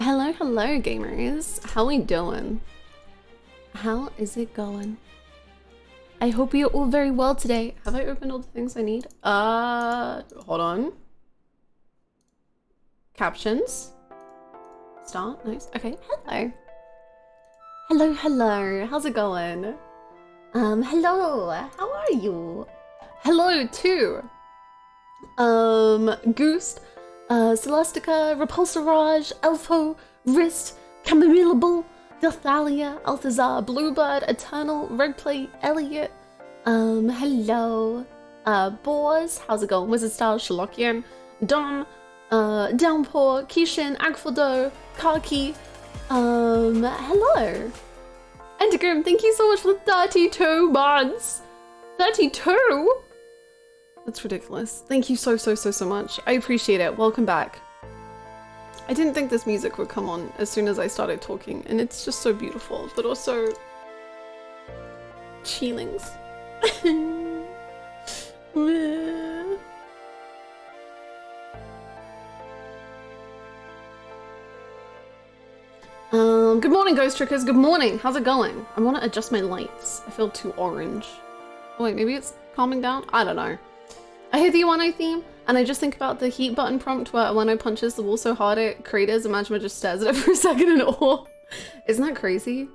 Hello, hello, gamers. How we doing? How is it going? I hope you're all very well today. Have I opened all the things I need? Hold on. Captions. Start, nice. Okay, hello. Hello, hello. How's it going? Hello. How are you? Hello, too. Goose. Celestica, Repulsarage, Elfo, Wrist, Chamomillable, Dothalia, Althazar, Bluebird, Eternal, Redplate, Elliot, hello, Boars, how's it going? Wizard Style, Sherlockian, Don, Downpour, Kishin, Agfaldo, Kaki, hello. Endergrim, thank you so much for the 32 months. 32? That's ridiculous. Thank you so much. I appreciate it. Welcome back. I didn't think this music would come on as soon as I started talking, and it's just so beautiful, but also chillings. Good morning, Ghost Trickers. Good morning. How's it going? I want to adjust my lights. I feel too orange. Oh wait, maybe it's calming down? I don't know. I hear the Wano theme, and I just think about the heat button prompt where Wano punches the wall so hard it craters, and Majima just stares at it for a second in awe. Isn't that crazy?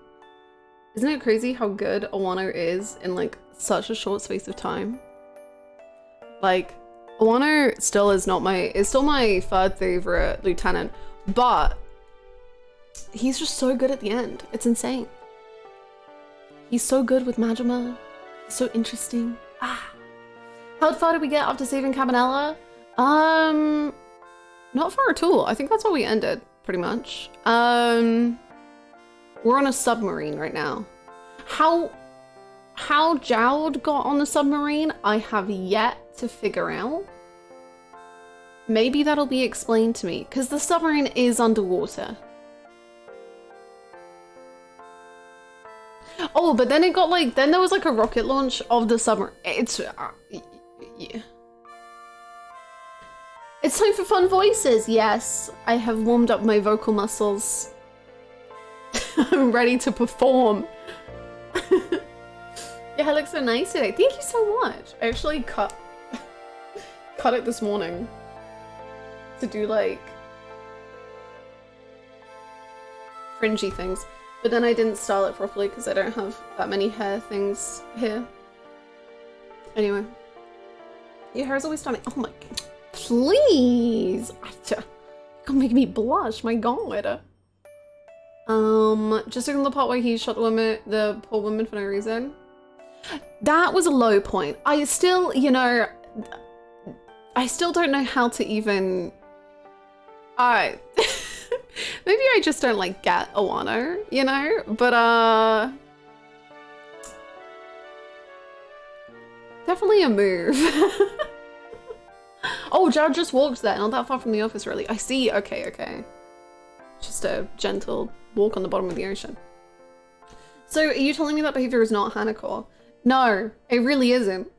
Isn't it crazy how good Wano is in like such a short space of time? Like, Wano still is still my third favorite lieutenant, but he's just so good at the end. It's insane. He's so good with Majima. He's so interesting. How far did we get after saving Cabanella? Not far at all. I think that's where we ended, pretty much. We're on a submarine right now. How Gerald got on the submarine, I have yet to figure out. Maybe that'll be explained to me, because the submarine is underwater. Oh, but then it got like, then there was like a rocket launch of the submarine. It's, yeah. It's time for fun voices. Yes, I have warmed up my vocal muscles. I'm ready to perform. Your hair looks so nice today. Thank you so much. I actually cut it this morning to do like fringy things. But then I didn't style it properly because I don't have that many hair things here. Anyway. Your hair is always stunning. Oh my god. Please! You're gonna make me blush, my god. Just ignore the part where he shot the poor woman for no reason. That was a low point. I still, you know, I still don't know how to even... Maybe I just don't like get Wano, you know? But definitely a move. Oh, Gerald just walked there, not that far from the office really. I see, okay. Just a gentle walk on the bottom of the ocean. So are you telling me that behavior is not Hanako? No, it really isn't.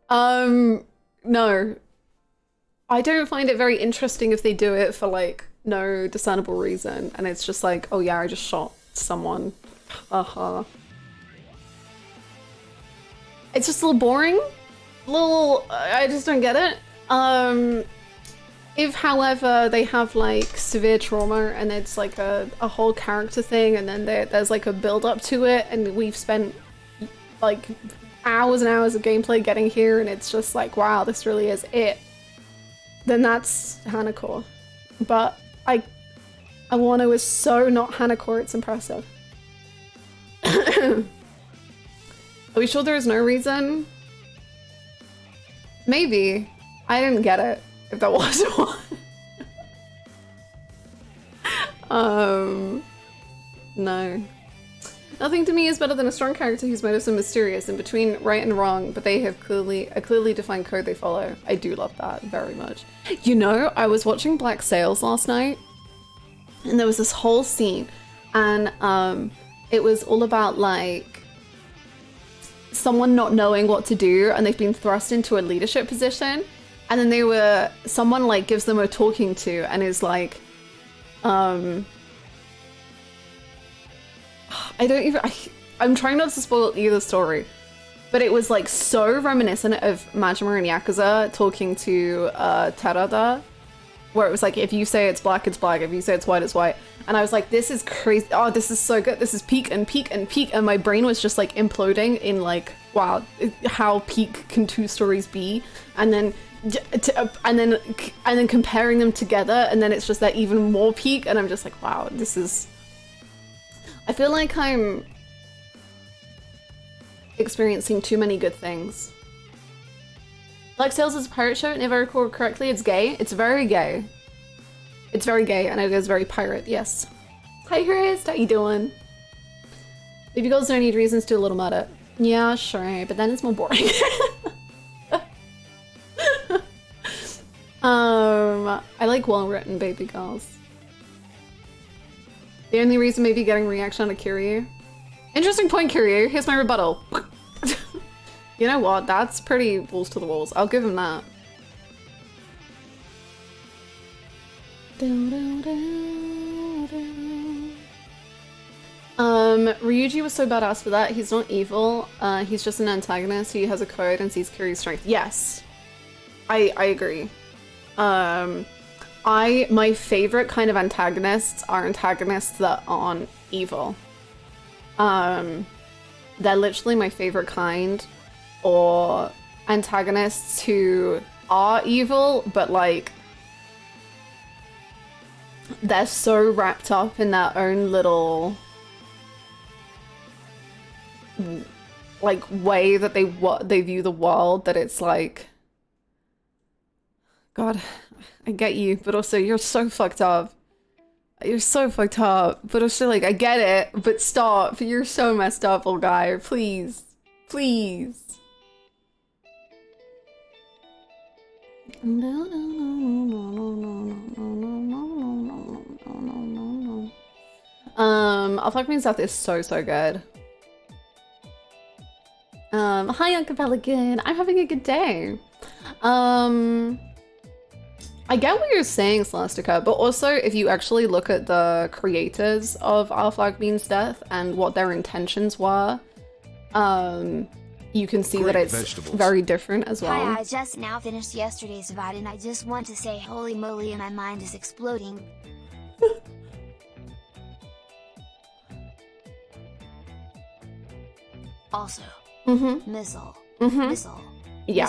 No. I don't find it very interesting if they do it for like no discernible reason, and it's just like, oh yeah, I just shot someone. It's just a little boring. I just don't get it. If, however, they have like severe trauma and it's like a whole character thing, and then there's like a build up to it, and we've spent like hours and hours of gameplay getting here, and it's just like, wow, this really is it, then that's Hanako. But Wano is so not Hanako, it's impressive. Are we sure there is no reason? Maybe. I didn't get it, if there was one. No. Nothing to me is better than a strong character whose motives are mysterious in between right and wrong, but they have a clearly defined code they follow. I do love that very much. You know, I was watching Black Sails last night, and there was this whole scene, and it was all about like someone not knowing what to do, and they've been thrust into a leadership position, and then someone like gives them a talking to and is like, I don't even, I'm trying not to spoil either story, but it was like so reminiscent of Majima and Yakuza talking to Terada, where it was like, if you say it's black, it's black. If you say it's white, it's white. And I was like, this is crazy. Oh, this is so good. This is peak and peak and peak. And my brain was just like imploding in like, wow, how peak can two stories be? And then comparing them together, and then it's just that even more peak. And I'm just like, wow, this is, I feel like I'm experiencing too many good things. Black Sails is a pirate show, and if I recall correctly, it's gay. It's very gay. It's very gay, and it is very pirate, yes. Hi, Chris, how you doing? Baby girls don't need reasons to a little murder. Yeah, sure, but then it's more boring. I like well-written baby girls. The only reason maybe getting reaction out of Kiryu. Interesting point, Kiryu. Here's my rebuttal. You know what? That's pretty balls to the walls. I'll give him that. Ryuji was so badass for that. He's not evil. He's just an antagonist. He has a code and sees Kiryu's strength. Yes, I agree. My favorite kind of antagonists are antagonists that aren't evil. They're literally my favorite kind. Or antagonists who are evil, but like they're so wrapped up in their own little like way that they view the world, that it's like, God, I get you, but also you're so fucked up. You're so fucked up, but also like I get it, but stop. You're so messed up, old guy. Please, please. No. Alpha Queen South is so good. Hi Uncle Pelican, I'm having a good day. I get what you're saying, Celastica, but also if you actually look at the creators of Our Flag Means Death and what their intentions were, you can see that it's very different as well. Hi, I just now finished yesterday's VOD and I just want to say holy moly and my mind is exploding. Also, missile, missile, yeah,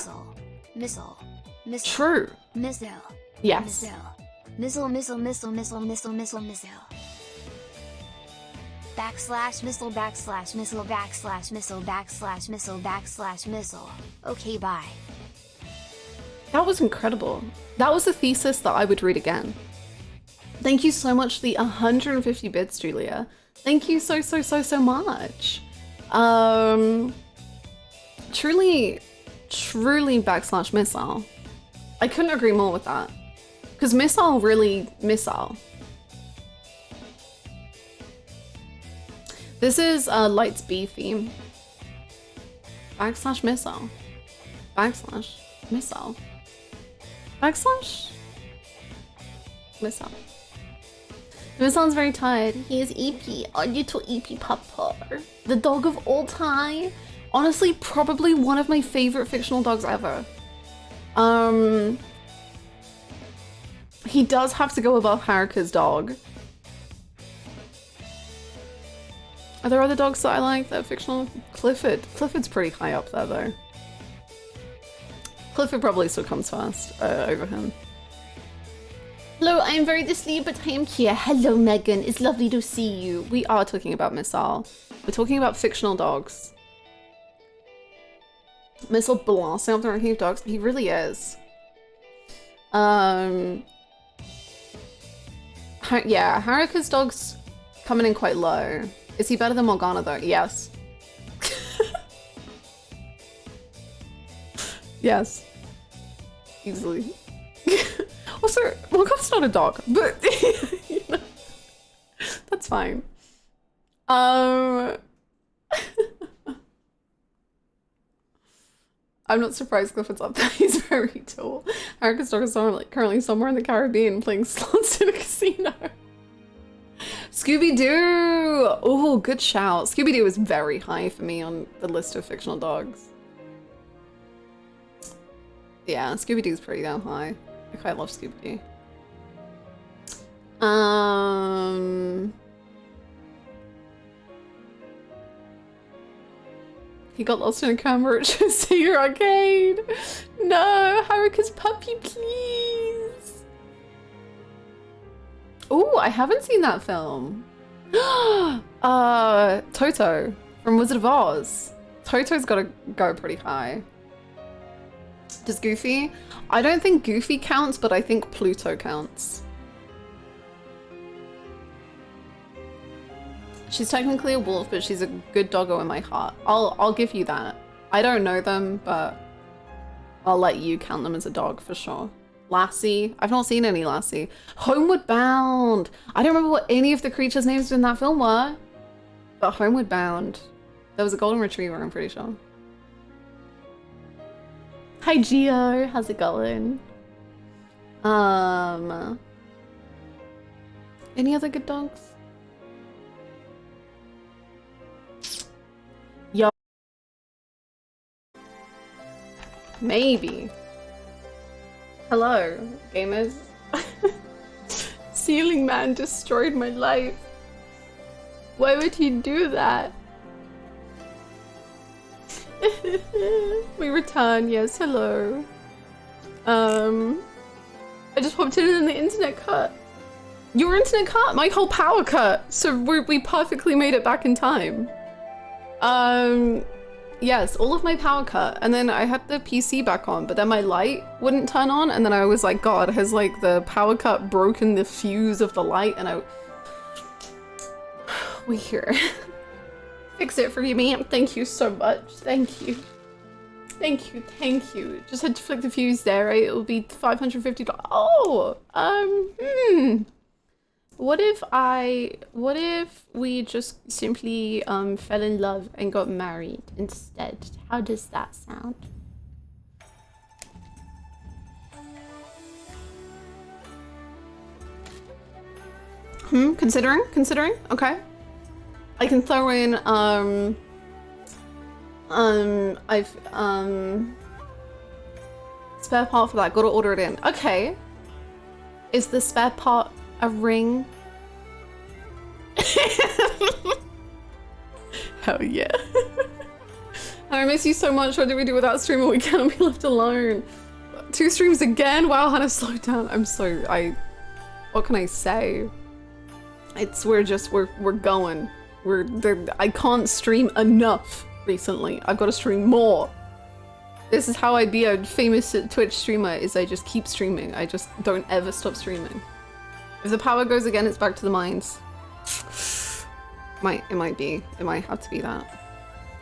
missile, true, missile, yes, missile, missile. Backslash missile backslash missile backslash missile backslash missile backslash missile. Okay, bye. That was incredible. That was a thesis that I would read again. Thank you so much for the 150 bits, Julia. Thank you so much. Truly backslash missile. I couldn't agree more with that. Because missile really missile. This is Light's B theme. Backslash missile. Backslash missile. Backslash missile. Missile's very tired. He is EP, a little EP papa. The dog of all time. Honestly, probably one of my favorite fictional dogs ever. He does have to go above Haruka's dog. Are there other dogs that I like that are fictional? Clifford. Clifford's pretty high up there though. Clifford probably still comes first over him. Hello, I am very asleep, but I am here. Hello, Megan. It's lovely to see you. We are talking about Missile. We're talking about fictional dogs. Missile blasting up the ranking of dogs. He really is. Yeah, Haruka's dog's coming in quite low. Is he better than Morgana though? Yes. Yes. Easily. Also, Morgana's not a dog, but you know, that's fine. I'm not surprised Clifford's up there. He's very tall. Haruka's dog is currently somewhere in the Caribbean playing slots in a casino. Scooby-Doo! Oh, good shout. Scooby-Doo is very high for me on the list of fictional dogs. Yeah, Scooby-Doo's pretty damn high. I quite love Scooby-Doo. He got lost in a camera at Sega Arcade. No, Haruka's puppy, please. Oh, I haven't seen that film. Toto from Wizard of Oz. Toto's gotta go pretty high. Does Goofy? I don't think Goofy counts, but I think Pluto counts. She's technically a wolf, but she's a good doggo in my heart. I'll give you that. I don't know them, but I'll let you count them as a dog for sure. Lassie. I've not seen any Lassie. Homeward Bound. I don't remember what any of the creatures' names in that film were, but Homeward Bound. There was a golden retriever, I'm pretty sure. Hi Gio, how's it going? Any other good dogs? Yo. Maybe. Hello, gamers. Ceiling Man destroyed my life. Why would he do that? We return, yes, hello. I just popped in and the internet cut. Your internet cut? My whole power cut. So we perfectly made it back in time. Yes, all of my power cut. And then I had the PC back on, but then my light wouldn't turn on. And then I was like, God, has like the power cut broken the fuse of the light? And we here. Fix it for me, ma'am. Thank you so much. Thank you. Thank you. Thank you. Just had to flick the fuse there, right? It will be $550. Oh, what if we just simply fell in love and got married instead? How does that sound? Considering, okay. I can throw in, spare part for that, gotta order it in. Okay. Is the spare part a ring? Hell yeah. I miss you so much. What do we do without streaming? We cannot be left alone. 2 streams again? Wow, Hannah, slow down. What can I say? We're going. I can't stream enough recently. I've got to stream more. This is how I be a famous Twitch streamer, is I just keep streaming. I just don't ever stop streaming. If the power goes again, it's back to the mines. It might have to be that.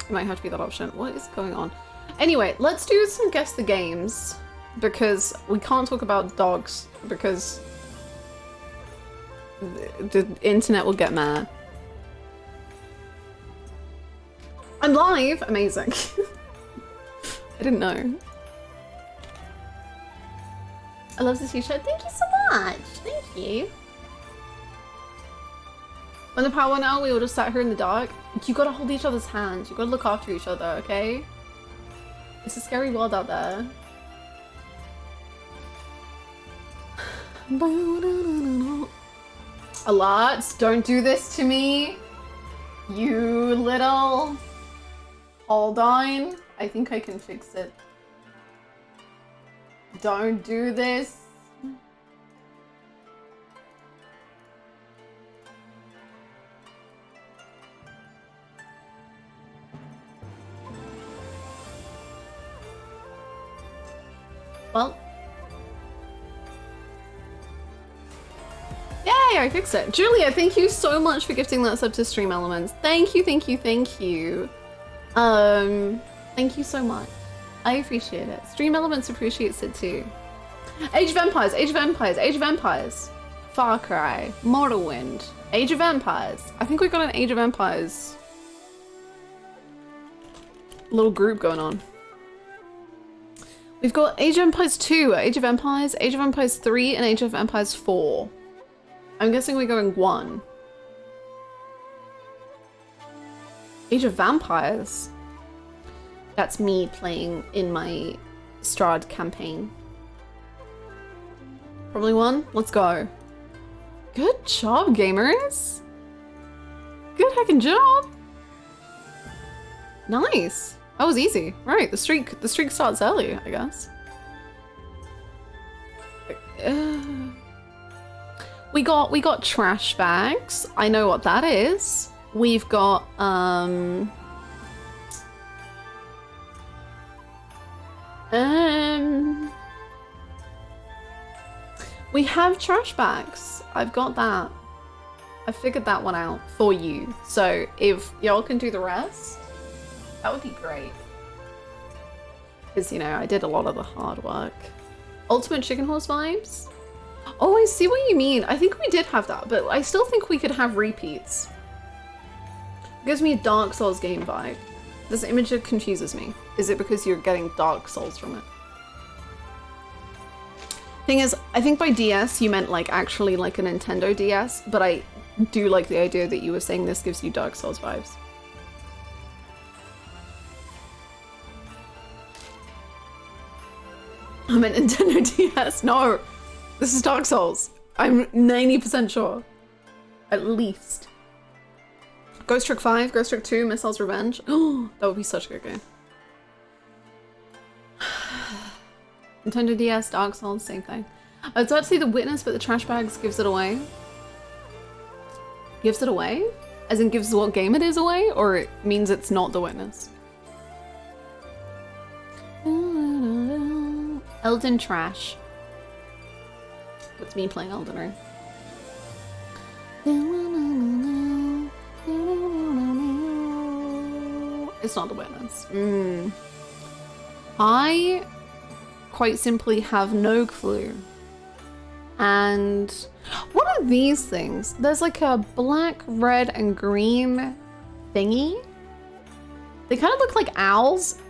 It might have to be that option. What is going on? Anyway, let's do some guess the games, because we can't talk about dogs because the internet will get mad. I'm live! Amazing. I didn't know. I love this t-shirt. Thank you so much. Thank you. When the power went out, we all just sat here in the dark. You gotta hold each other's hands. You gotta look after each other, okay? It's a scary world out there. A lot. Don't do this to me. You little... Hold on. I think I can fix it. Don't do this. Well. Yay, I fixed it. Julia, thank you so much for gifting that sub to Stream Elements. Thank you, thank you, thank you. Thank you so much. I appreciate it. Stream Elements appreciates it too. Age of Empires, Age of Empires, Age of Empires. Far Cry, Morrowind, Age of Empires. I think we've got an Age of Empires little group going on. We've got Age of Empires 2, Age of Empires 3, and Age of Empires 4. I'm guessing we're going 1. Age of Vampires. That's me playing in my Strahd campaign. Probably won. Let's go. Good job, gamers. Good heckin' job. Nice. That was easy. Right, the streak starts early, I guess. We got trash bags. I know what that is. We've got we have trash bags. I've got that. I figured that one out for you. So if y'all can do the rest, that would be great. Because, you know, I did a lot of the hard work. Ultimate Chicken Horse vibes? Oh, I see what you mean. I think we did have that, but I still think we could have repeats. It gives me a Dark Souls game vibe. This image confuses me. Is it because you're getting Dark Souls from it? Thing is, I think by DS you meant like actually like a Nintendo DS, but I do like the idea that you were saying this gives you Dark Souls vibes. I meant Nintendo DS. No, this is Dark Souls. I'm 90% sure. At least. Ghost Trick 5, Ghost Trick 2, Missile's Revenge. Oh, that would be such a good game. Nintendo DS, Dark Souls, same thing. I was about to say The Witness, but the trash bags gives it away. Gives it away? As in gives what game it is away? Or it means it's not The Witness? Elden Trash. That's me playing Elden Ring. It's not The Witness. I quite simply have no clue. And what are these things? There's like a black, red, and green thingy. They kind of look like owls,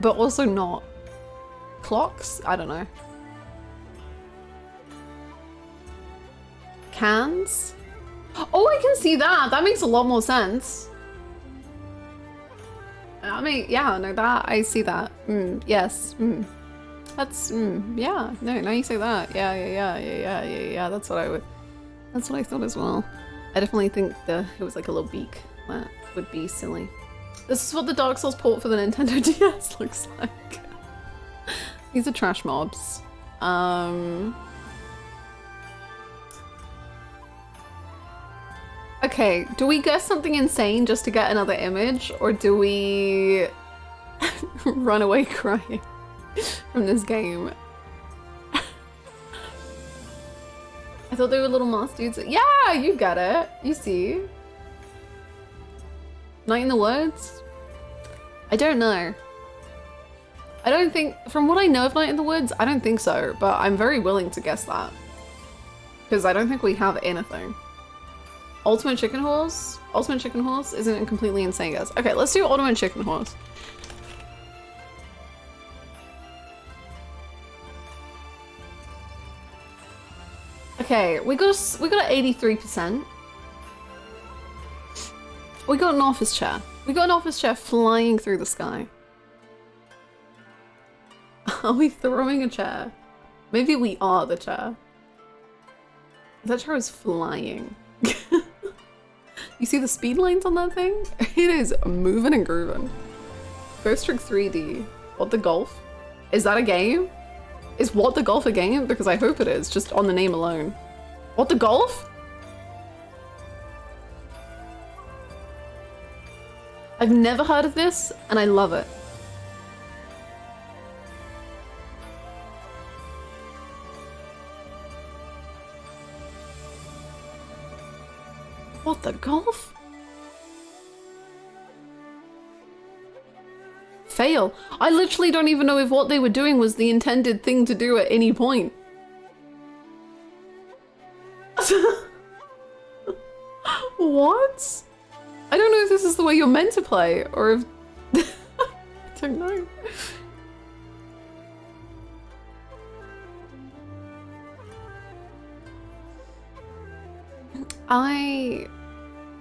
but also not. Clocks? I don't know. Cans? Oh, I can see that. That makes a lot more sense. I mean, yeah, no, that, I see that. Yes. That's, yeah. No, now you say that. Yeah. That's what I thought as well. I definitely think it was like a little beak. That would be silly. This is what the Dark Souls port for the Nintendo DS looks like. These are trash mobs. Okay, do we guess something insane just to get another image, or do we run away crying from this game? I thought they were little moss dudes. Yeah, you get it. You see. Night in the Woods? I don't know. I don't think, from what I know of Night in the Woods, I don't think so, but I'm very willing to guess that. Because I don't think we have anything. Ultimate Chicken Horse? Ultimate Chicken Horse isn't a completely insane guess. Okay, let's do Ultimate Chicken Horse. Okay, we got an 83%. We got an office chair. We got an office chair flying through the sky. Are we throwing a chair? Maybe we are the chair. That chair is flying. You see the speed lines on that thing? It is moving and grooving. Ghost Trick 3D. What the Golf? Is that a game? Is What the Golf a game? Because I hope it is, just on the name alone. What the Golf? I've never heard of this, and I love it. What the Golf? Fail. I literally don't even know if what they were doing was the intended thing to do at any point. What? I don't know if this is the way you're meant to play, or if... I don't know.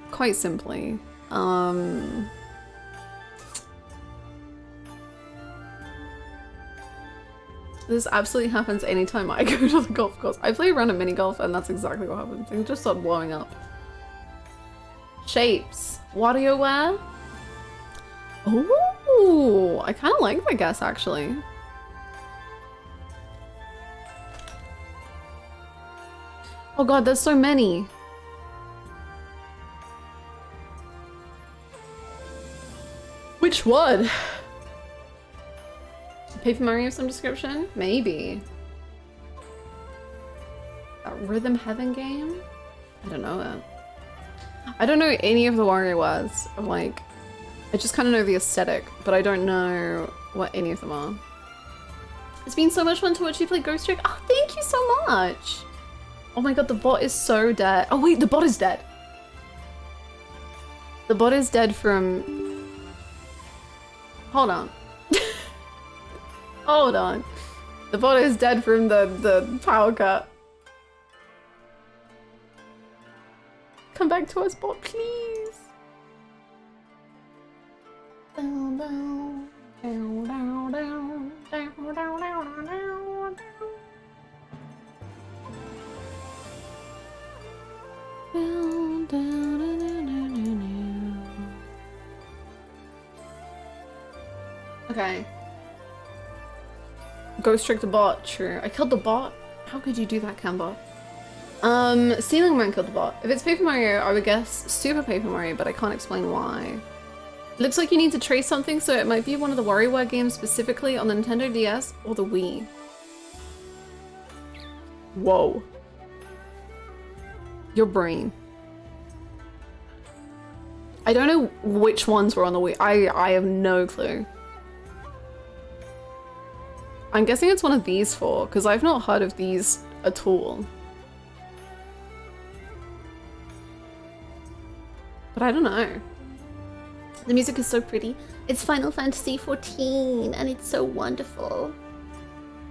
Quite simply, This absolutely happens anytime I go to the golf course. I play around a mini golf and that's exactly what happens. Things just start blowing up. Shapes. WarioWare? Oh, I kind of like that guess actually. Oh god, there's so many. Which one? Paper Mario of some description? Maybe. That Rhythm Heaven game? I don't know it. I don't know any of the WarioWares. Like, I just kind of know the aesthetic, but I don't know what any of them are. It's been so much fun to watch you play Ghost Trick. Oh, thank you so much. Oh my god, the bot is so dead. Oh wait, the bot is dead. The bot is dead from... Hold on. Hold on. The bot is dead from the power cut. Come back to us, bot, please. Down, down, down, down, down, down, down, down, down. Down, down, down, down, down, down. Okay. Ghost Trick the bot, true. I killed the bot? How could you do that, Cambot? Ceiling Man killed the bot. If it's Paper Mario, I would guess Super Paper Mario, but I can't explain why. Looks like you need to trace something, so it might be one of the WarioWare games specifically on the Nintendo DS or the Wii. Whoa. Your brain. I don't know which ones were on the Wii. I have no clue. I'm guessing it's one of these four, because I've not heard of these at all. But I don't know. The music is so pretty. It's Final Fantasy 14, and it's so wonderful.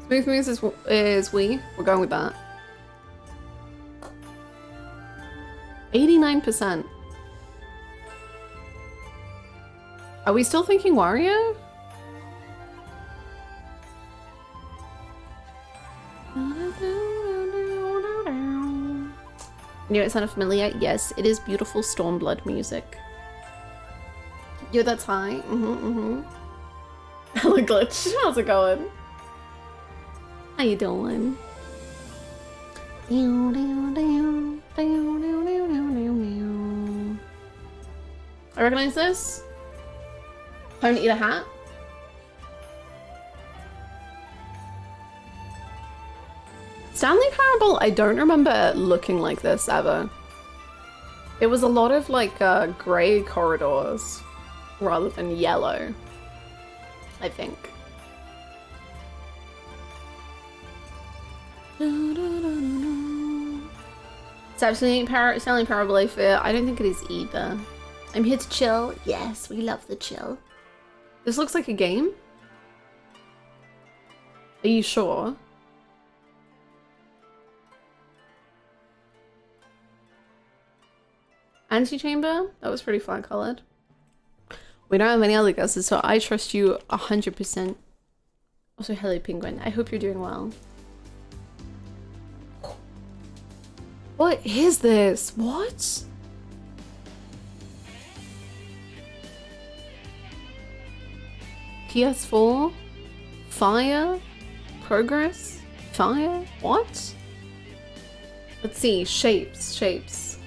Smooth Moves is Wii. We're going with that. 89%. Are we still thinking Wario? Knew it sounded familiar? Yes, it is beautiful Stormblood music. Yo, that's high. Hello, Glitch. How's it going? How you doing? I recognize this. Home to eat a hat. Stanley Parable, I don't remember it looking like this ever. It was a lot of like grey corridors rather than yellow, I think. It's absolutely Stanley Parable, I fear. I don't think it is either. I'm here to chill. Yes, we love the chill. This looks like a game. Are you sure? Antechamber? That was pretty flat colored. We don't have any other guesses, so I trust you 100%. Also, hello Penguin. I hope you're doing well. What is this? What? PS4? Fire? Progress? Fire? What? Let's see. Shapes.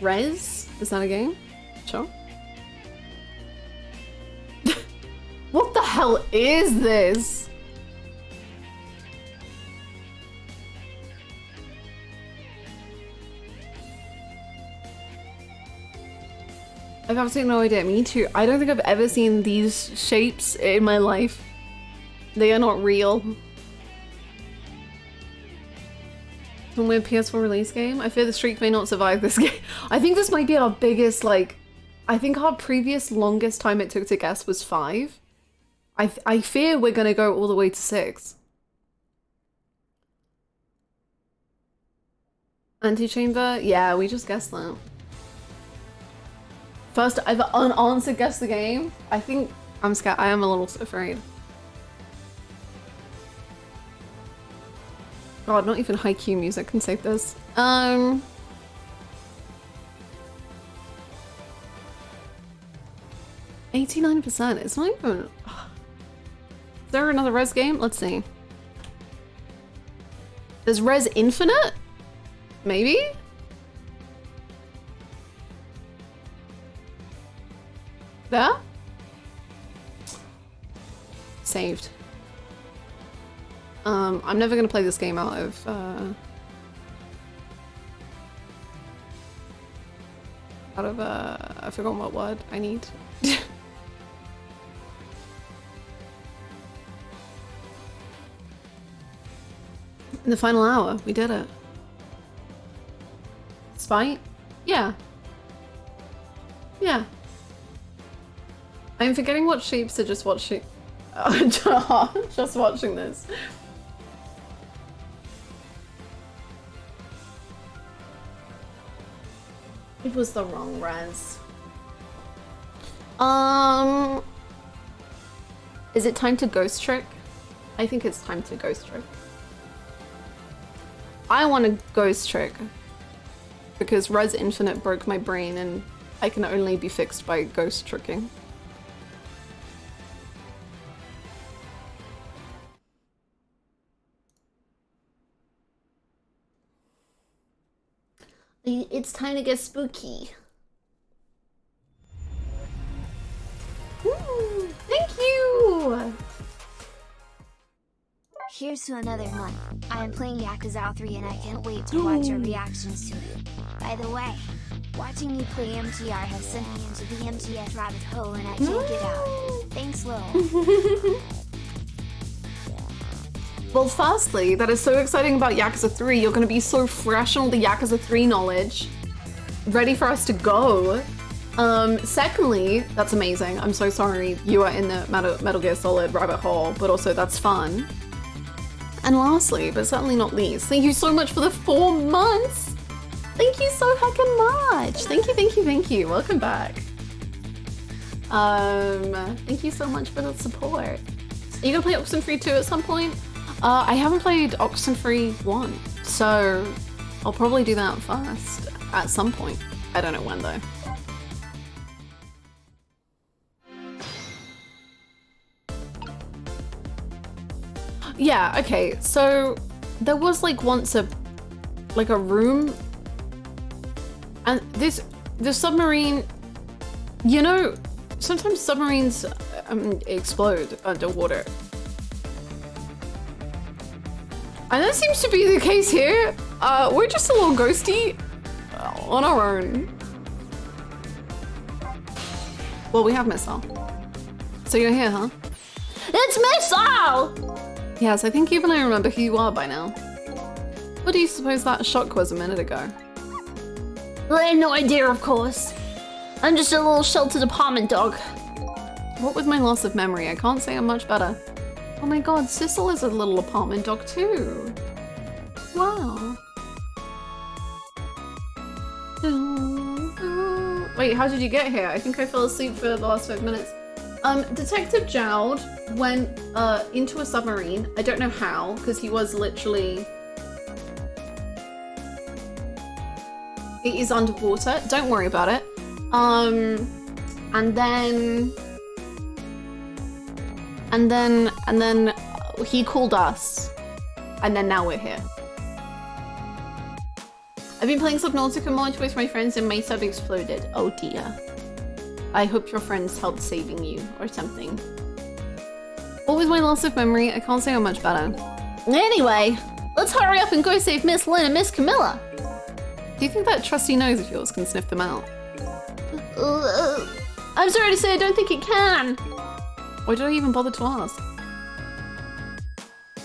Res? Is that a game? Sure. What the hell is this? I've absolutely no idea. Me too. I don't think I've ever seen these shapes in my life. They are not real. Some weird PS4 release game. I fear the streak may not survive this game. I think this might be our biggest, like... I think our previous longest time it took to guess was 5. I fear we're gonna go all the way to 6. Antechamber? Yeah, we just guessed that. First I've unanswered guessed the game. I think I'm scared. I am a little afraid. God, not even high Q music can save this. 89%. It's not even. Is there another Res game? Let's see. There's Res Infinite? Maybe? There? Saved. I'm never gonna play this game out of I forgot what word I need. In the final hour, we did it. Spite? Yeah. Yeah. I'm forgetting what shapes to just watching. Just watching this. It was the wrong res. Is it time to ghost trick? I think it's time to ghost trick. I want to ghost trick because Res Infinite broke my brain and I can only be fixed by ghost tricking. It's time to get spooky. Ooh, thank you! Here's to another month. I am playing Yakuza 3 and I can't wait to watch your reactions to it. By the way, watching you play MTR has sent me into the MTS rabbit hole and I can't get out. Thanks, Lil. Well, firstly, that is so exciting about Yakuza 3. You're going to be so fresh on all the Yakuza 3 knowledge. Ready for us to go. Secondly, that's amazing. I'm so sorry you are in the Metal Gear Solid rabbit hole, but also that's fun. And lastly, but certainly not least, thank you so much for the 4 months. Thank you so heckin' much. Thank you, thank you, thank you. Welcome back. Thank you so much for the support. Are you gonna play Oxenfree 2 at some point? I haven't played Oxenfree 1, so I'll probably do that first at some point. I don't know when though. Yeah, okay, so there was like once a room and the submarine, you know, sometimes submarines explode underwater. And that seems to be the case here. We're just a little ghosty on our own. Well, we have Missile. So you're here, huh? It's Missile! Yes, I think even I remember who you are by now. What do you suppose that shock was a minute ago? Well, I have no idea, of course. I'm just a little sheltered apartment dog. What with my loss of memory, I can't say I'm much better. Oh my god, Sissel is a little apartment dog too. Wow. Wait, how did you get here? I think I fell asleep for the last 5 minutes. Detective Gerald went into a submarine. I don't know how, because he was literally... It is underwater. Don't worry about it. And then he called us, and then now we're here. I've been playing Subnautica mod with my friends and my sub exploded. Oh dear. I hope your friends helped saving you or something. What was my loss of memory? I can't say I'm much better. Anyway, let's hurry up and go save Miss Lynn and Miss Camilla. Do you think that trusty nose of yours can sniff them out? I'm sorry to say I don't think it can. Why did I even bother to ask?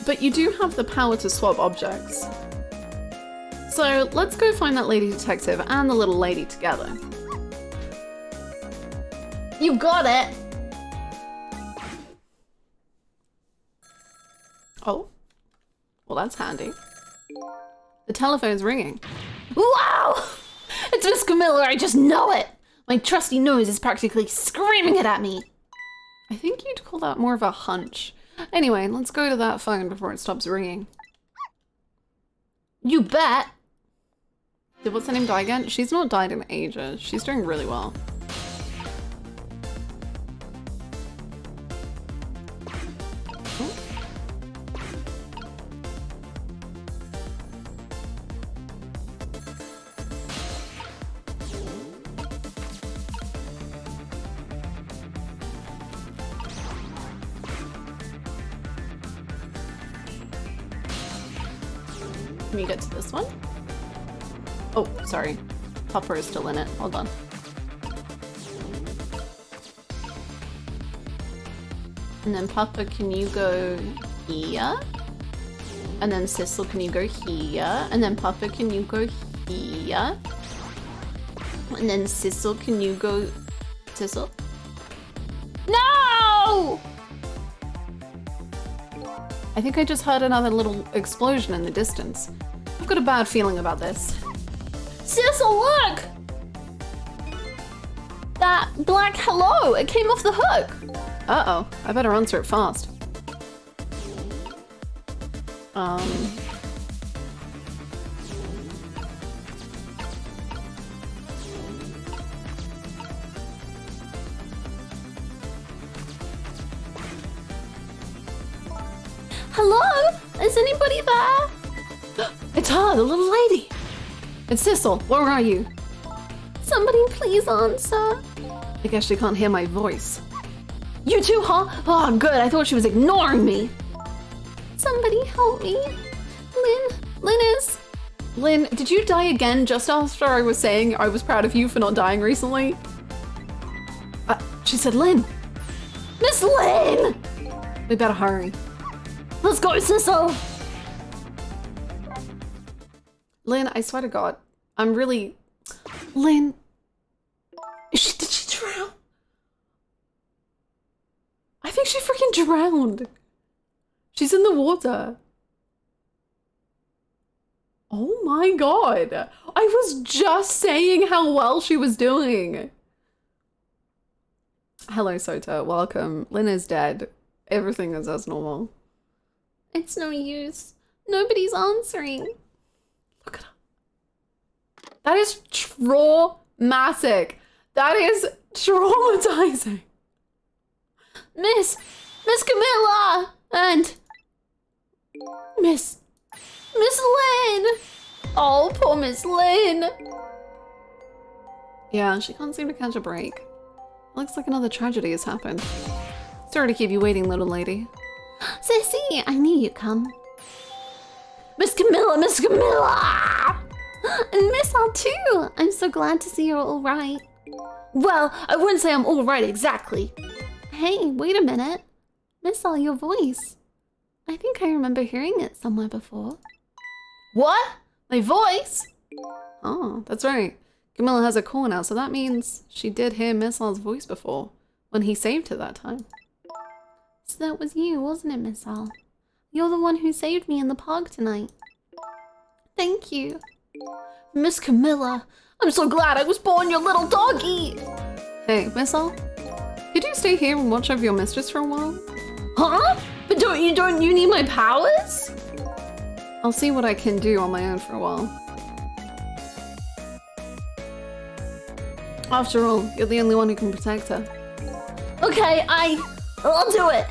But you do have the power to swap objects. So let's go find that lady detective and the little lady together. You got it. Oh, well that's handy. The telephone's ringing. Wow! It's Miss Camilla, I just know it. My trusty nose is practically screaming it at me. I think you'd call that more of a hunch. Anyway, let's go to that phone before it stops ringing. You bet. Did what's her name die again? She's not died in ages. She's doing really well. Can you get to this one? Oh, sorry. Pupper is still in it. Hold on. And then Papa, can you go here? And then Sissel, can you go here? And then Papa, can you go here? And then Sissel, can you go... Sissel? No! I think I just heard another little explosion in the distance. I've got a bad feeling about this. Sissel, look! That black hello, it came off the hook. Uh-oh, I better answer it fast. Hello? Is anybody there? It's her, the little lady. It's Sissel, where are you? Somebody please answer. I guess she can't hear my voice. You too, huh? Oh, good. I thought she was ignoring me. Somebody help me. Lynn, did you die again just after I was saying I was proud of you for not dying recently? She said Lynn. Miss Lynn! We better hurry. Let's go, Sissel. Lynn, I swear to God, I'm really... Lynn. Did she drown? I think she freaking drowned. She's in the water. Oh my God. I was just saying how well she was doing. Hello, Sota. Welcome. Lynn is dead. Everything is as normal. It's no use. Nobody's answering. Look at her. That is traumatic. That is traumatizing. Miss Camilla and Miss Lynn. Oh, poor Miss Lynn. Yeah, she can't seem to catch a break. Looks like another tragedy has happened. Sorry to keep you waiting, little lady. Sissy, I knew you'd come. Miss Camilla! And Miss Al too! I'm so glad to see you're all right. Well, I wouldn't say I'm all right exactly. Hey, wait a minute. Miss Al, your voice. I think I remember hearing it somewhere before. What? My voice? Oh, that's right. Camilla has a call now, so that means she did hear Miss Al's voice before, when he saved her that time. So that was you, wasn't it, Miss Al? You're the one who saved me in the park tonight. Thank you. Miss Camilla, I'm so glad I was born your little doggy. Hey, Miss Al, could you stay here and watch over your mistress for a while? Huh? But don't you need my powers? I'll see what I can do on my own for a while. After all, you're the only one who can protect her. Okay, I'll do it.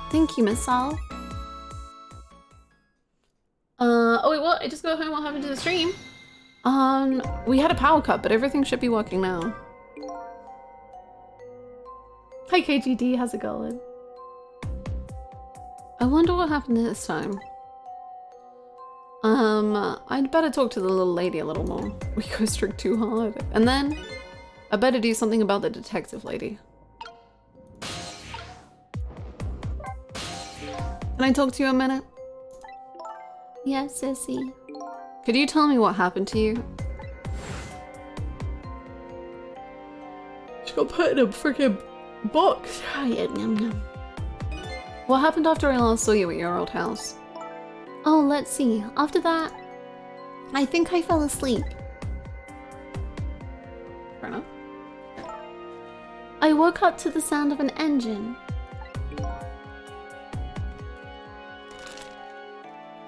Thank you, Miss Al. Oh wait, what? I just got home. What happened to the stream? We had a power cut, but everything should be working now. Hi KGD, how's it going? I wonder what happened this time. I'd better talk to the little lady a little more. We go strict too hard. And then, I better do something about the detective lady. Can I talk to you a minute? Yes, Sissy. Could you tell me what happened to you? She got put in a freaking box. What happened after I last saw you at your old house? Oh, let's see. After that, I think I fell asleep. Fair enough. I woke up to the sound of an engine.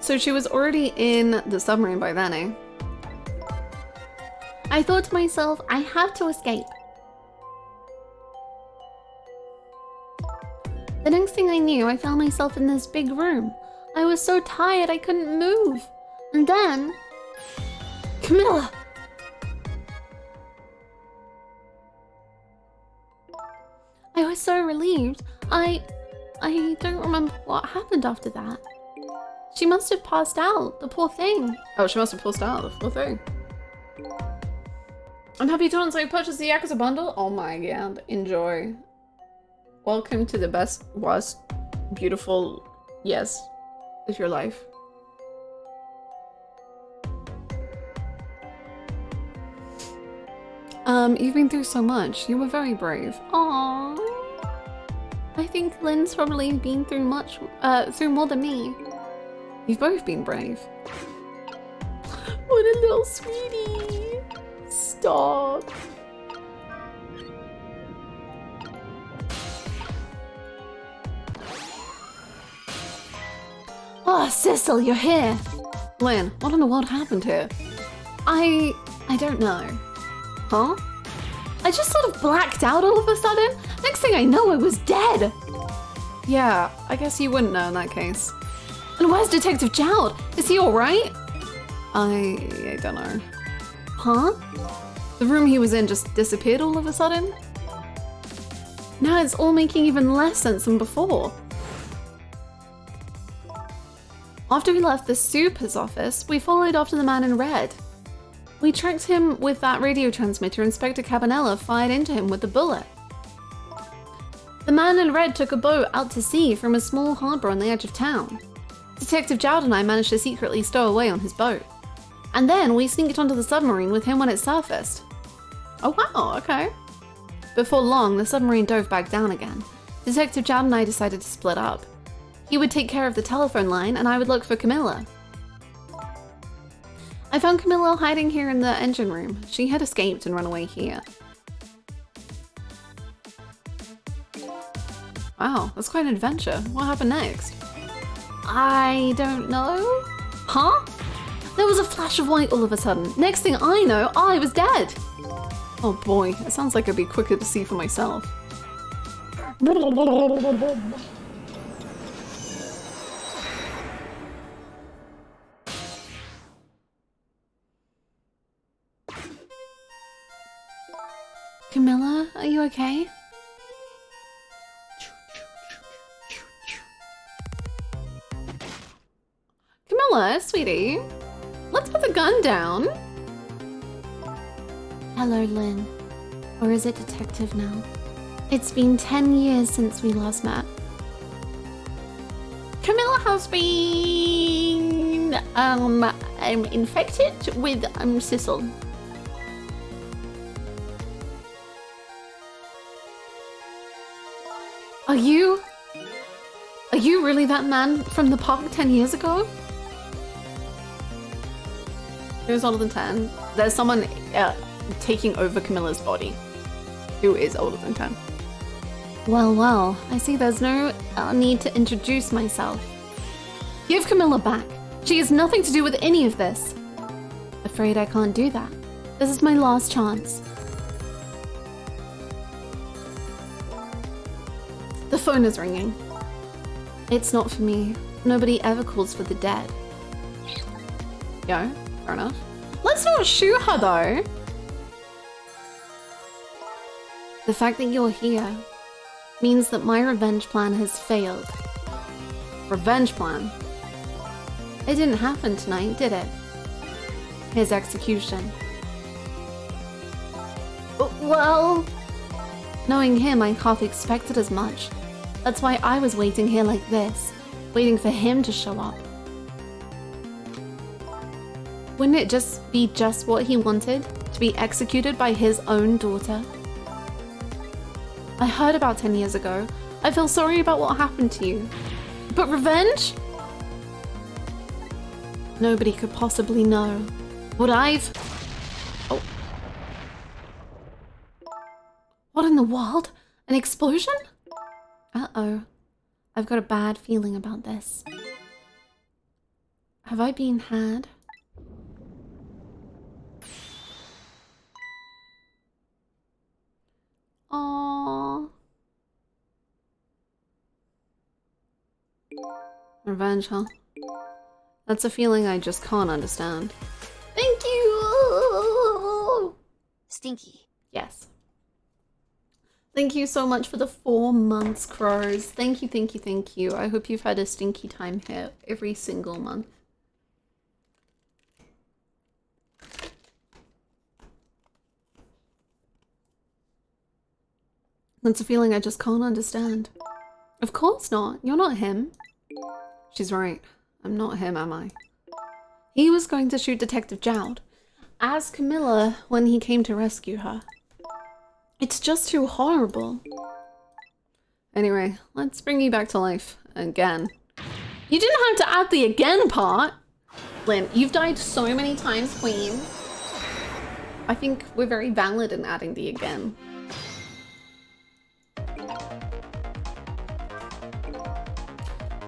So she was already in the submarine by then, eh? I thought to myself, I have to escape. The next thing I knew, I found myself in this big room. I was so tired I couldn't move. And then... Camilla! I was so relieved. I don't remember what happened after that. She must have passed out, the poor thing. Oh, she must have passed out, the poor thing. I'm happy to announce I purchased the Yakuza bundle. Oh my god, enjoy. Welcome to the best, worst, beautiful, yes, of your life. You've been through so much. You were very brave. Aww. I think Lynn's probably been through through more than me. You've both been brave. What a little sweetie. Stop. Oh, Sissel, you're here. Lynn, what in the world happened here? I don't know. Huh? I just sort of blacked out all of a sudden. Next thing I know, I was dead. Yeah, I guess you wouldn't know in that case. And where's Detective Gerald? Is he alright? I don't know. Huh? The room he was in just disappeared all of a sudden? Now it's all making even less sense than before. After we left the super's office, we followed after the man in red. We tracked him with that radio transmitter Inspector Cabanella fired into him with the bullet. The man in red took a boat out to sea from a small harbour on the edge of town. Detective Gerald and I managed to secretly stow away on his boat. And then we sneaked onto the submarine with him when it surfaced. Oh wow, okay. Before long, the submarine dove back down again. Detective Gerald and I decided to split up. He would take care of the telephone line and I would look for Camilla. I found Camilla hiding here in the engine room. She had escaped and run away here. Wow, that's quite an adventure. What happened next? I don't know. Huh? There was a flash of white all of a sudden. Next thing I know, I was dead. Oh boy, it sounds like it'd be quicker to see for myself. Camilla, are you okay? Camilla, sweetie, let's put the gun down. Hello, Lynn. Or is it Detective now? It's been 10 years since we last met. Camilla has been infected with Sissel. Are you really that man from the park 10 years ago? He was older than 10. There's someone taking over Camilla's body who is older than 10. Well, I see there's no need to introduce myself. Give Camilla back. She has nothing to do with any of this. Afraid I can't do that. This is my last chance. The phone is ringing. It's not for me. Nobody ever calls for the dead. Yeah, fair enough. Let's not shoot her though. The fact that you're here means that my revenge plan has failed. Revenge plan? It didn't happen tonight, did it? His execution. Well, knowing him, I half expected as much. That's why I was waiting here like this, waiting for him to show up. Wouldn't it just be just what he wanted? To be executed by his own daughter? I heard about 10 years ago. I feel sorry about what happened to you. But revenge? Nobody could possibly know. What Oh. What in the world? An explosion? Uh-oh. I've got a bad feeling about this. Have I been had? Aww. Revenge, huh? That's a feeling I just can't understand. Thank you! Stinky. Yes. Thank you so much for the 4 months, Crows. Thank you, thank you, thank you. I hope you've had a stinky time here every single month. That's a feeling I just can't understand. Of course not. You're not him. She's right. I'm not him, am I? He was going to shoot Detective Gerald as Camilla when he came to rescue her. It's just too horrible. Anyway, let's bring you back to life again. You didn't have to add the again part. Lynn, you've died so many times, Queen. I think we're very valid in adding the again.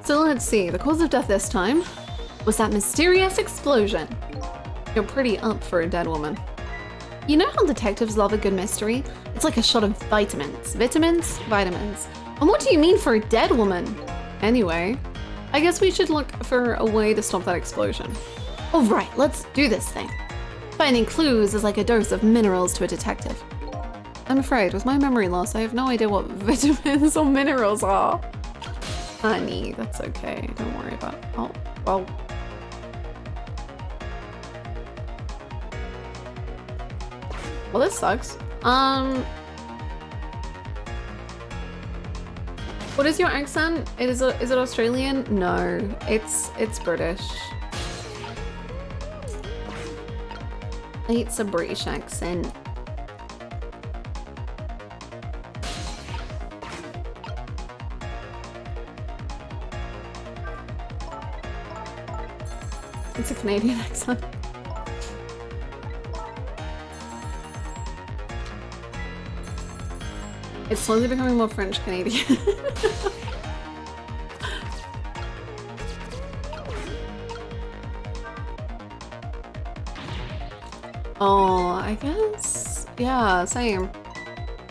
So let's see, the cause of death this time was that mysterious explosion. You're pretty up for a dead woman. You know how detectives love a good mystery? It's like a shot of vitamins. Vitamins? Vitamins. And what do you mean for a dead woman? Anyway, I guess we should look for a way to stop that explosion. All right, let's do this thing. Finding clues is like a dose of minerals to a detective. I'm afraid, with my memory loss, I have no idea what vitamins or minerals are. Honey, that's okay. Don't worry about it. Oh, well. Well, this sucks. What is your accent? Is it Australian? No, it's British. It's a British accent. It's a Canadian accent. It's slowly becoming more French Canadian. Oh, I guess. Yeah, same.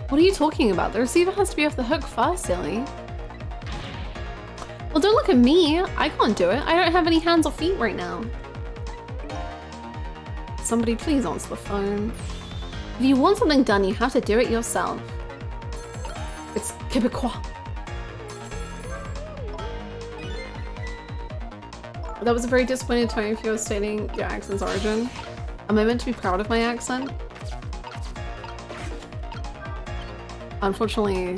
What are you talking about? The receiver has to be off the hook first, silly. Well, don't look at me. I can't do it. I don't have any hands or feet right now. Somebody please answer the phone. If you want something done, you have to do it yourself. It's Quebecois. That was a very disappointing tone if you were stating your accent's origin. Am I meant to be proud of my accent? Unfortunately,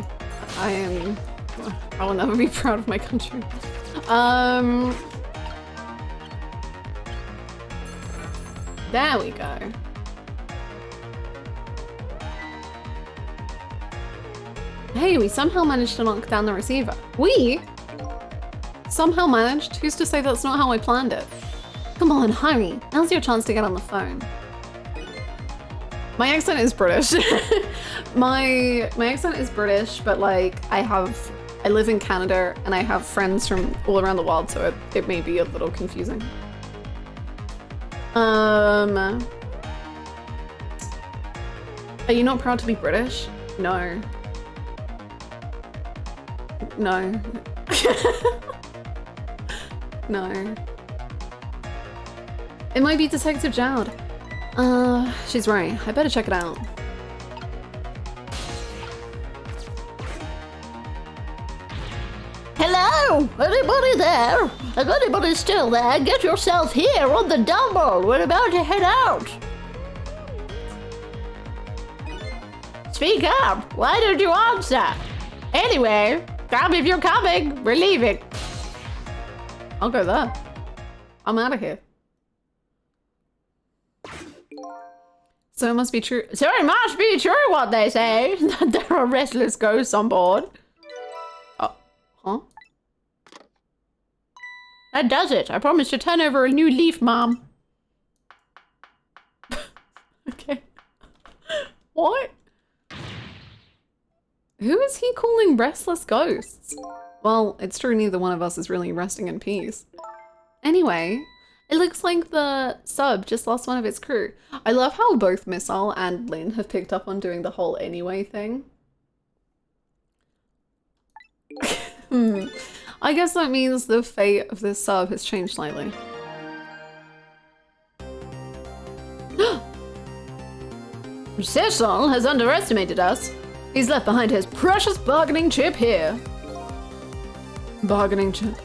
I will never be proud of my country. There we go. Hey, we somehow managed to knock down the receiver. We? Somehow managed? Who's to say that's not how I planned it? Come on, hurry. Now's your chance to get on the phone. My accent is British. my accent is British, but like I live in Canada and I have friends from all around the world, so it may be a little confusing. Are you not proud to be British? No. No. No. It might be Detective Gerald. She's right. I better check it out. Hello? Anybody there? If anybody's still there, get yourself here on the double. We're about to head out. Speak up. Why don't you answer? Anyway, come if you're coming. We're leaving. I'll go there. I'm out of here. So it must be true. So it must be true what they say, that there are restless ghosts on board. Oh, huh? That does it. I promise to turn over a new leaf, Mom. Okay. What? Who is he calling restless ghosts? Well, it's true neither one of us is really resting in peace. Anyway, It looks like the sub just lost one of its crew. I love how both Missile and Lynn have picked up on doing the whole anyway thing. I guess that means the fate of this sub has changed slightly. Sissel has underestimated us. He's left behind his precious bargaining chip here. Bargaining chip.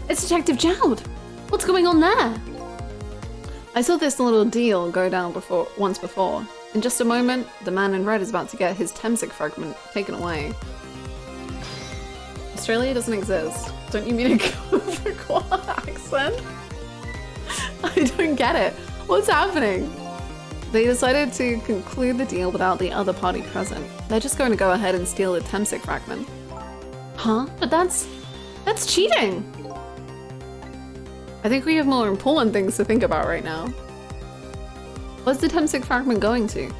It's Detective Gerald. What's going on there? I saw this little deal go down once before. In just a moment, the man in red is about to get his Temsic fragment taken away. Australia doesn't exist. Don't you mean a Quad accent? I don't get it. What's happening? They decided to conclude the deal without the other party present. They're just going to go ahead and steal the Temsic fragment. Huh? But that's cheating. I think we have more important things to think about right now. What's the Temsic fragment going to?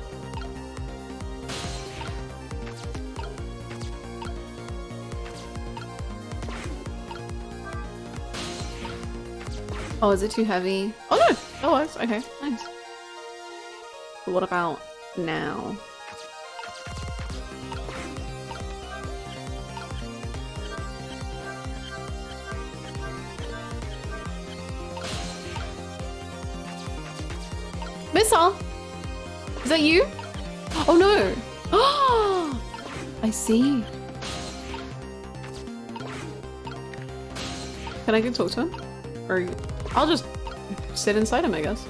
Oh, is it too heavy? Oh no! Oh, works. Okay, nice. But what about now? Missile! Is that you? Oh no! Oh! I see. Can I go talk to him? Or I'll just sit inside him, I guess.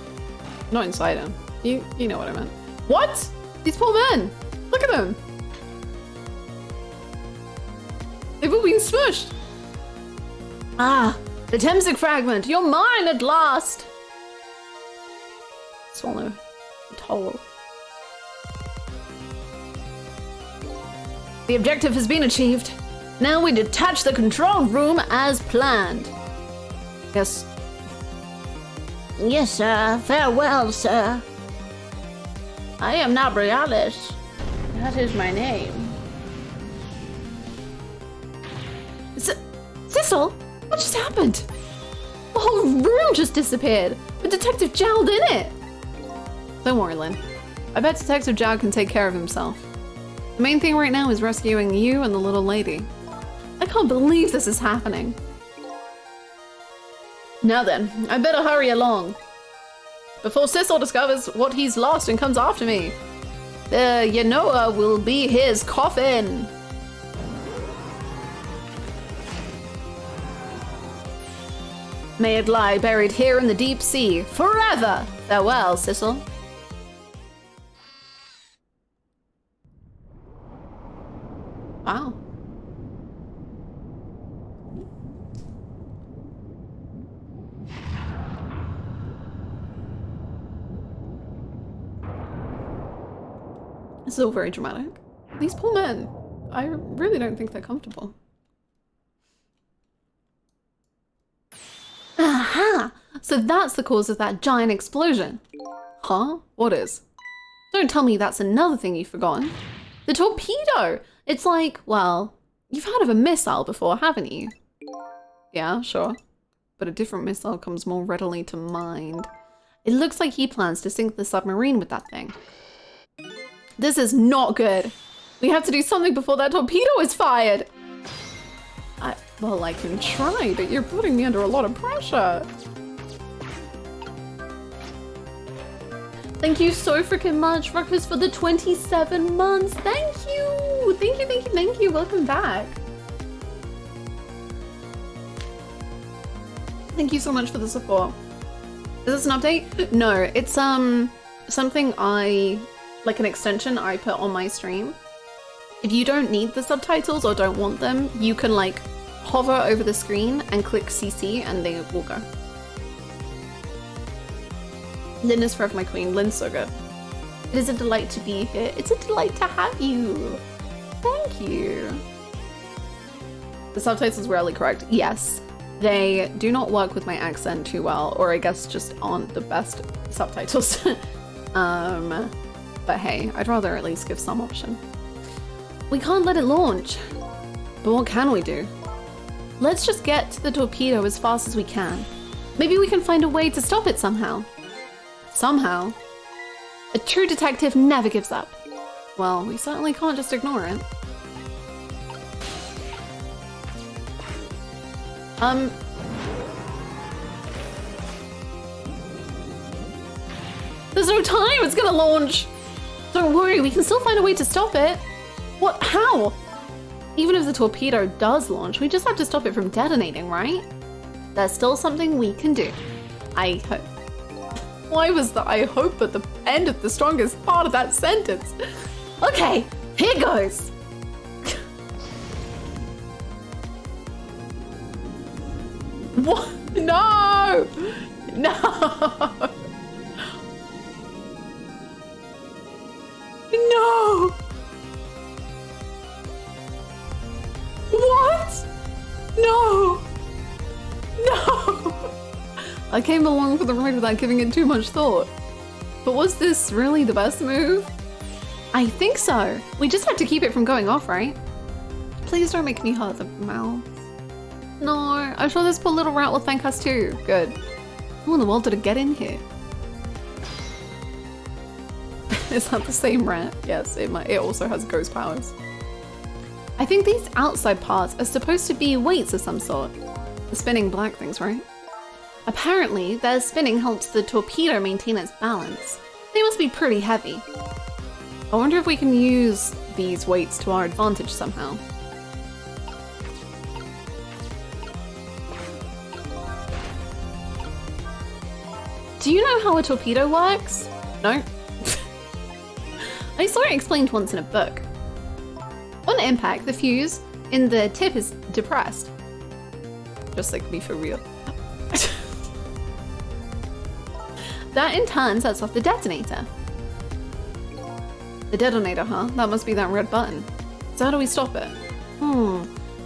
Not inside him. You know what I meant. What? These poor men! Look at them! They've all been smushed! Ah, the Temsic fragment! You're mine at last! Swallow. Toll. The objective has been achieved. Now we detach the control room as planned. Yes. Yes, sir. Farewell, sir. I am not Borealis. That is my name. Sissel? What just happened? The whole room just disappeared with Detective Gerald in it. Don't worry, Lynn. I bet Detective Gerald can take care of himself. The main thing right now is rescuing you and the little lady. I can't believe this is happening. Now then, I better hurry along. Before Sissel discovers what he's lost and comes after me. The Yanoa will be his coffin. May it lie buried here in the deep sea forever. Farewell, Sissel. Wow. This is all very dramatic. These poor men. I really don't think they're comfortable. Aha! So that's the cause of that giant explosion. Huh? What is? Don't tell me that's another thing you've forgotten. The torpedo! It's like, well, you've heard of a missile before, haven't you? Yeah, sure. But a different missile comes more readily to mind. It looks like he plans to sink the submarine with that thing. This is not good. We have to do something before that torpedo is fired. Well, I can try, but you're putting me under a lot of pressure. Thank you so freaking much, Ruckus, for the 27 months. Thank you. Thank you, thank you, thank you. Welcome back. Thank you so much for the support. Is this an update? No, it's something like an extension I put on my stream. If you don't need the subtitles or don't want them, you can like hover over the screen and click CC and they will go. Lynn is forever my queen. Lynn's so good. It is a delight to be here. It's a delight to have you. Thank you. The subtitles rarely correct. Yes, they do not work with my accent too well, or I guess just aren't the best subtitles. But hey, I'd rather at least give some option. We can't let it launch. But what can we do? Let's just get to the torpedo as fast as we can. Maybe we can find a way to stop it somehow. Somehow? A true detective never gives up. Well, we certainly can't just ignore it. There's no time, it's gonna launch! Don't worry, we can still find a way to stop it. What? How? Even if the torpedo does launch, we just have to stop it from detonating, right? There's still something we can do. I hope. Why was the I hope at the end of the strongest part of that sentence? Okay, here goes. What? No! No! No! What? No! No! I came along for the ride without giving it too much thought. But was this really the best move? I think so. We just have to keep it from going off, right? Please don't make me hurt the mouth. No, I'm sure this poor little rat will thank us too. Good. How in the world did it get in here? Is that the same rat? Yes, it also has ghost powers. I think these outside parts are supposed to be weights of some sort. The spinning black things, right? Apparently, their spinning helps the torpedo maintain its balance. They must be pretty heavy. I wonder if we can use these weights to our advantage somehow. Do you know how a torpedo works? No? I saw it explained once in a book. On impact, the fuse in the tip is depressed. Just like me for real. That in turn sets off the detonator. The detonator, huh? That must be that red button. So how do we stop it?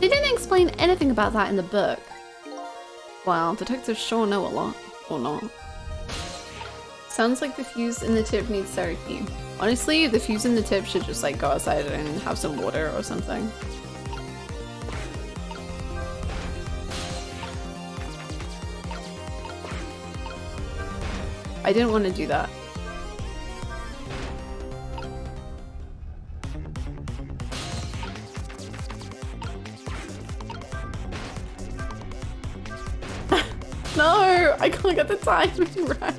They didn't explain anything about that in the book. Well, detectives sure know a lot. Or not. Sounds like the fuse in the tip needs therapy. Honestly, the fuse in the tip should just like go outside and have some water or something. I didn't want to do that. No, I can't get the timing right.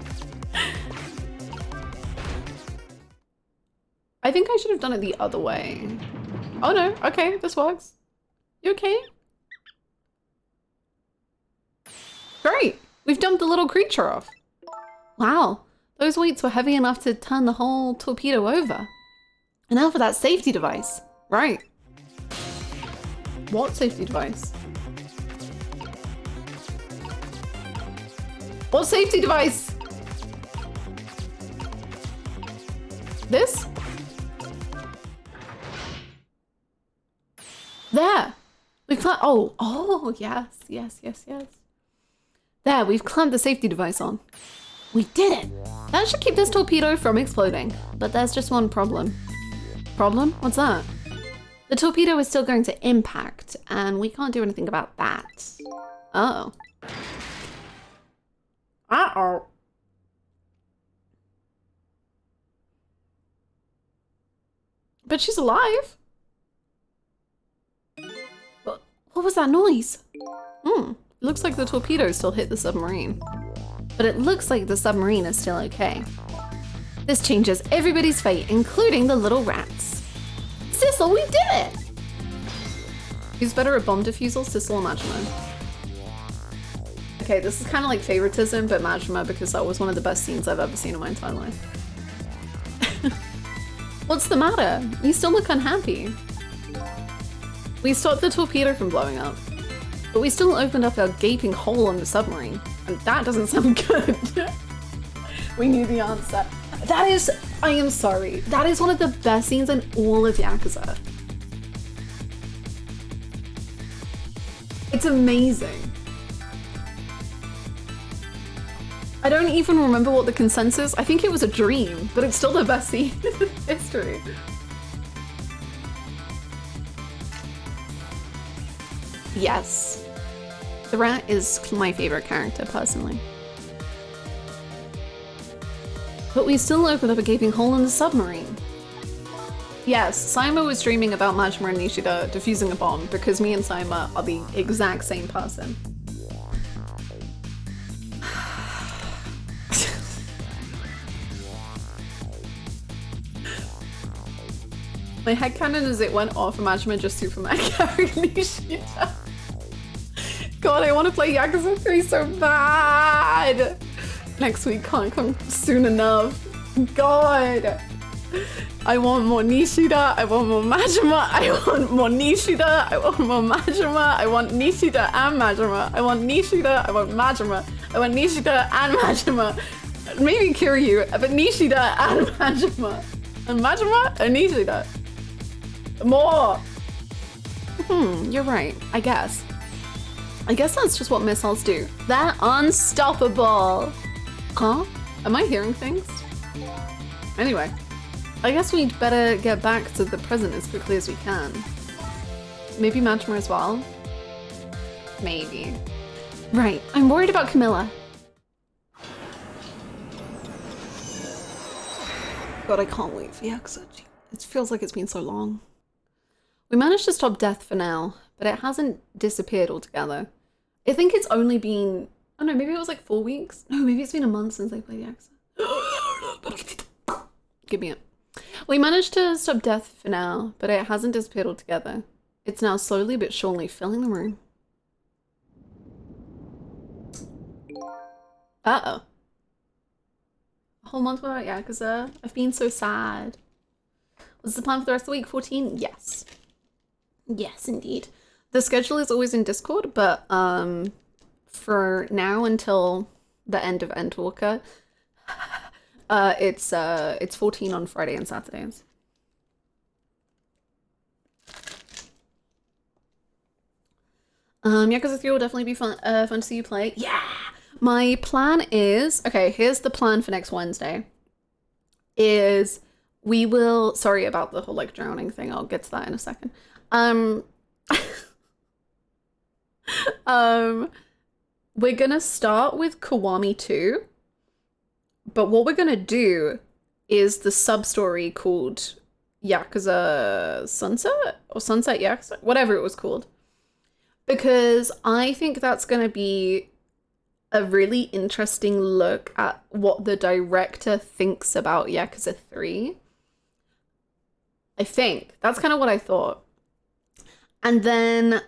I think I should have done it the other way. Oh no, okay, this works. You okay? Great, we've dumped the little creature off. Wow, those weights were heavy enough to turn the whole torpedo over. And now for that safety device. Right. What safety device? What safety device? This? There! We've clamped- oh, yes. There, we've clamped the safety device on. We did it! That should keep this torpedo from exploding. But there's just one problem. Problem? What's that? The torpedo is still going to impact, and we can't do anything about that. Uh-oh. Uh-oh. But she's alive. What was that noise? Looks like the torpedo still hit the submarine. But it looks like the submarine is still okay. This changes everybody's fate, including the little rats. Sissel, we did it! Who's better at bomb defusal, Sissel or Majima? Okay, this is kind of like favoritism, but Majima, because that was one of the best scenes I've ever seen in my entire life. What's the matter? You still look unhappy. We stopped the torpedo from blowing up, but we still opened up a gaping hole in the submarine, and that doesn't sound good. We knew the answer. That is, I am sorry, that is one of the best scenes in all of Yakuza. It's amazing. I don't even remember what the consensus, I think it was a dream, but it's still the best scene in history. Yes. The rat is my favorite character, personally. But we still opened up a gaping hole in the submarine. Yes, Saima was dreaming about Majima and Nishida defusing a bomb because me and Saima are the exact same person. My headcanon is it went off and Majima just Superman carried Nishida. God, I want to play Yakuza 3 so bad! Next week can't come soon enough. God! I want more Nishida, I want more Majima, I want more Nishida, I want more Majima, I want Nishida and Majima, I want Nishida, I want Majima, I want Nishida and Majima. Maybe Kiryu, but Nishida and Majima. And Majima and Nishida. More! You're right, I guess. I guess that's just what missiles do. They're unstoppable! Huh? Am I hearing things? Anyway, I guess we'd better get back to the present as quickly as we can. Maybe Majima as well? Maybe. Right, I'm worried about Camilla. God, I can't wait for Yakuza. It feels like it's been so long. We managed to stop death for now, but it hasn't disappeared altogether. I think it's only been, I don't know, maybe it was like 4 weeks? No, maybe it's been a month since I played Yakuza. Give me it. We managed to stop death for now, but it hasn't disappeared altogether. It's now slowly but surely filling the room. Uh-oh. A whole month without Yakuza? I've been so sad. What's the plan for the rest of the week? 14? Yes. Yes, indeed. The schedule is always in Discord, but for now until the end of Endwalker, it's 14 on Friday and Saturdays. Yakuza 3 will definitely be fun to see you play. Yeah! My plan is, okay, here's the plan for next Wednesday. Is we will, sorry about the whole like drowning thing, I'll get to that in a second. We're gonna start with Kiwami 2, but what we're gonna do is the sub-story called Yakuza Sunset? Or Sunset Yakuza? Whatever it was called. Because I think that's gonna be a really interesting look at what the director thinks about Yakuza 3. I think. That's kind of what I thought. And then,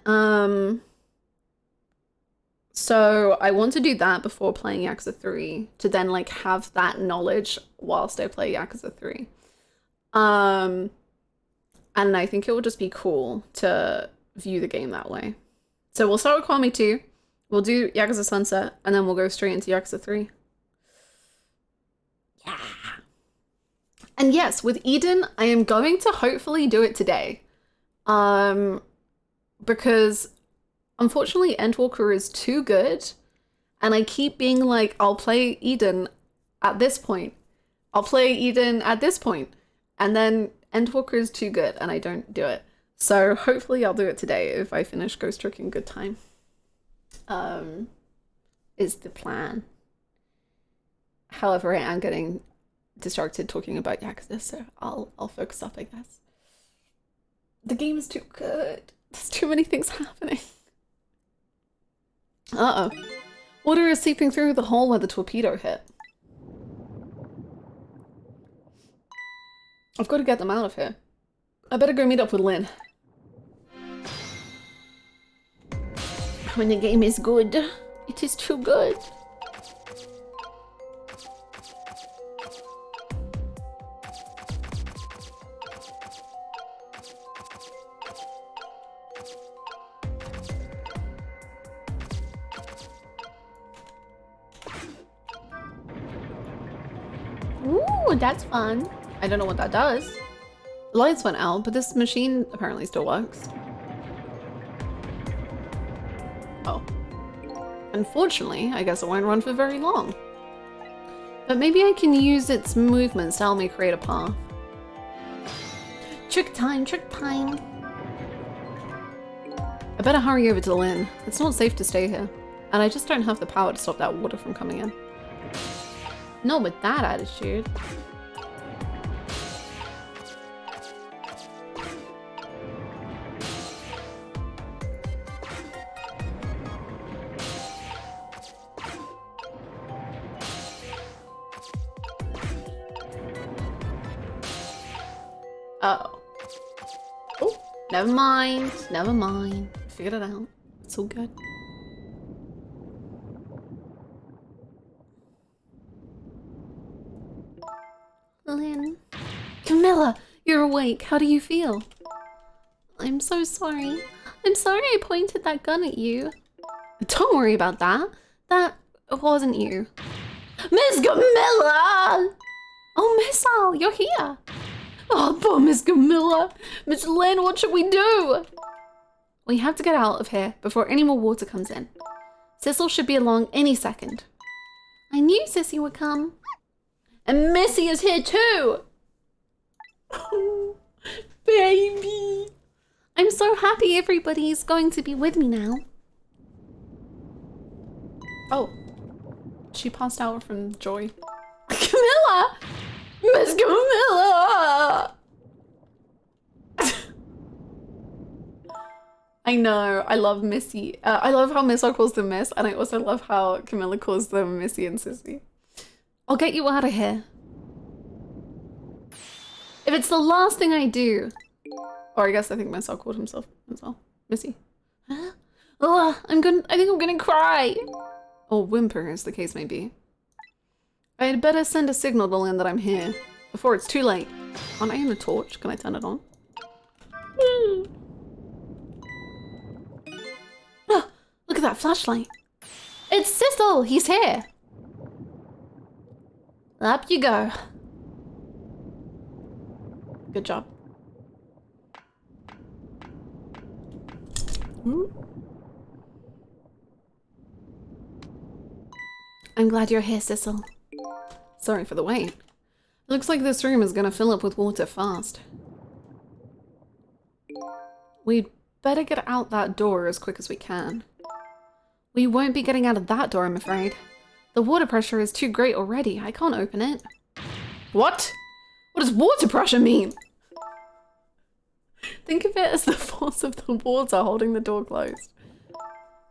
so I want to do that before playing Yakuza 3 to then like have that knowledge whilst I play Yakuza 3. And I think it will just be cool to view the game that way. So we'll start with Kiwami 2, we'll do Yakuza Sunset, and then we'll go straight into Yakuza 3. Yeah. And yes, with Eden, I am going to hopefully do it today. Because unfortunately Endwalker is too good, and I keep being like, I'll play Eden at this point. I'll play Eden at this point. And then Endwalker is too good and I don't do it. So hopefully I'll do it today if I finish Ghost Trick in good time. Is the plan. However, I am getting distracted talking about Yakuza, so I'll focus up, I guess. The game is too good. There's too many things happening. Uh-oh. Water is seeping through the hole where the torpedo hit. I've got to get them out of here. I better go meet up with Lynn. When the game is good, it is too good. Ooh, that's fun. I don't know what that does. The lights went out, but this machine apparently still works. Oh. Unfortunately, I guess it won't run for very long. But maybe I can use its movements to help me create a path. Trick time, trick time. I I better hurry over to Lynn. It's not safe to stay here. And I just don't have the power to stop that water from coming in. Not with that attitude. Uh-oh. Oh, never mind. Never mind. Figured it out. It's all good. Lynn. Camilla, you're awake. How do you feel? I'm so sorry. I'm sorry I pointed that gun at you. Don't worry about that. That wasn't you. Miss Camilla! Oh, Miss Al, you're here. Oh, poor Miss Camilla. Miss Lynn, what should we do? We have to get out of here before any more water comes in. Sissel should be along any second. I knew Sissy would come. And Missy is here too! Oh, baby! I'm so happy everybody's going to be with me now. Oh. She passed out from joy. Camilla! Miss Camilla! I know, I love Missy. I love how Miss calls them Miss, and I also love how Camilla calls them Missy and Sissy. I'll get you out of here. If it's the last thing I do. Or I guess I think Missile called himself Missy. Oh, I think I'm gonna cry. Or whimper, as the case may be. I'd better send a signal to Lynn that I'm here, before it's too late. Aren't I in a torch? Can I turn it on? Oh, look at that flashlight. It's Sissel, he's here. Up you go. Good job. I'm glad you're here, Sissel. Sorry for the wait. It looks like this room is gonna fill up with water fast. We'd better get out that door as quick as we can. We won't be getting out of that door, I'm afraid. The water pressure is too great already. I can't open it. What? What does water pressure mean? Think of it as the force of the water holding the door closed.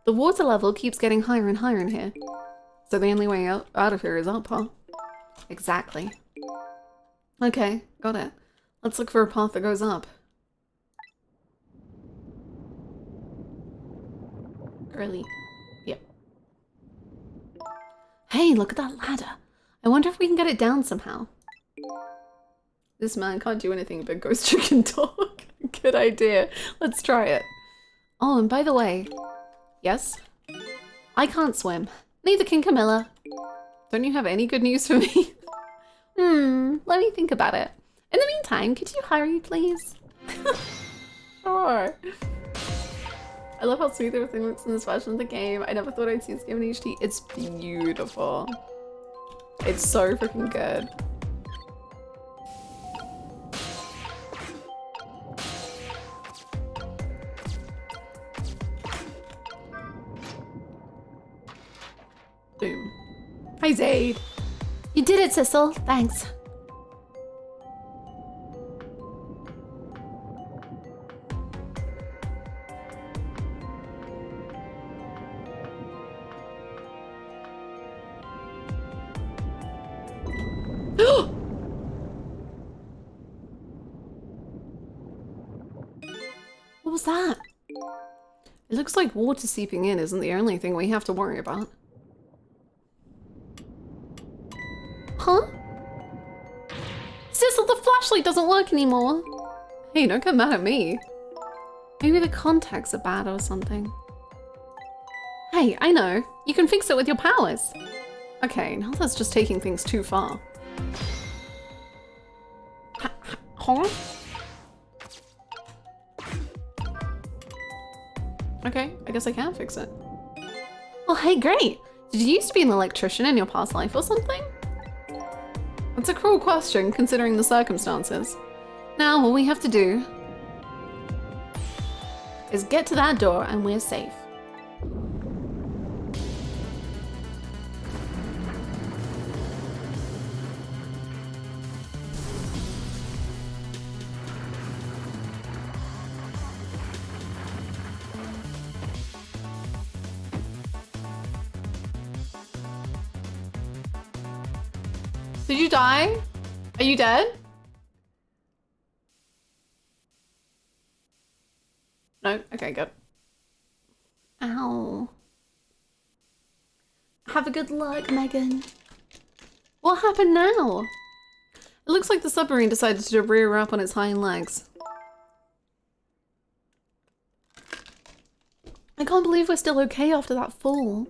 The water level keeps getting higher and higher in here. So the only way out of here is up, huh? Exactly. Okay, got it. Let's look for a path that goes up. Early. Yep. Hey, look at that ladder. I wonder if we can get it down somehow. This man can't do anything but ghost chicken talk. Good idea. Let's try it. Oh, and by the way, yes? I can't swim. Neither can Camilla. Don't you have any good news for me? Let me think about it. In the meantime, could you hurry, please? Sure. I love how smooth everything looks in this version of the game. I never thought I'd see this game in HD. It's beautiful. It's so freaking good. Boom. Hi, Zaid. You did it, Sissel. Thanks. What was that? It looks like water seeping in isn't the only thing we have to worry about. Huh? Sissel, the flashlight doesn't work anymore. Hey, don't get mad at me. Maybe the contacts are bad or something. Hey, I know. You can fix it with your powers. Okay, now that's just taking things too far. Huh? Okay, I guess I can fix it. Oh, hey, great. Did you used to be an electrician in your past life or something? That's a cruel question, considering the circumstances. Now, all we have to do is get to that door and we're safe. Did you die? Are you dead? No? Okay, good. Ow. Have a good luck, Megan. What happened now? It looks like the submarine decided to rear up on its hind legs. I can't believe we're still okay after that fall.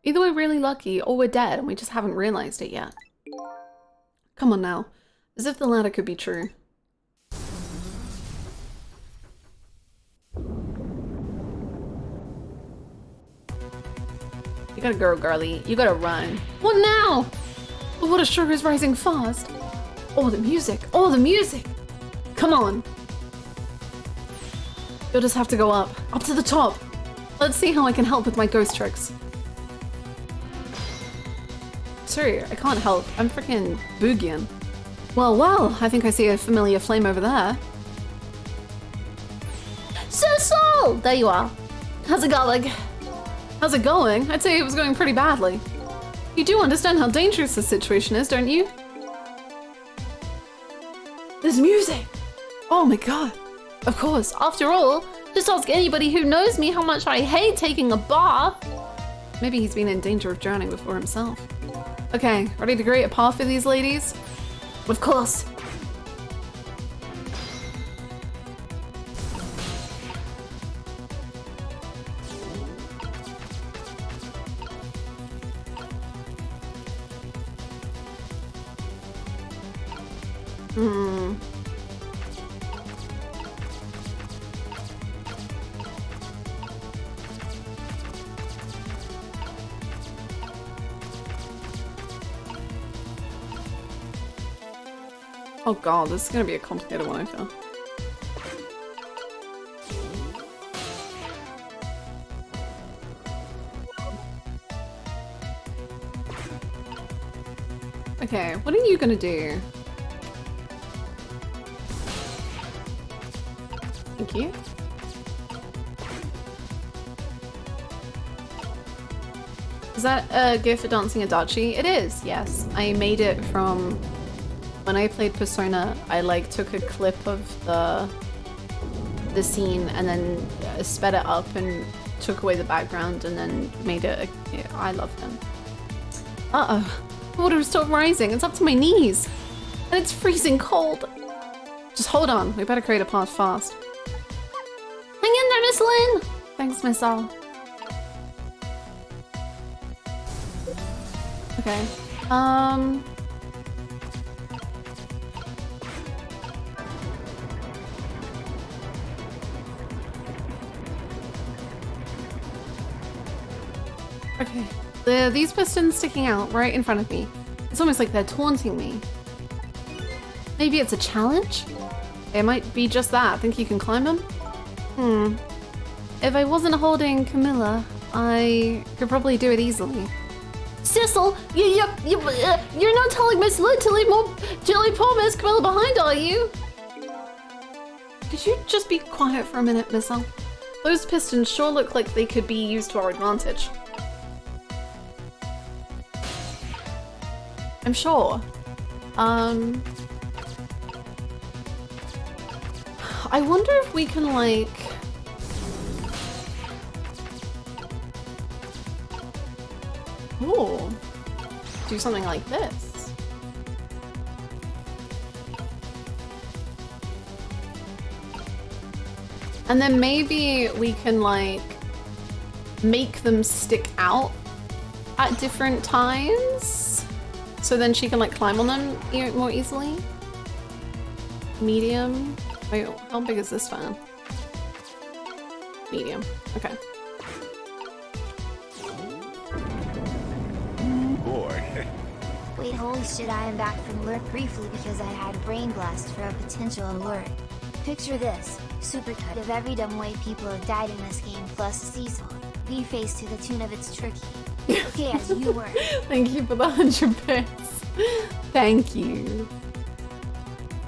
Either we're really lucky or we're dead and we just haven't realized it yet. Come on now. As if the latter could be true. You gotta go, girly. You gotta run. What now? The water sure is rising fast. Oh, the music. Oh, the music. Come on. You'll just have to go up. Up to the top. Let's see how I can help with my ghost tricks. Sorry, I can't help. I'm freaking boogieing. Well, well, I think I see a familiar flame over there. Sissel! There you are. How's it going? How's it going? I'd say it was going pretty badly. You do understand how dangerous this situation is, don't you? There's music! Oh my god. Of course, After all, just ask anybody who knows me how much I hate taking a bath. maybe he's been in danger of drowning before himself. Okay, ready to create a path for these ladies? Of course. Oh god, this is gonna be a complicated one, I feel. Okay, what are you gonna do? Thank you. Is that a gift for dancing adachi? It is, yes. I made it from when I played Persona. I like took a clip of the scene and then sped it up and took away the background and then made it I love him. Uh-oh. The water has stopped rising. It's up to my knees. And it's freezing cold. Just hold on. We better create a path fast. Hang in there, Miss Lynn. Thanks, Miss Al. Okay. Okay. These pistons sticking out right in front of me. It's almost like they're taunting me. Maybe it's a challenge? It might be just that. Think you can climb them? If I wasn't holding Camilla, I could probably do it easily. Sissel, you're not telling Miss Lynn to leave poor Miss Camilla behind, are you? Could you just be quiet for a minute, Miss Al? Those pistons sure look like they could be used to our advantage. I'm sure. I wonder if we can, like... Ooh. Do something like this. And then maybe we can, like, make them stick out at different times. So then she can, like, climb on them more easily. Medium. Wait, how big is this fan? Medium. Okay. Wait, holy shit, I am back from alert briefly because I had brain blast for a potential alert. Picture this, supercut of every dumb way people have died in this game plus Sissel, V-face to the tune of It's Tricky. Okay, as you were. Thank you for the 100 bits. Thank you.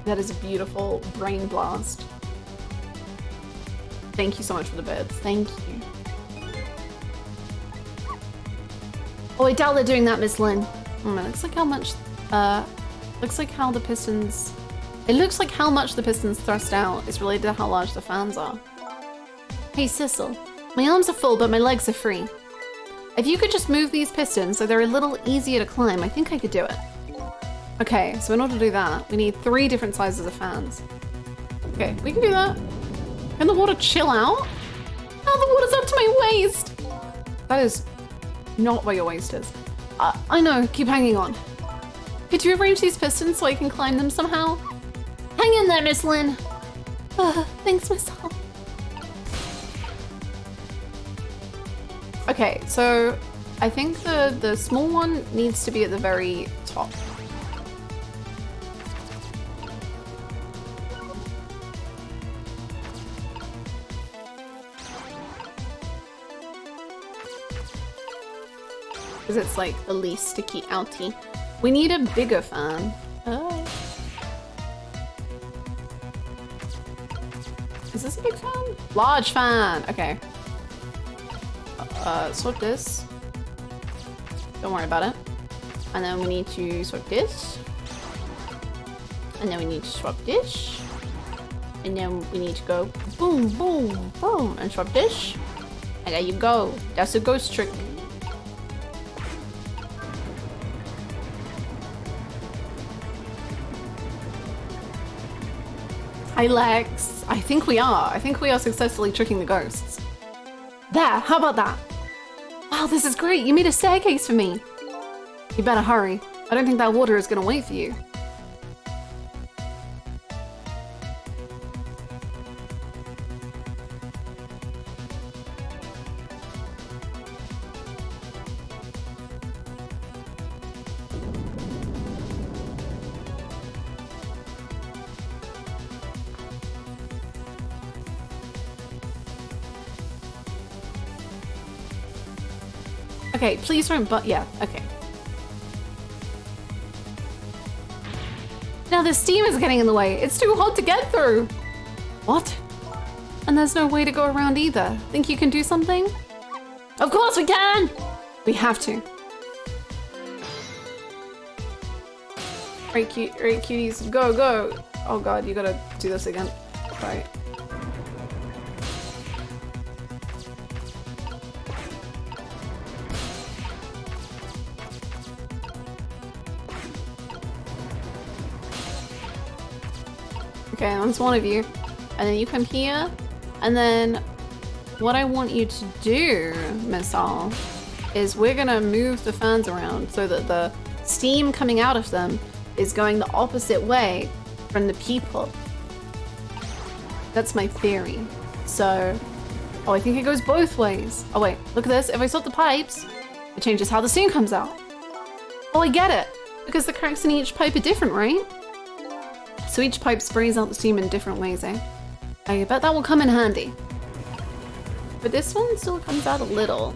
That is a beautiful brain blast. Thank you so much for the bits. Thank you. Oh, I doubt they're doing that, Miss Lynn. Oh, it looks like how much, looks like how the pistons, it looks like how much the pistons thrust out is related to how large the fans are. Hey, Sissel. My arms are full, but my legs are free. If you could just move these pistons so they're a little easier to climb, I think I could do it. Okay, so in order to do that, we need 3 different sizes of fans. Okay, we can do that. Can the water chill out? Oh, the water's up to my waist! That is not where your waist is. I know, keep hanging on. Could you arrange these pistons so I can climb them somehow? Hang in there, Miss Lynn. Thanks, myself. Okay, so I think the small one needs to be at the very top. Because it's like the least sticky outy. We need a bigger fan. Oh. Is this a big fan? Large fan, okay. Swap this. Don't worry about it. And then we need to swap this. And then we need to swap this. And then we need to go boom, boom, boom, and swap this. And there you go. That's a ghost trick. Hi, Lex. I think we are. I think we are successfully tricking the ghosts. There, how about that? Wow, this is great. You made a staircase for me. You better hurry. I don't think that water is gonna wait for you. Okay, please don't, but yeah, okay. Now the steam is getting in the way. It's too hot to get through. What? And there's no way to go around either. Think you can do something? Of course we can! We have to. Right, cuties, go, go. Oh god, you gotta do this again. Right. Okay, that's one of you. And then you come here. And then what I want you to do, Missile, is we're gonna move the fans around so that the steam coming out of them is going the opposite way from the people. That's my theory. So, oh, I think it goes both ways. Oh wait, look at this. If I stop the pipes, it changes how the steam comes out. Oh, I get it. Because the cracks in each pipe are different, right? So each pipe sprays out the steam in different ways, eh? I bet that will come in handy. But this one still comes out a little.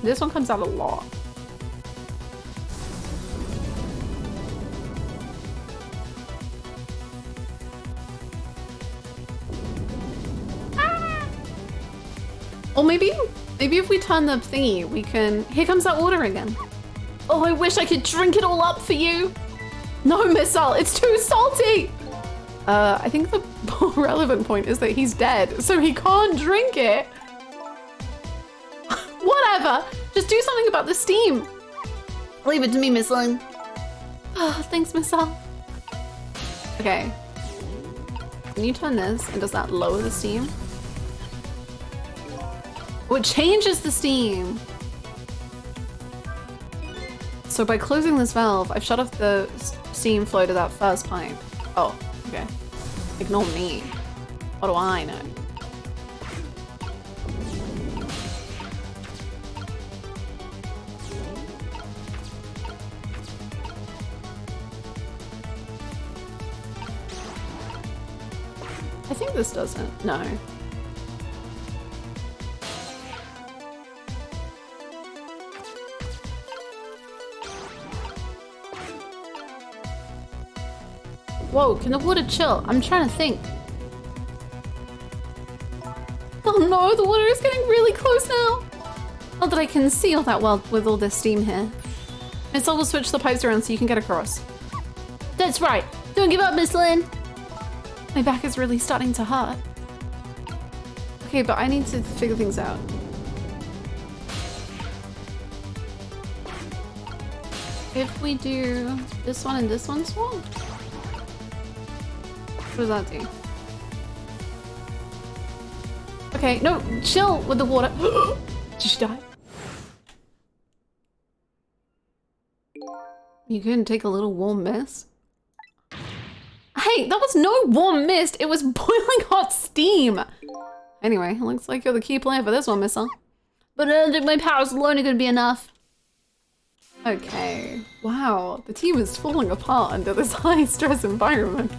This one comes out a lot. Ah! Or maybe if we turn the thingy, we can... Here comes that water again. Oh, I wish I could drink it all up for you. No, Missile, it's too salty. I think the more relevant point is that he's dead, so he can't drink it. Whatever, just do something about the steam. Leave it to me, Miss Lynn. Oh, thanks, Missile. Okay. Can you turn this, and does that lower the steam? Oh, it changes the steam. So by closing this valve, I've shut off the steam flow to that first pipe. Oh, okay. Ignore me. What do I know? I think this doesn't. No. Whoa, can the water chill? I'm trying to think. Oh no, the water is getting really close now. Not that I can see all that well with all this steam here. Missile will switch the pipes around so you can get across. That's right. Don't give up, Miss Lynn. My back is really starting to hurt. Okay, but I need to figure things out. If we do this one and this one swap, what does that do? Okay, no, chill with the water. Did she die? You couldn't take a little warm mist? Hey, that was no warm mist. It was boiling hot steam. Anyway, looks like you're the key player for this one, Missile. But I don't think my powers alone are gonna be enough. Okay. Wow, the team is falling apart under this high-stress environment.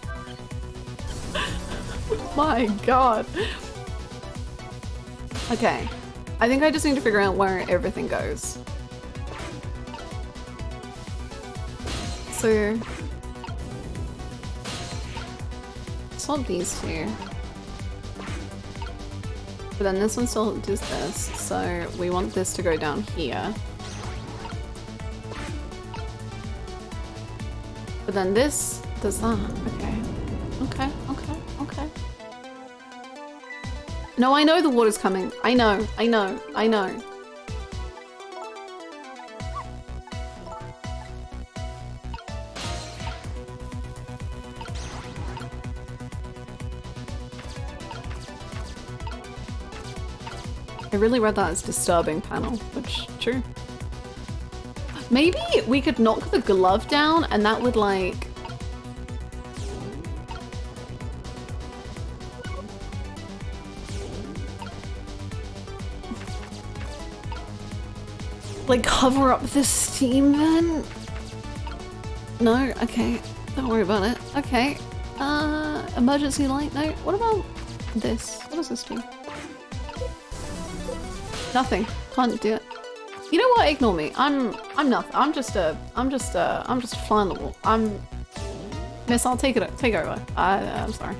My god. Okay. I think I just need to figure out where everything goes. So... swap these two. But then this one still does this, so we want this to go down here. But then this does that. Okay. Okay, okay, okay. No, I know the water's coming. I know, I know, I know. I really read that as disturbing panel, which, true. Maybe we could knock the glove down and that would like... like cover up the steam vent? No? Okay. Don't worry about it. Okay. Emergency light? No. What about this? What does this do? Nothing. Can't do it. You know what? Ignore me. I'm nothing. I'm just flying the wall. Miss, I'll take over. I'm sorry.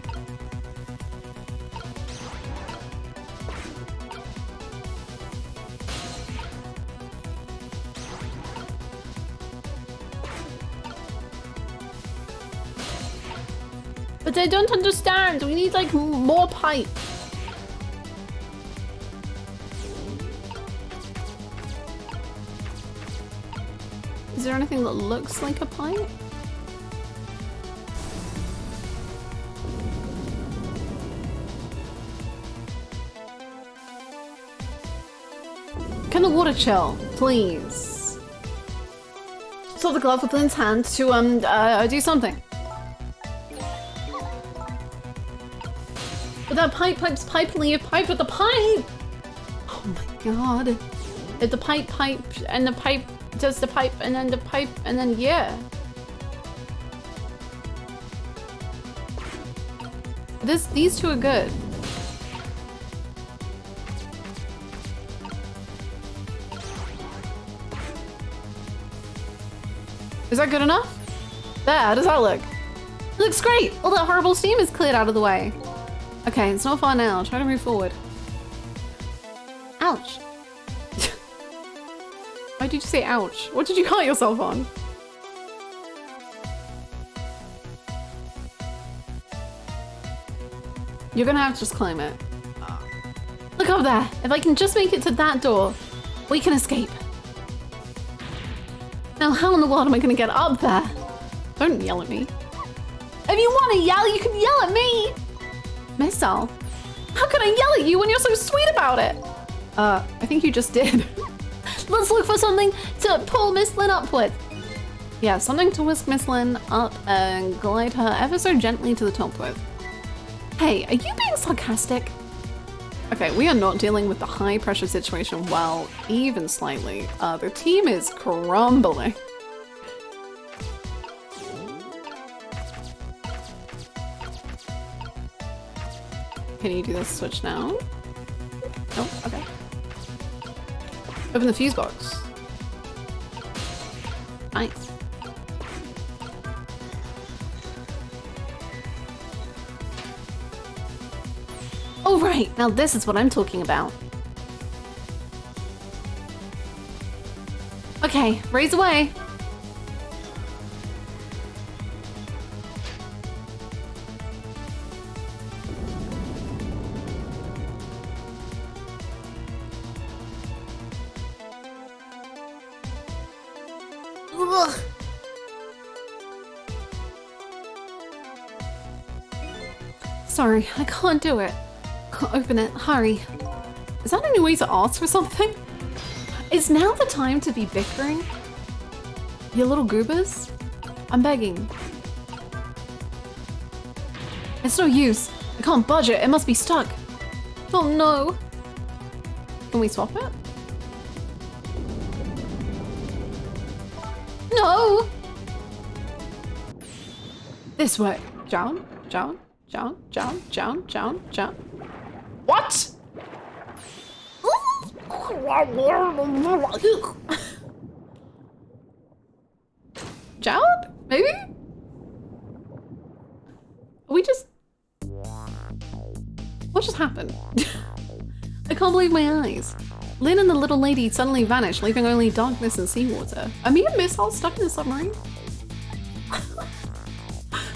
But I don't understand. We need like more pipe. Is there anything that looks like a pipe? Can the water chill, please? Saw the glove with Lynn's hand to do something. But that pipe's pipe, leave pipe with the pipe! Oh my god. If the pipe and the pipe does the pipe and then the pipe and then yeah. These two are good. Is that good enough? There, how does that look? It looks great! All that horrible steam is cleared out of the way. Okay, it's not far now. Try to move forward. Ouch. Why did you say ouch? What did you cut yourself on? You're gonna have to just climb it. Look up there! If I can just make it to that door, we can escape. Now how in the world am I gonna get up there? Don't yell at me. If you want to yell, you can yell at me! Missile, how can I yell at you when you're so sweet about it? I think you just did. Let's look for something to pull Miss Lynn up with. Yeah, something to whisk Miss Lynn up and glide her ever so gently to the top with. Hey, are you being sarcastic? Okay, we are not dealing with the high pressure situation well, even slightly. The team is crumbling. Can you do this switch now? Oh, okay. Open the fuse box. Nice. Oh right, now this is what I'm talking about. Okay, raise away. Ugh. Sorry, I can't do it. Can't open it. Hurry. Is that a new way to ask for something? Is now the time to be bickering? You little goobers? I'm begging. It's no use. I can't budge it. It must be stuck. Oh no. Can we swap it? No! This way. Down, down, down, down, down, down, down. What? Gerald? Maybe? We just... What just happened? I can't believe my eyes. Lynn and the little lady suddenly vanished, leaving only darkness and seawater. Are me and Miss Hall stuck in the submarine?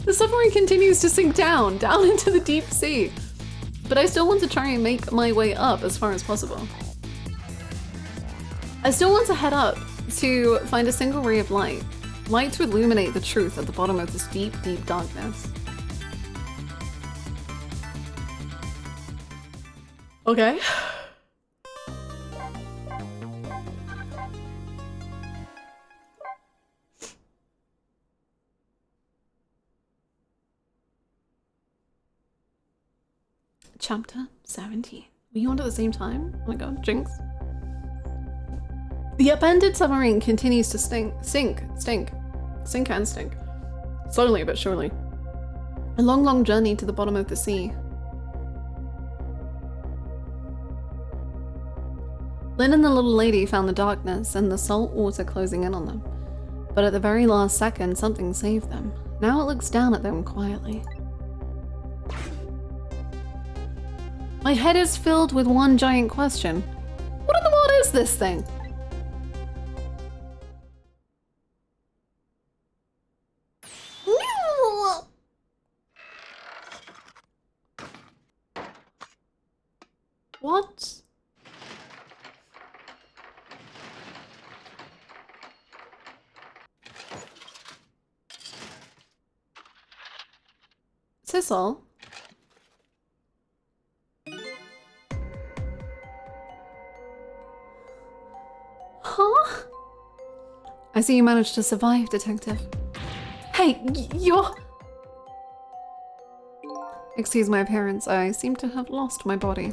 The submarine continues to sink down into the deep sea. But I still want to try and make my way up as far as possible. I still want to head up to find a single ray of light. Light to illuminate the truth at the bottom of this deep, deep darkness. Okay. Chapter 17. Were you on at the same time? Oh my god, jinx. The upended submarine continues to sink and stink. Slowly but surely. A long, long journey to the bottom of the sea. Lynn and the little lady found the darkness and the salt water closing in on them. But at the very last second, something saved them. Now it looks down at them quietly. My head is filled with one giant question. What in the world is this thing? What? Sissel? Huh? I see you managed to survive, Detective. Hey, you're... Excuse my appearance, I seem to have lost my body.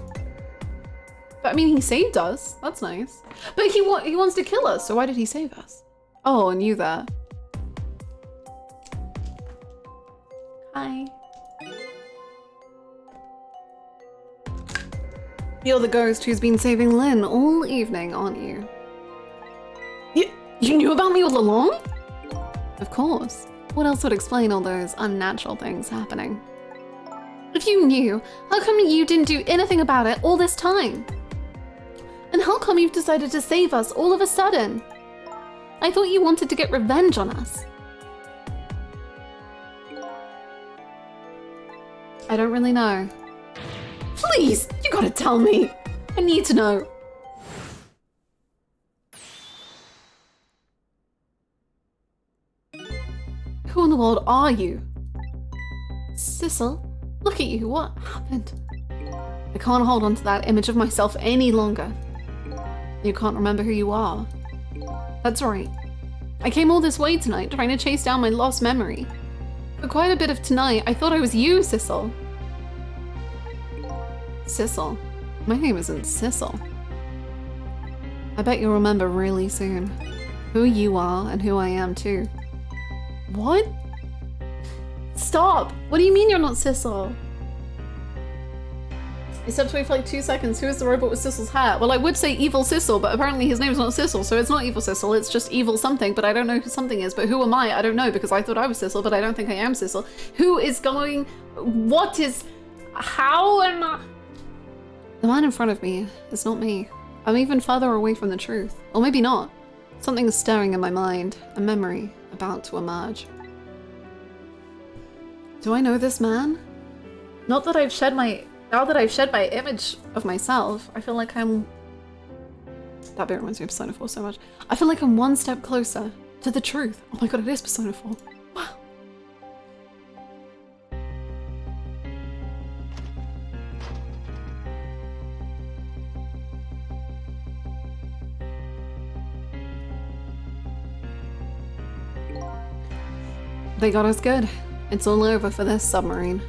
But I mean, he saved us. That's nice. But he wants to kill us, so why did he save us? Oh, and you there. Hi. You're the ghost who's been saving Lynn all evening, aren't you? You knew about me all along? Of course. What else would explain all those unnatural things happening? If you knew, how come you didn't do anything about it all this time? And how come you've decided to save us all of a sudden? I thought you wanted to get revenge on us. I don't really know. Please, you gotta tell me. I need to know. Who in the world are you? Sissel, look at you, what happened? I can't hold on to that image of myself any longer. You can't remember who you are. That's right. I came all this way tonight trying to chase down my lost memory. For quite a bit of tonight, I thought I was you, Sissel. Sissel? My name isn't Sissel. I bet you'll remember really soon who you are and who I am too. What? Stop! What do you mean you're not Sissel? He stepped away for like 2 seconds. Who is the robot with Sissel's hat? Well, I would say Evil Sissel, but apparently his name's not Sissel, so it's not Evil Sissel, it's just Evil something, but I don't know who something is. But who am I? I don't know, because I thought I was Sissel, but I don't think I am Sissel. Who is going... What is... How am I... The man in front of me is not me. I'm even further away from the truth. Or maybe not. Something is stirring in my mind. A memory about to emerge. Do I know this man? Not that I've shed my... Now that I've shed my image of myself, I feel like I'm... That bit reminds me of Persona 4 so much. I feel like I'm one step closer to the truth. Oh my god, it is Persona 4. Wow. They got us good. It's all over for this submarine.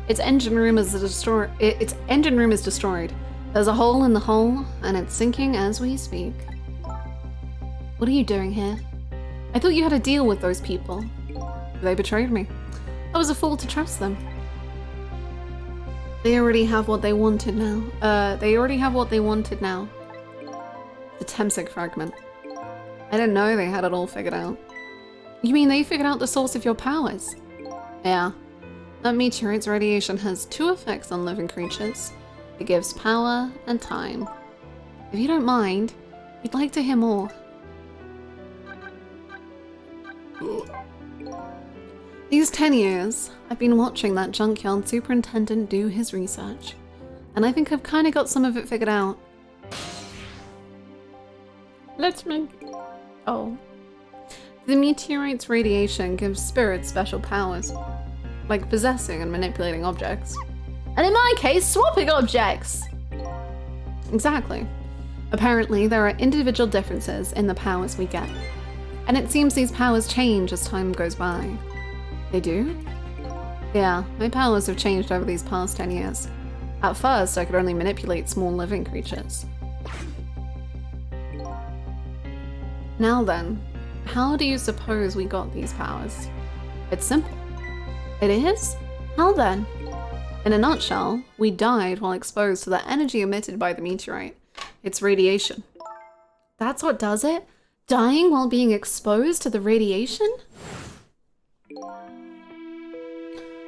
Its engine room is destroyed. There's a hole in the hull, and it's sinking as we speak. What are you doing here? I thought you had a deal with those people. They betrayed me. I was a fool to trust them. They already have what they wanted now. The Temsik fragment. I didn't know they had it all figured out. You mean they figured out the source of your powers? Yeah. That meteorite's radiation has 2 effects on living creatures. It gives power and time. If you don't mind, we'd like to hear more. These 10 years, I've been watching that junkyard superintendent do his research. And I think I've kind of got some of it figured out. Let's make... Oh. The meteorite's radiation gives spirits special powers. Like possessing and manipulating objects. And in my case, swapping objects! Exactly. Apparently, there are individual differences in the powers we get. And it seems these powers change as time goes by. They do? Yeah, my powers have changed over these past 10 years. At first, I could only manipulate small living creatures. Now then, how do you suppose we got these powers? It's simple. It is? How then? In a nutshell, we died while exposed to the energy emitted by the meteorite. It's radiation. That's what does it? Dying while being exposed to the radiation?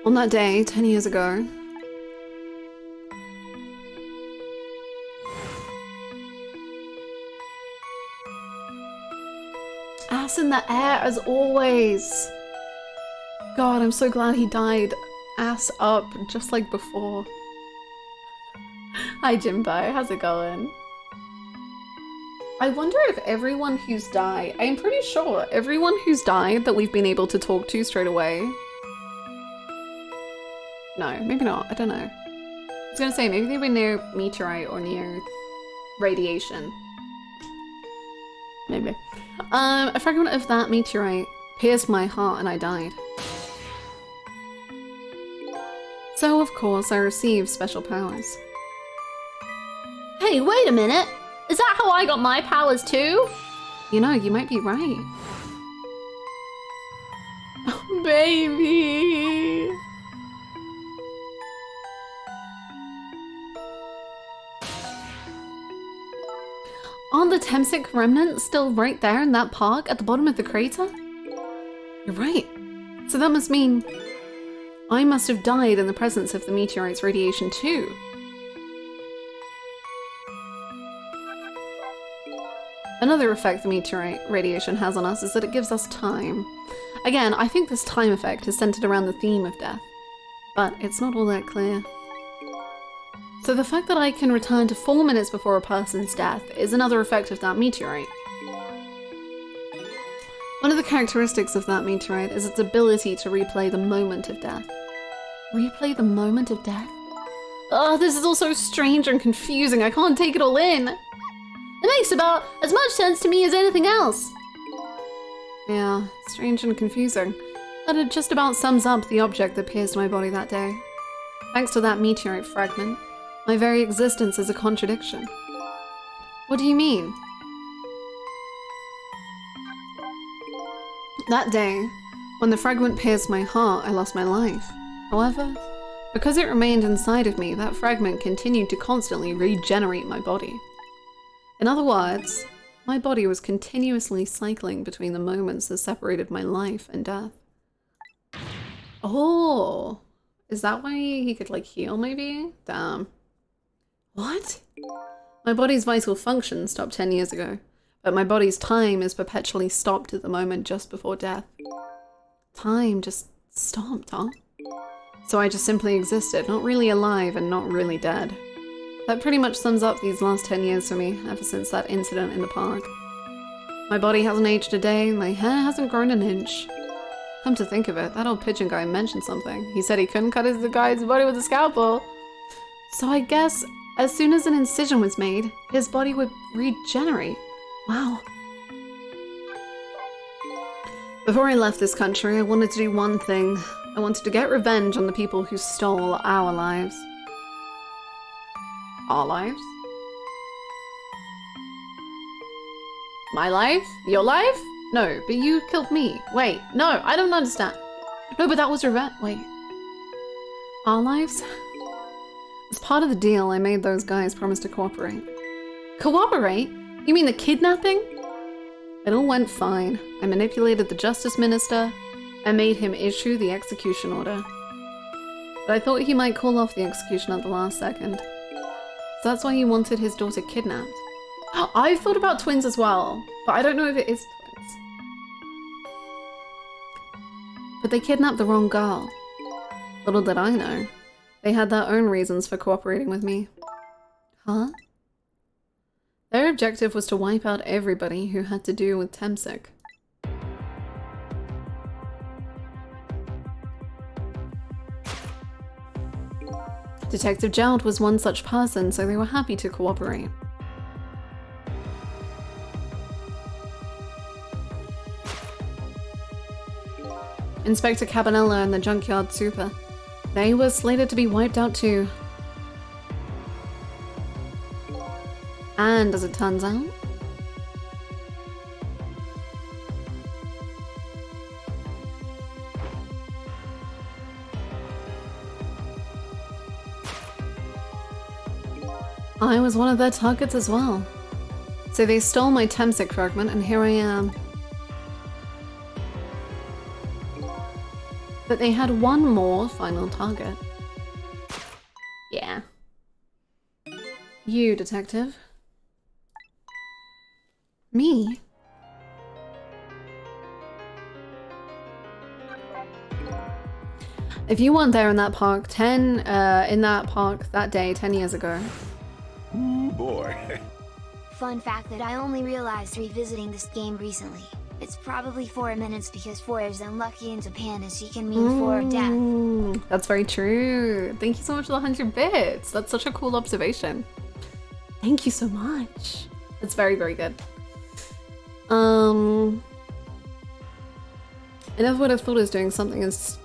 On that day, 10 years ago, ass in the air as always. God, I'm so glad he died ass up, just like before. Hi Jimbo, how's it going? I wonder if everyone who's died, I'm pretty sure everyone who's died that we've been able to talk to straight away. No, maybe not, I don't know. I was gonna say, maybe they were near meteorite or near radiation. Maybe. A fragment of that meteorite pierced my heart and I died. So, of course, I received special powers. Hey, wait a minute! Is that how I got my powers too? You know, you might be right. Oh, baby! Aren't the Temsik remnants still right there in that park at the bottom of the crater? You're right. So that must mean I must have died in the presence of the meteorite's radiation too. Another effect the meteorite radiation has on us is that it gives us time. Again, I think this time effect is centered around the theme of death, but it's not all that clear. So the fact that I can return to 4 minutes before a person's death is another effect of that meteorite. One of the characteristics of that meteorite is its ability to replay the moment of death. Replay the moment of death? Oh, this is all so strange and confusing, I can't take it all in! It makes about as much sense to me as anything else. Yeah, strange and confusing. But it just about sums up the object that pierced my body that day. Thanks to that meteorite fragment, my very existence is a contradiction. What do you mean? That day, when the fragment pierced my heart, I lost my life. However, Because it remained inside of me, that fragment continued to constantly regenerate my body. In other words, my body was continuously cycling between the moments that separated my life and death. Oh, is that why he could like heal maybe? Damn. What? My body's vital function stopped 10 years ago, but my body's time is perpetually stopped at the moment just before death. Time just stopped, huh? So I just simply existed, not really alive and not really dead. That pretty much sums up these last 10 years for me, ever since that incident in the park. My body hasn't aged a day, my hair hasn't grown an inch. Come to think of it, that old pigeon guy mentioned something. He said he couldn't cut the guy's body with a scalpel. So I guess as soon as an incision was made, his body would regenerate. Wow. Before I left this country, I wanted to do one thing. I wanted to get revenge on the people who stole our lives. Our lives? My life? Your life? No, but you killed me. Wait, no, I don't understand. No, but that was revenge. Wait. Our lives? As part of the deal, I made those guys promise to cooperate. Cooperate? You mean the kidnapping? It all went fine. I manipulated the justice minister and made him issue the execution order. But I thought he might call off the execution at the last second. So that's why he wanted his daughter kidnapped. I've thought about twins as well, but I don't know if it is twins. But they kidnapped the wrong girl. Little did I know. They had their own reasons for cooperating with me. Huh? Their objective was to wipe out everybody who had to do with Temsic. Detective Gerald was one such person, so they were happy to cooperate. Inspector Cabanella and the Junkyard Super. They were slated to be wiped out too. And as it turns out, I was one of their targets as well. So they stole my Temsic fragment and here I am. But they had one more final target. Yeah. You, detective. Me? If you weren't there in that park that day 10 years ago. Ooh, boy. Fun fact that I only realized revisiting this game recently. It's probably 4 minutes because 4 is unlucky in Japan and she can mean 4 of death. That's very true. Thank you so much for the 100 bits. That's such a cool observation. Thank you so much. It's very, very good. I never would have thought I was doing something as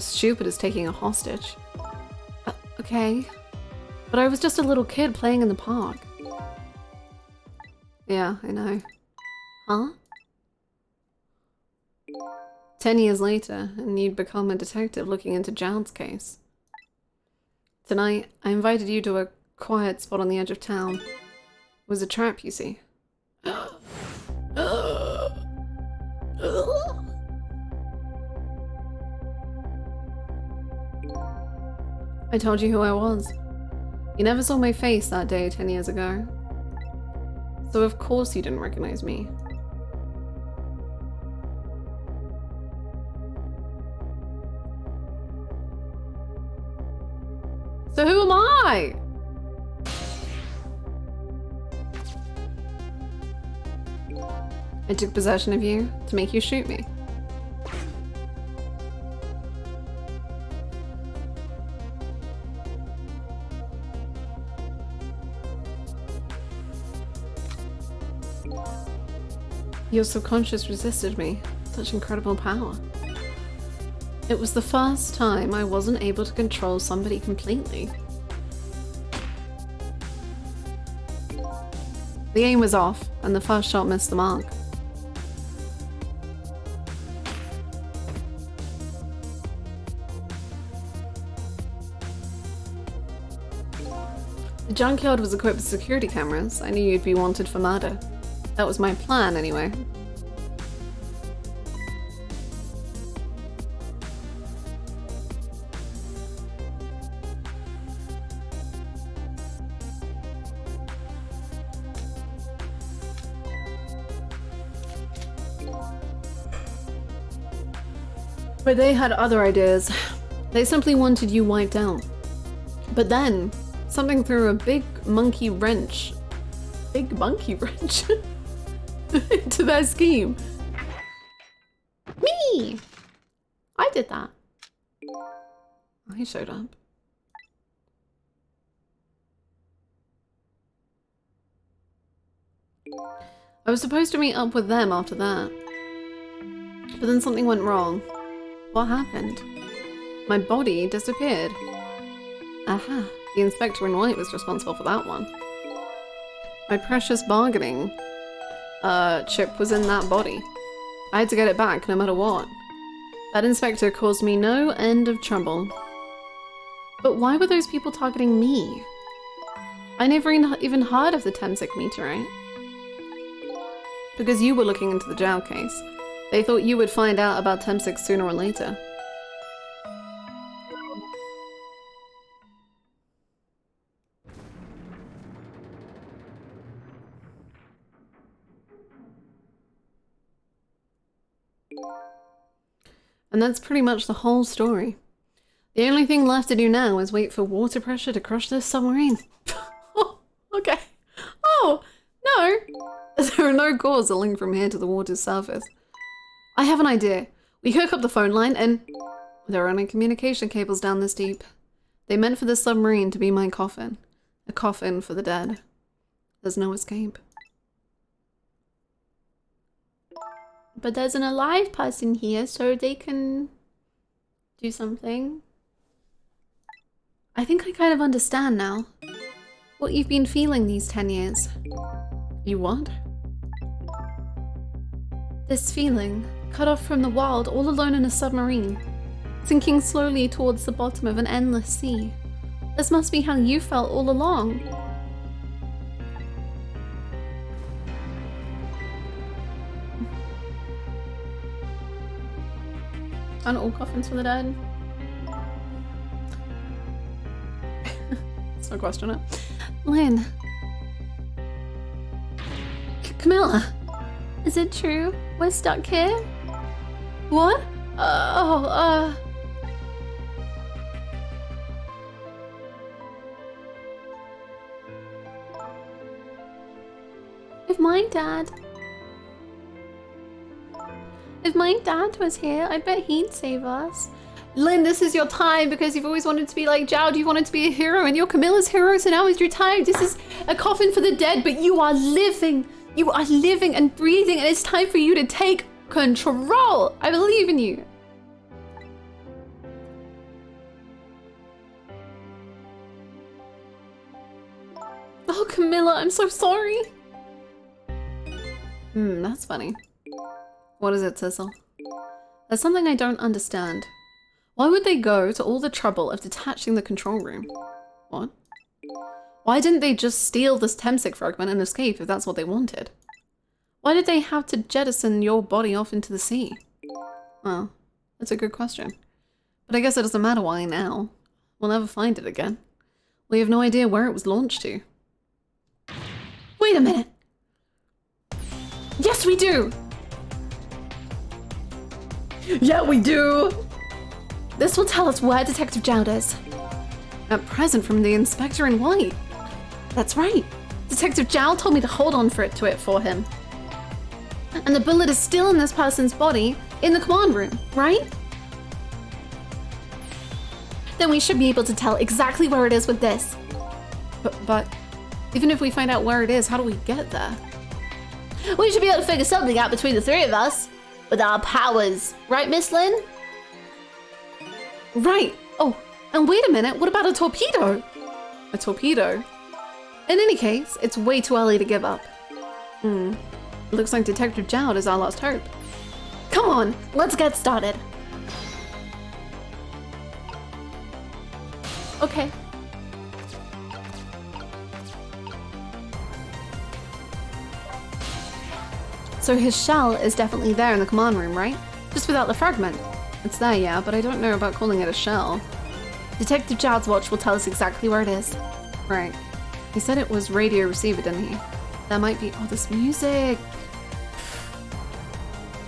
stupid as taking a hostage. Okay. But I was just a little kid playing in the park. Yeah, I know. Huh? 10 years later, and you'd become a detective looking into Gerald's case. Tonight, I invited you to a quiet spot on the edge of town. It was a trap, you see. I told you who I was. You never saw my face that day 10 years ago. So of course you didn't recognize me. So who am I? I took possession of you to make you shoot me. Your subconscious resisted me. Such incredible power. It was the first time I wasn't able to control somebody completely. The aim was off, and the first shot missed the mark. junkyard was equipped with security cameras, I knew you'd be wanted for murder. That was my plan, anyway. But they had other ideas. They simply wanted you wiped out. But then, something threw a big monkey wrench into their scheme. Me! I did that. I showed up. I was supposed to meet up with them after that. But then something went wrong. What happened? My body disappeared. Aha, the inspector in white was responsible for that one. My precious bargaining chip was in that body. I had to get it back no matter what. That inspector caused me no end of trouble. But why were those people targeting me? I never even heard of the Temsic meteorite. Because you were looking into the jail case. They thought you would find out about Temsic sooner or later. And that's pretty much the whole story. The only thing left to do now is wait for water pressure to crush this submarine. Oh, okay. Oh, no. There are no cores that link from here to the water's surface. I have an idea. We hook up the phone line and... There are no communication cables down this deep. They meant for this submarine to be my coffin. A coffin for the dead. There's no escape. But there's an alive person here, so they can do something. I think I kind of understand now. What you've been feeling these 10 years. You what? This feeling, cut off from the world, all alone in a submarine, sinking slowly towards the bottom of an endless sea. This must be how you felt all along. Aren't all coffins for the dead? Let's not question it. Lynn. Camilla! Is it true? We're stuck here? What? If my dad was here, I bet he'd save us. Lynn, this is your time because you've always wanted to be like Gerald, you wanted to be a hero and you're Camilla's hero, so now he's retired. This is a coffin for the dead, but you are living. You are living and breathing, and it's time for you to take control. I believe in you. Oh, Camilla, I'm so sorry. That's funny. What is it, Sissel? There's something I don't understand. Why would they go to all the trouble of detaching the control room? What? Why didn't they just steal this Temsic fragment and escape if that's what they wanted? Why did they have to jettison your body off into the sea? Well, that's a good question. But I guess it doesn't matter why now. We'll never find it again. We have no idea where it was launched to. Wait a minute! Yes, we do! Yeah, we do! This will tell us where Detective Gerald is. A present from the inspector in white. That's right. Detective Gerald told me to hold on to it for him. And the bullet is still in this person's body in the command room, right? Then we should be able to tell exactly where it is with this. But even if we find out where it is, how do we get there? We should be able to figure something out between the three of us. With our powers. Right, Miss Lynn? Right. Oh, and wait a minute. What about a torpedo? A torpedo? In any case, it's way too early to give up. Looks like Detective Gerald is our last hope. Come on, let's get started. Okay. So his shell is definitely there in the command room, right? Just without the fragment. It's there, yeah, but I don't know about calling it a shell. Detective Gerald's watch will tell us exactly where it is. Right. He said it was radio receiver, didn't he? That might be... Oh, this music!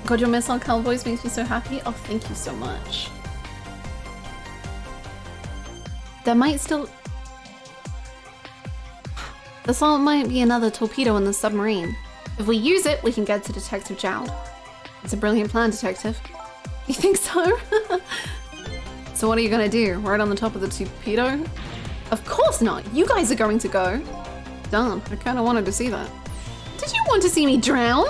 God, your missile Cal voice makes me so happy. Oh, thank you so much. There might still... There still might be another torpedo in the submarine. If we use it, we can get to Detective Gerald. It's a brilliant plan, Detective. You think so? So what are you gonna do? Right on the top of the torpedo? Of course not! You guys are going to go! Darn, I kinda wanted to see that. Did you want to see me drown?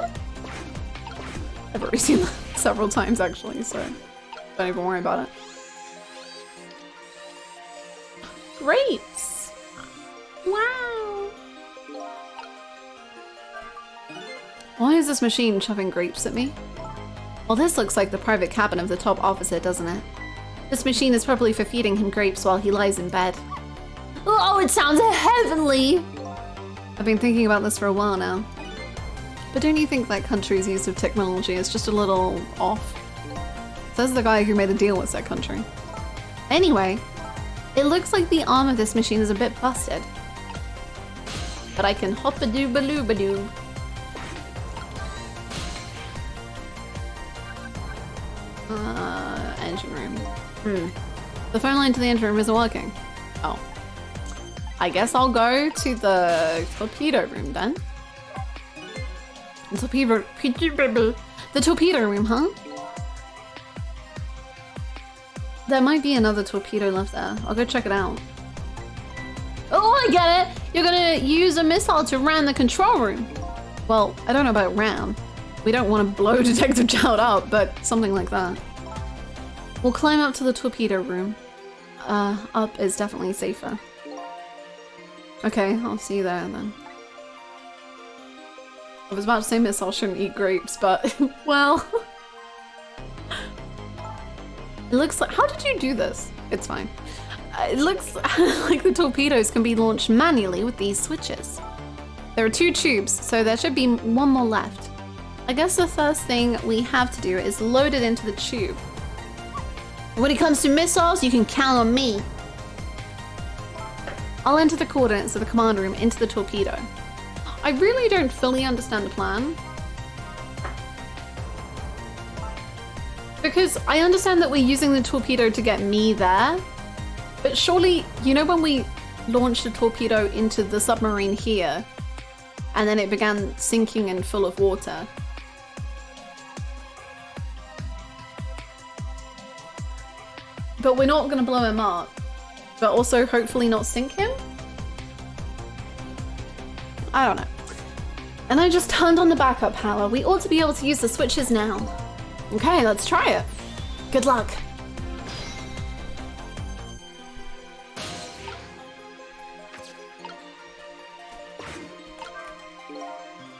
I've already seen that several times actually, so don't even worry about it. Grapes! Wow! Why is this machine shoving grapes at me? Well, this looks like the private cabin of the top officer, doesn't it? This machine is probably for feeding him grapes while he lies in bed. Oh, it sounds heavenly! I've been thinking about this for a while now. But don't you think that country's use of technology is just a little off? Says the guy who made the deal with that country. Anyway, it looks like the arm of this machine is a bit busted. But I can hop-a-doo-ba-loo-ba-doo. Engine room. The phone line to the engine room isn't working. Oh. I guess I'll go to the torpedo room then. The torpedo room, huh? There might be another torpedo left there. I'll go check it out. Oh, I get it! You're gonna use a missile to ram the control room. Well, I don't know about ram. We don't want to blow Detective Gerald up, but something like that. We'll climb up to the torpedo room. Up is definitely safer. Okay, I'll see you there then. I was about to say missile shouldn't eat grapes, but well. It looks like... How did you do this? It's fine. It looks like the torpedoes can be launched manually with these switches. There are 2 tubes, so there should be one more left. I guess the first thing we have to do is load it into the tube. When it comes to missiles, you can count on me. I'll enter the coordinates of the command room into the torpedo. I really don't fully understand the plan. Because I understand that we're using the torpedo to get me there, but surely, you know when we launched a torpedo into the submarine here, and then it began sinking and full of water. But we're not gonna blow him up, but also hopefully not sink him? I don't know. And I just turned on the backup power. We ought to be able to use the switches now. Okay, let's try it. Good luck.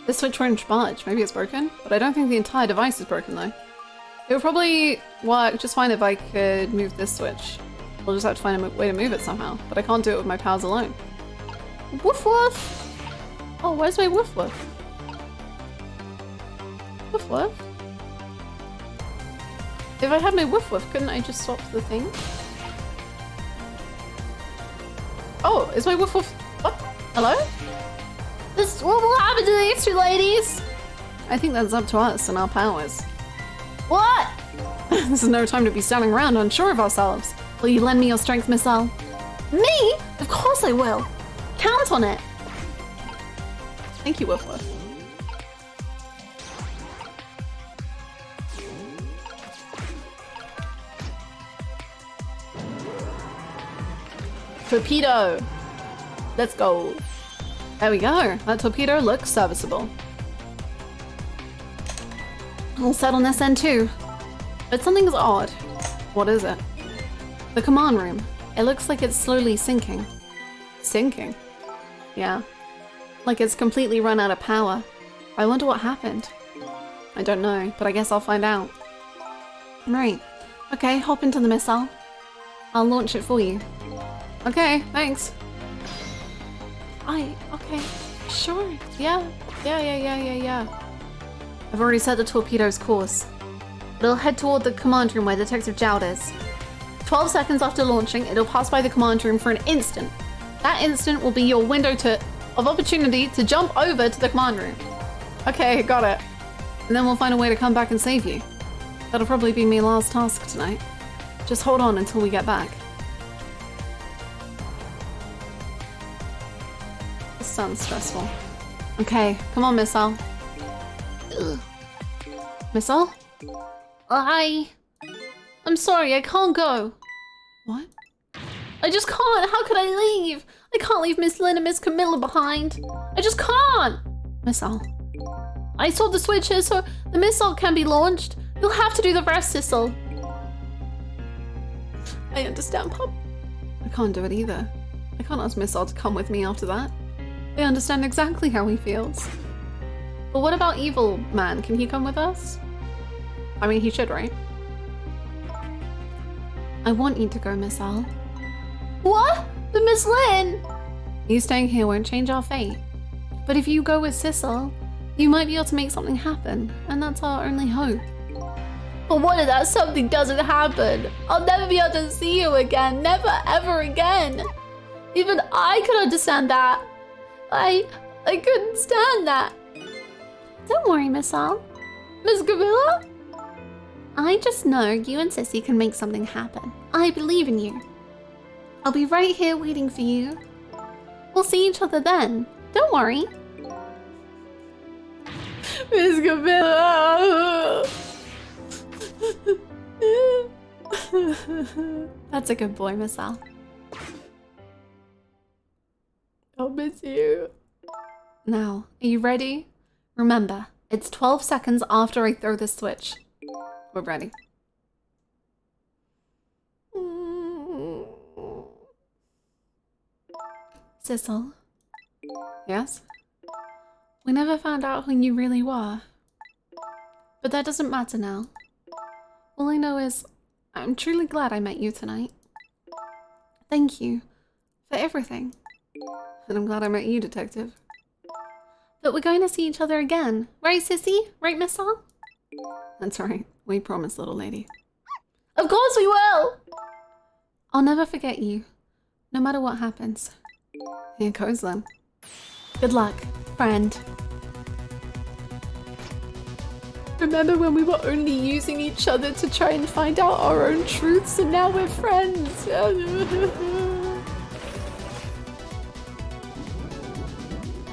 This switch won't budge. Maybe it's broken, but I don't think the entire device is broken though. It would probably work just fine if I could move this switch. We'll just have to find a way to move it somehow, but I can't do it with my powers alone. Woof woof! Oh, where's my woof woof? Woof woof? If I had my woof woof, couldn't I just swap the thing? Oh, is my woof woof... What? Hello? What will happen to these 2 ladies? I think that's up to us and our powers. What? This is no time to be standing around unsure of ourselves. Will you lend me your strength missile? Me? Of course I will. Count on it. Thank you, Woof Woof. Torpedo! Let's go. There we go. That torpedo looks serviceable. I'll set on this end too. But something's odd. What is it? The command room. It looks like it's slowly sinking. Sinking? Yeah. Like it's completely run out of power. I wonder what happened. I don't know, but I guess I'll find out. Right. Okay, hop into the missile. I'll launch it for you. Okay, thanks. Okay, sure. Yeah. I've already set the torpedo's course. It'll head toward the command room where Detective Gerald is. 12 seconds after launching, it'll pass by the command room for an instant. That instant will be your window of opportunity to jump over to the command room. Okay, got it. And then we'll find a way to come back and save you. That'll probably be my last task tonight. Just hold on until we get back. This sounds stressful. Okay, come on, Missile. Missile? Hi. I'm sorry, I can't go. What? I just can't. How could I leave? I can't leave Miss Lynn and Miss Camilla behind. I just can't. Missile. I saw the switches so the missile can be launched. You'll have to do the rest, Sissel. I understand, Pop. I can't do it either. I can't ask Missile to come with me after that. I understand exactly how he feels. But what about Evil Man? Can he come with us? I mean, he should, right? I want you to go, Missile. What? But Miss Lynn? You staying here won't change our fate. But if you go with Sissel, you might be able to make something happen, and that's our only hope. But what if that something doesn't happen? I'll never be able to see you again. Never, ever again. Even I could understand that. I couldn't stand that. Don't worry, Missile. Miss Camilla? I just know you and Sissy can make something happen. I believe in you. I'll be right here waiting for you. We'll see each other then. Don't worry. Miss Camilla. That's a good boy, Missile. I'll miss you. Now, are you ready? Remember, it's 12 seconds after I throw the switch. We're ready. Sissel. Yes? We never found out who you really were. But that doesn't matter now. All I know is, I'm truly glad I met you tonight. Thank you for everything. And I'm glad I met you, Detective. But we're going to see each other again. Right, Sissy? Right, Missile? That's right. We promised, little lady. Of course we will! I'll never forget you, no matter what happens. Here goes then. Good luck, friend. Remember when we were only using each other to try and find out our own truths, and now we're friends?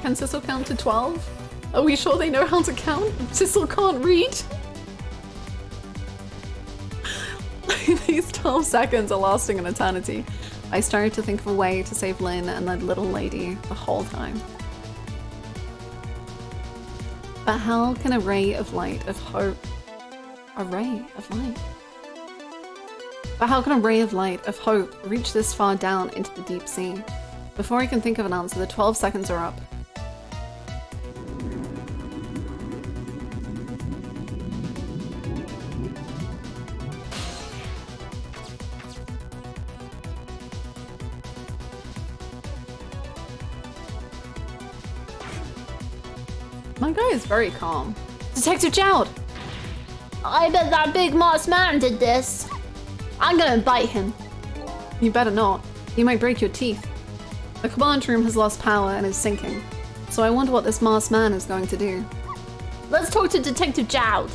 Can Sissel count to 12? Are we sure they know how to count? Sissel can't read? These 12 seconds are lasting an eternity. I started to think of a way to save Lynn and that little lady the whole time. But how can a ray of light of hope... A ray of light? But how can a ray of light of hope reach this far down into the deep sea? Before I can think of an answer, the 12 seconds are up. My guy is very calm. Detective Gerald! I bet that big moss man did this. I'm gonna bite him. You better not. You might break your teeth. The command room has lost power and is sinking. So I wonder what this masked man is going to do. Let's talk to Detective Gerald.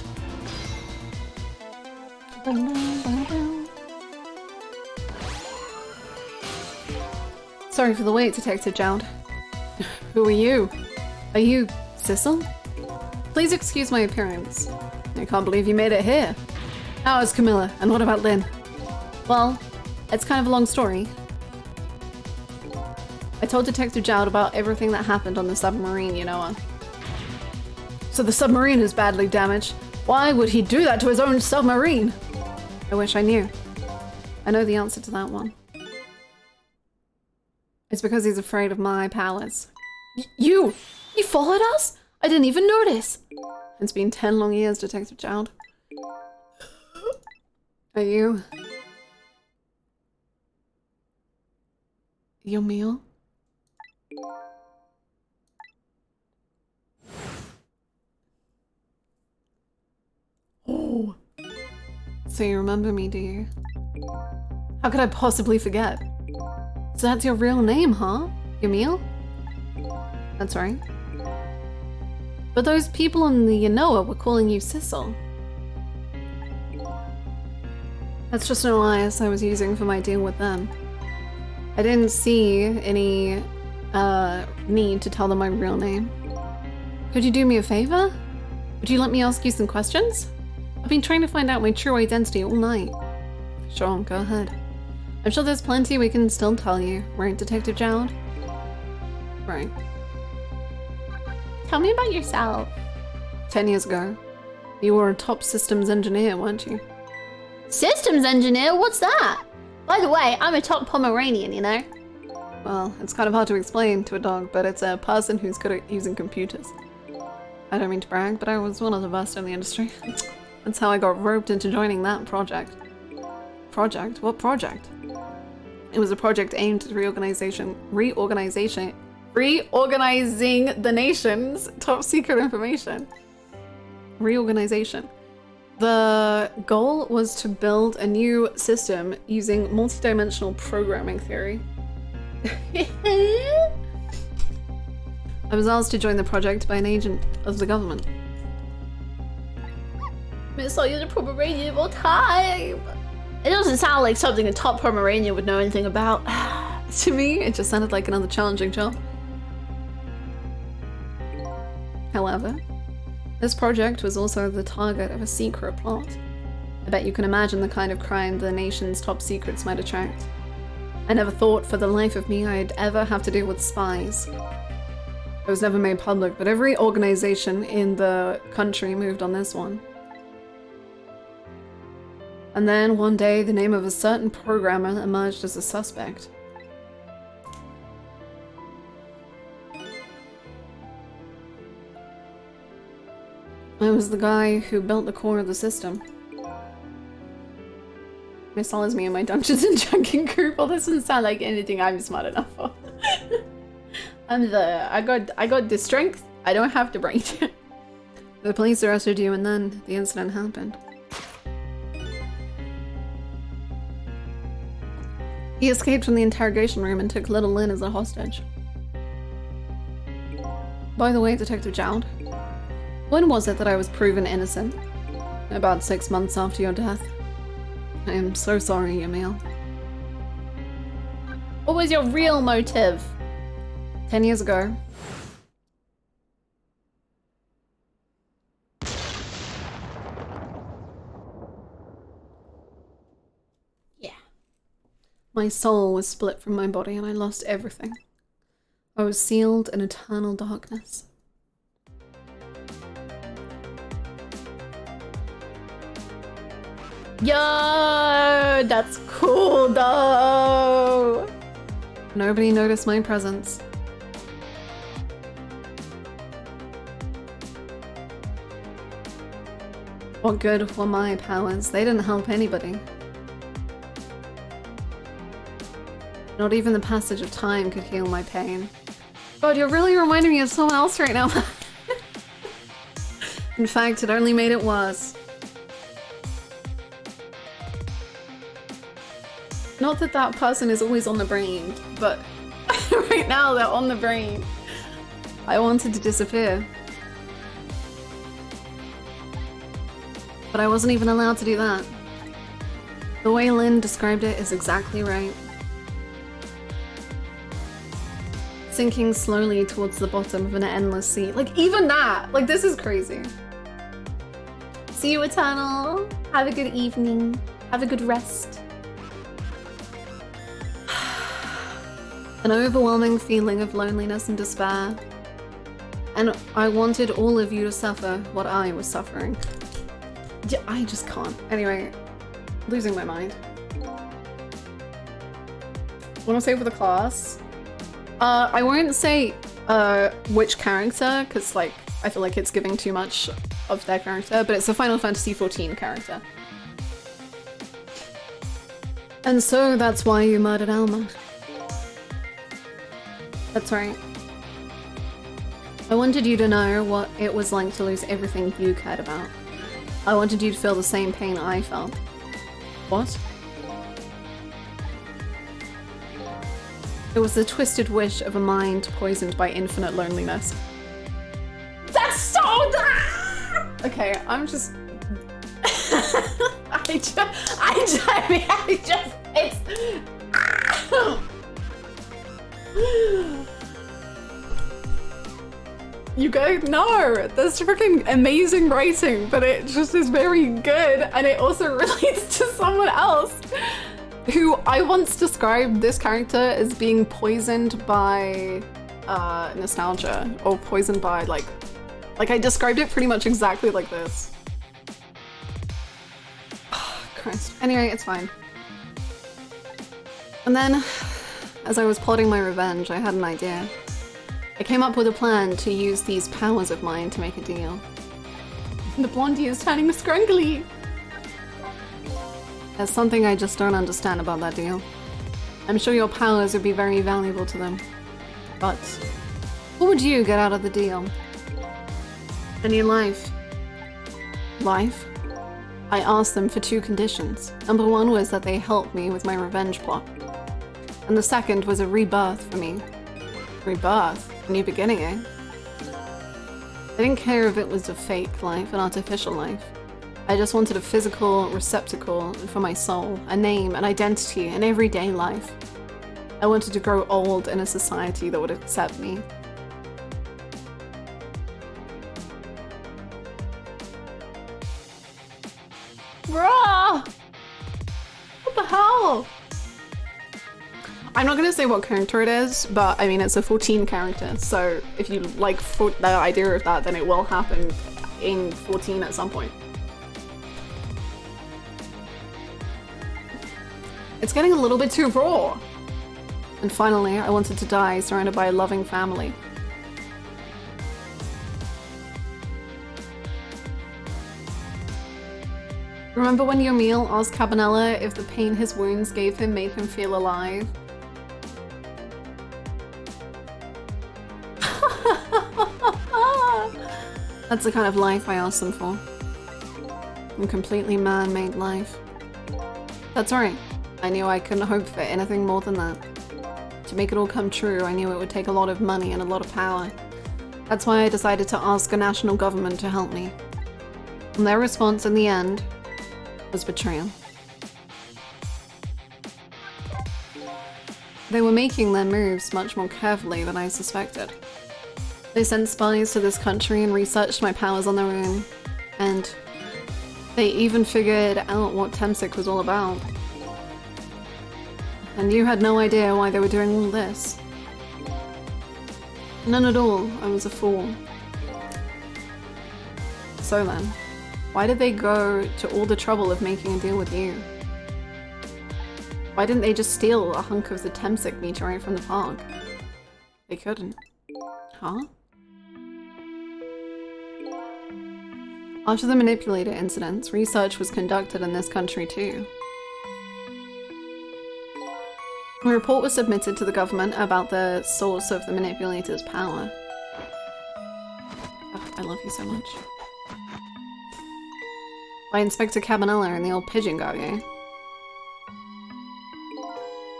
Sorry for the wait, Detective Gerald. Who are you? Are you Sissel? Please excuse my appearance. I can't believe you made it here. How is Camilla? And what about Lynn? Well, it's kind of a long story. I told Detective Gerald about everything that happened on the submarine, you know. So the submarine is badly damaged. Why would he do that to his own submarine? I wish I knew. I know the answer to that one. It's because he's afraid of my powers. You followed us? I didn't even notice. It's been 10 long years, Detective Gerald. Are you... Your meal? Oh. So you remember me, do you? How could I possibly forget? So that's your real name, huh? Yamil? That's right. But those people in the Yanoa were calling you Sissel. That's just an alias I was using for my deal with them. I didn't see any need to tell them my real name. Could you do me a favor? Would you let me ask you some questions? I've been trying to find out my true identity all night. Sure, go ahead. I'm sure there's plenty we can still tell you, right, Detective Gerald? Right. Tell me about yourself. 10 years ago, you were a top systems engineer, weren't you? Systems engineer? What's that? By the way, I'm a top Pomeranian, you know? Well, it's kind of hard to explain to a dog, but it's a person who's good at using computers. I don't mean to brag, but I was one of the best in the industry. That's how I got roped into joining that project. Project? What project? It was a project aimed at reorganizing the nation's top secret information. Reorganization. The goal was to build a new system using multidimensional programming theory. I was asked to join the project by an agent of the government. Miss, you're the Pomeranian of all time. It doesn't sound like something a top Pomeranian would know anything about. To me, it just sounded like another challenging job. However, this project was also the target of a secret plot. I bet you can imagine the kind of crime the nation's top secrets might attract. I never thought for the life of me I'd ever have to deal with spies. It was never made public, but every organization in the country moved on this one. And then one day, the name of a certain programmer emerged as a suspect. I was the guy who built the core of the system. Miss is me in my Dungeons and Dragons group. Well, this doesn't sound like anything I'm smart enough for. I got the strength. I don't have the brain. The police arrested you, and then the incident happened. He escaped from the interrogation room and took little Lynn as a hostage. By the way, Detective Gerald, when was it that I was proven innocent? About 6 months after your death. I am so sorry, Yamil. What was your real motive? 10 years ago. Yeah. My soul was split from my body and I lost everything. I was sealed in eternal darkness. Yo, that's cool though. Nobody noticed my presence. What good were my powers? They didn't help anybody. Not even the passage of time could heal my pain. God, you're really reminding me of someone else right now. In fact, it only made it worse. Not that that person is always on the brain, but right now they're on the brain. I wanted to disappear. But I wasn't even allowed to do that. The way Lynn described it is exactly right. Sinking slowly towards the bottom of an endless sea. Like, even that! Like, this is crazy. See you, Eternal. Have a good evening. Have a good rest. An overwhelming feeling of loneliness and despair. And I wanted all of you to suffer what I was suffering. I just can't. Anyway, losing my mind. What do I say for the class? I won't say which character, because like I feel like it's giving too much of their character, but it's a Final Fantasy XIV character. And so that's why you murdered Alma. That's right. I wanted you to know what it was like to lose everything you cared about. I wanted you to feel the same pain I felt. What? It was the twisted wish of a mind poisoned by infinite loneliness. That's so... Okay, I'm just... it's... You go, no, that's freaking amazing writing, but it just is very good, and it also relates to someone else who I once described this character as being poisoned by nostalgia, or poisoned by like I described it pretty much exactly like this. Oh, Christ. Anyway, it's fine. And then, as I was plotting my revenge, I had an idea. I came up with a plan to use these powers of mine to make a deal. The blondie is turning scrunkly! There's something I just don't understand about that deal. I'm sure your powers would be very valuable to them. But what would you get out of the deal? A new life. Life? I asked them for 2 conditions. Number 1 was that they help me with my revenge plot. And the second was a rebirth for me. Rebirth? A new beginning, eh? I didn't care if it was a fake life, an artificial life. I just wanted a physical receptacle for my soul, a name, an identity, an everyday life. I wanted to grow old in a society that would accept me. Bruh! What the hell? I'm not gonna say what character it is, but I mean it's a 14 character, so if you like the idea of that, then it will happen in 14 at some point. It's getting a little bit too raw. And finally, I wanted to die surrounded by a loving family. Remember when Yomil asked Cabanella if the pain his wounds gave him made him feel alive? That's the kind of life I asked them for. A completely man-made life. That's right. I knew I couldn't hope for anything more than that. To make it all come true, I knew it would take a lot of money and a lot of power. That's why I decided to ask a national government to help me. And their response in the end was betrayal. They were making their moves much more carefully than I suspected. They sent spies to this country and researched my powers on their own. And they even figured out what Temsic was all about. And you had no idea why they were doing all this. None at all. I was a fool. So then, why did they go to all the trouble of making a deal with you? Why didn't they just steal a hunk of the Temsic meteorite from the park? They couldn't. Huh? After the manipulator incidents, research was conducted in this country too. A report was submitted to the government about the source of the manipulator's power. Oh, I love you so much. By Inspector Cabanella and the old pigeon guy.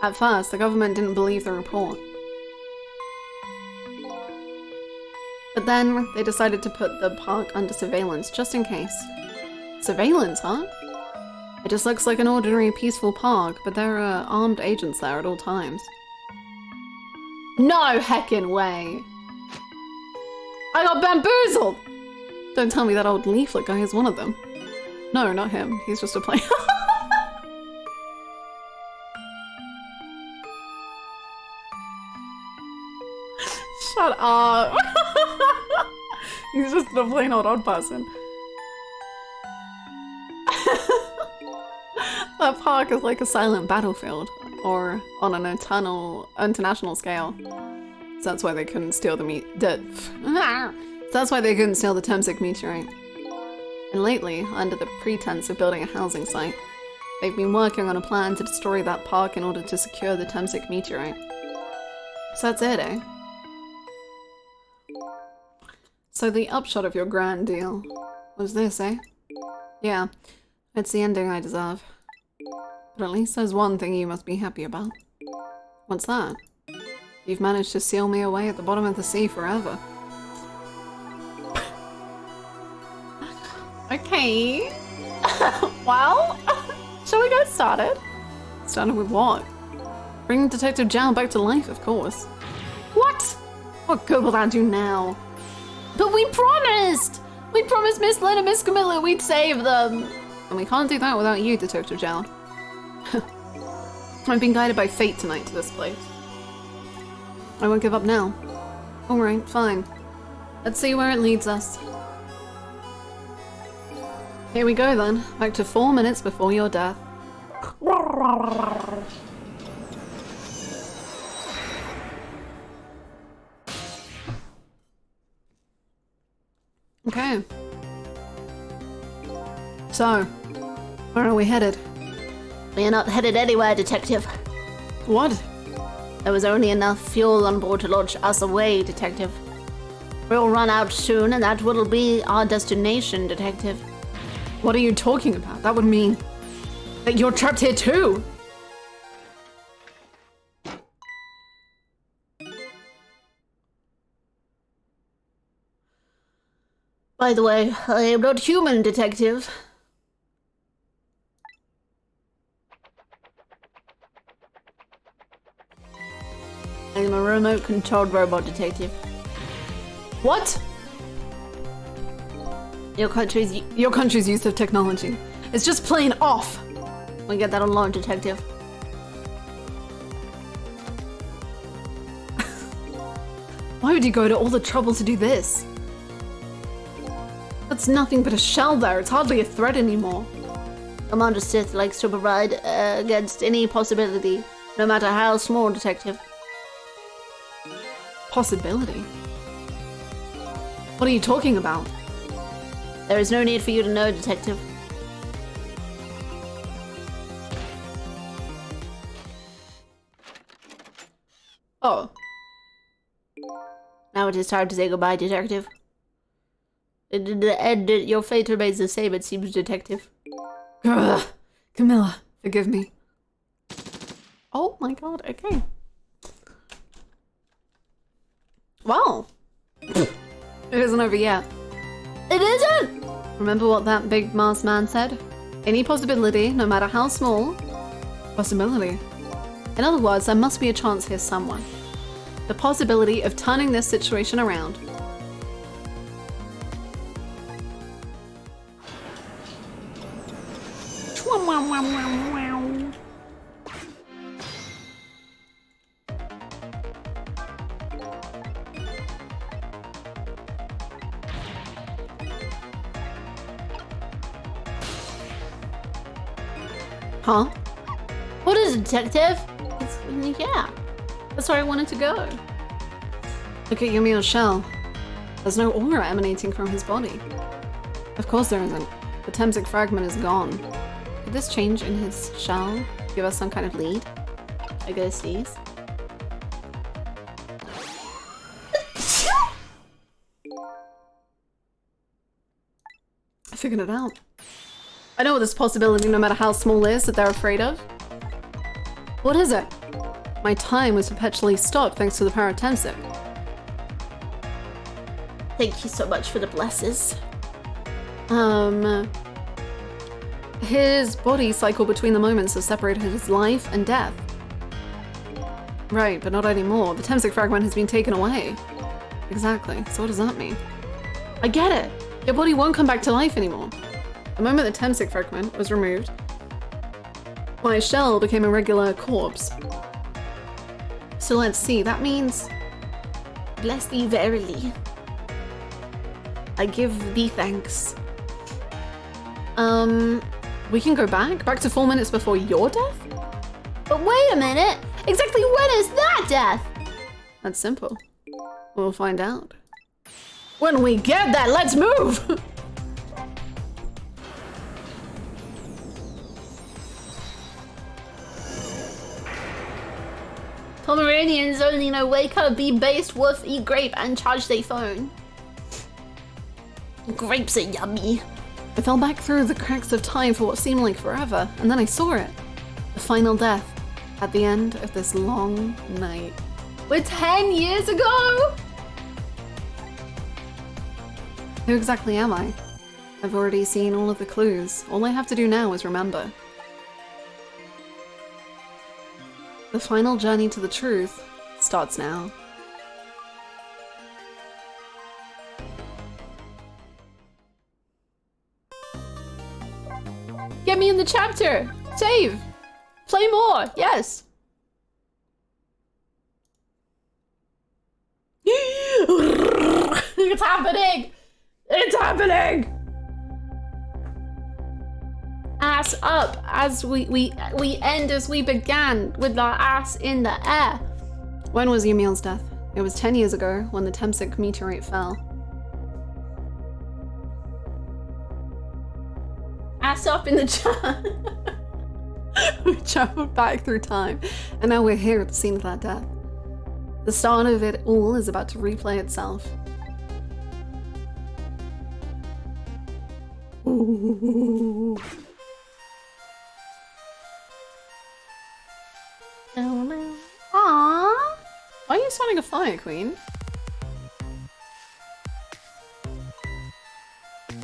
At first, the government didn't believe the report. But then, they decided to put the park under surveillance, just in case. Surveillance, huh? It just looks like an ordinary peaceful park, but there are armed agents there at all times. No heckin' way! I got bamboozled! Don't tell me that old leaflet guy is one of them. No, not him. He's just a player. Shut up! He's just a plain old person. That park is like a silent battlefield, or on an international scale. So that's why they couldn't steal the Temsic meteorite. And lately, under the pretense of building a housing site, they've been working on a plan to destroy that park in order to secure the Temsic meteorite. So that's it, eh? So the upshot of your grand deal was this, eh? Yeah, it's the ending I deserve. But at least there's one thing you must be happy about. What's that? You've managed to seal me away at the bottom of the sea forever. Okay. Well, shall we get started? Started with what? Bringing Detective Gerald back to life, of course. What? What good will that do now? But we promised! We promised Miss Lynn and Miss Camilla we'd save them. And we can't do that without you, Detective Gerald. I've been guided by fate tonight to this place. I won't give up now. Alright, fine. Let's see where it leads us. Here we go then, back to 4 minutes before your death. Okay. So, where are we headed? We're not headed anywhere, Detective. What? There was only enough fuel on board to launch us away, Detective. We'll run out soon, and that will be our destination, Detective. What are you talking about? That would mean that you're trapped here too! By the way, I am not human, Detective. I am a remote-controlled robot, Detective. What? Your country's use of technology. It's just plain off! We get that alone, Detective. Why would you go to all the trouble to do this? That's nothing but a shell there. It's hardly a threat anymore. Commander Sith likes to provide against any possibility, no matter how small, Detective. Possibility? What are you talking about? There is no need for you to know, Detective. Oh. Now it is time to say goodbye, Detective. In the end, your fate remains the same, it seems, Detective. Ugh. Camilla, forgive me. Oh my god, okay. Well. It isn't over yet. It isn't! Remember what that big masked man said? Any possibility, no matter how small, possibility. In other words, there must be a chance here somewhere. The possibility of turning this situation around. Huh? What is it, Detective? Yeah, that's where I wanted to go. Look at Yumio's shell. There's no aura emanating from his body. Of course there isn't. The Temsic fragment is gone. Did this change in his shell give us some kind of lead? I guess these. I figured it out. I know this possibility, no matter how small, is that they're afraid of. What is it? My time was perpetually stopped thanks to the power of Temsic. Thank you so much for the blesses. His body cycled between the moments that separated his life and death. Right, but not anymore. The Temsic fragment has been taken away. Exactly, so what does that mean? I get it! Your body won't come back to life anymore. The moment the Temsic fragment was removed, my shell became a regular corpse. So let's see, that means... Bless thee verily. I give thee thanks. We can go back to 4 minutes before your death? But wait a minute! Exactly when is that death? That's simple. We'll find out. When we get that, let's move! Pomeranians only know wake up, be based, woof, eat grape, and charge their phone. Grapes are yummy. I fell back through the cracks of time for what seemed like forever, and then I saw it. The final death at the end of this long night. We're 10 years ago? Who exactly am I? I've already seen all of the clues. All I have to do now is remember. The final journey to the truth starts now. Get me in the chapter! Save! Play more! Yes! It's happening! It's happening! Ass up as we end as we began with our ass in the air. When was Ymil's death? It was 10 years ago when the Temsic meteorite fell. Ass up in the chat. We traveled back through time, and now we're here at the scene of that death. The start of it all is about to replay itself. Ooh. Aww. Why are you starting a fire, Queen?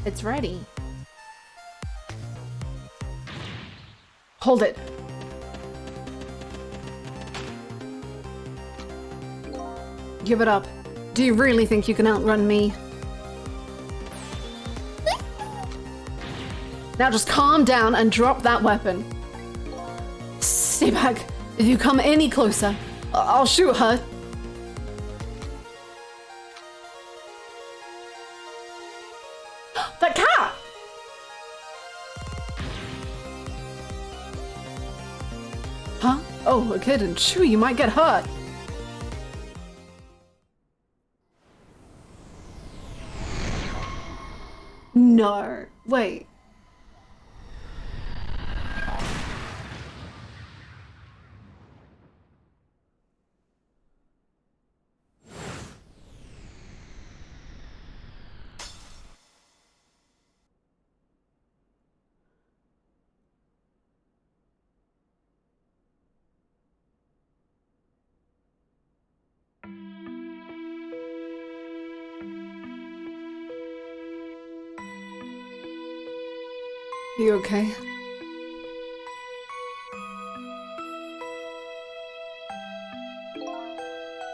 It's ready. Hold it. Give it up. Do you really think you can outrun me? Now just calm down and drop that weapon. Stay back. If you come any closer, I'll shoot her. That cat! Huh? Oh, a kitten. Shoo, you might get hurt. No. Wait. You okay?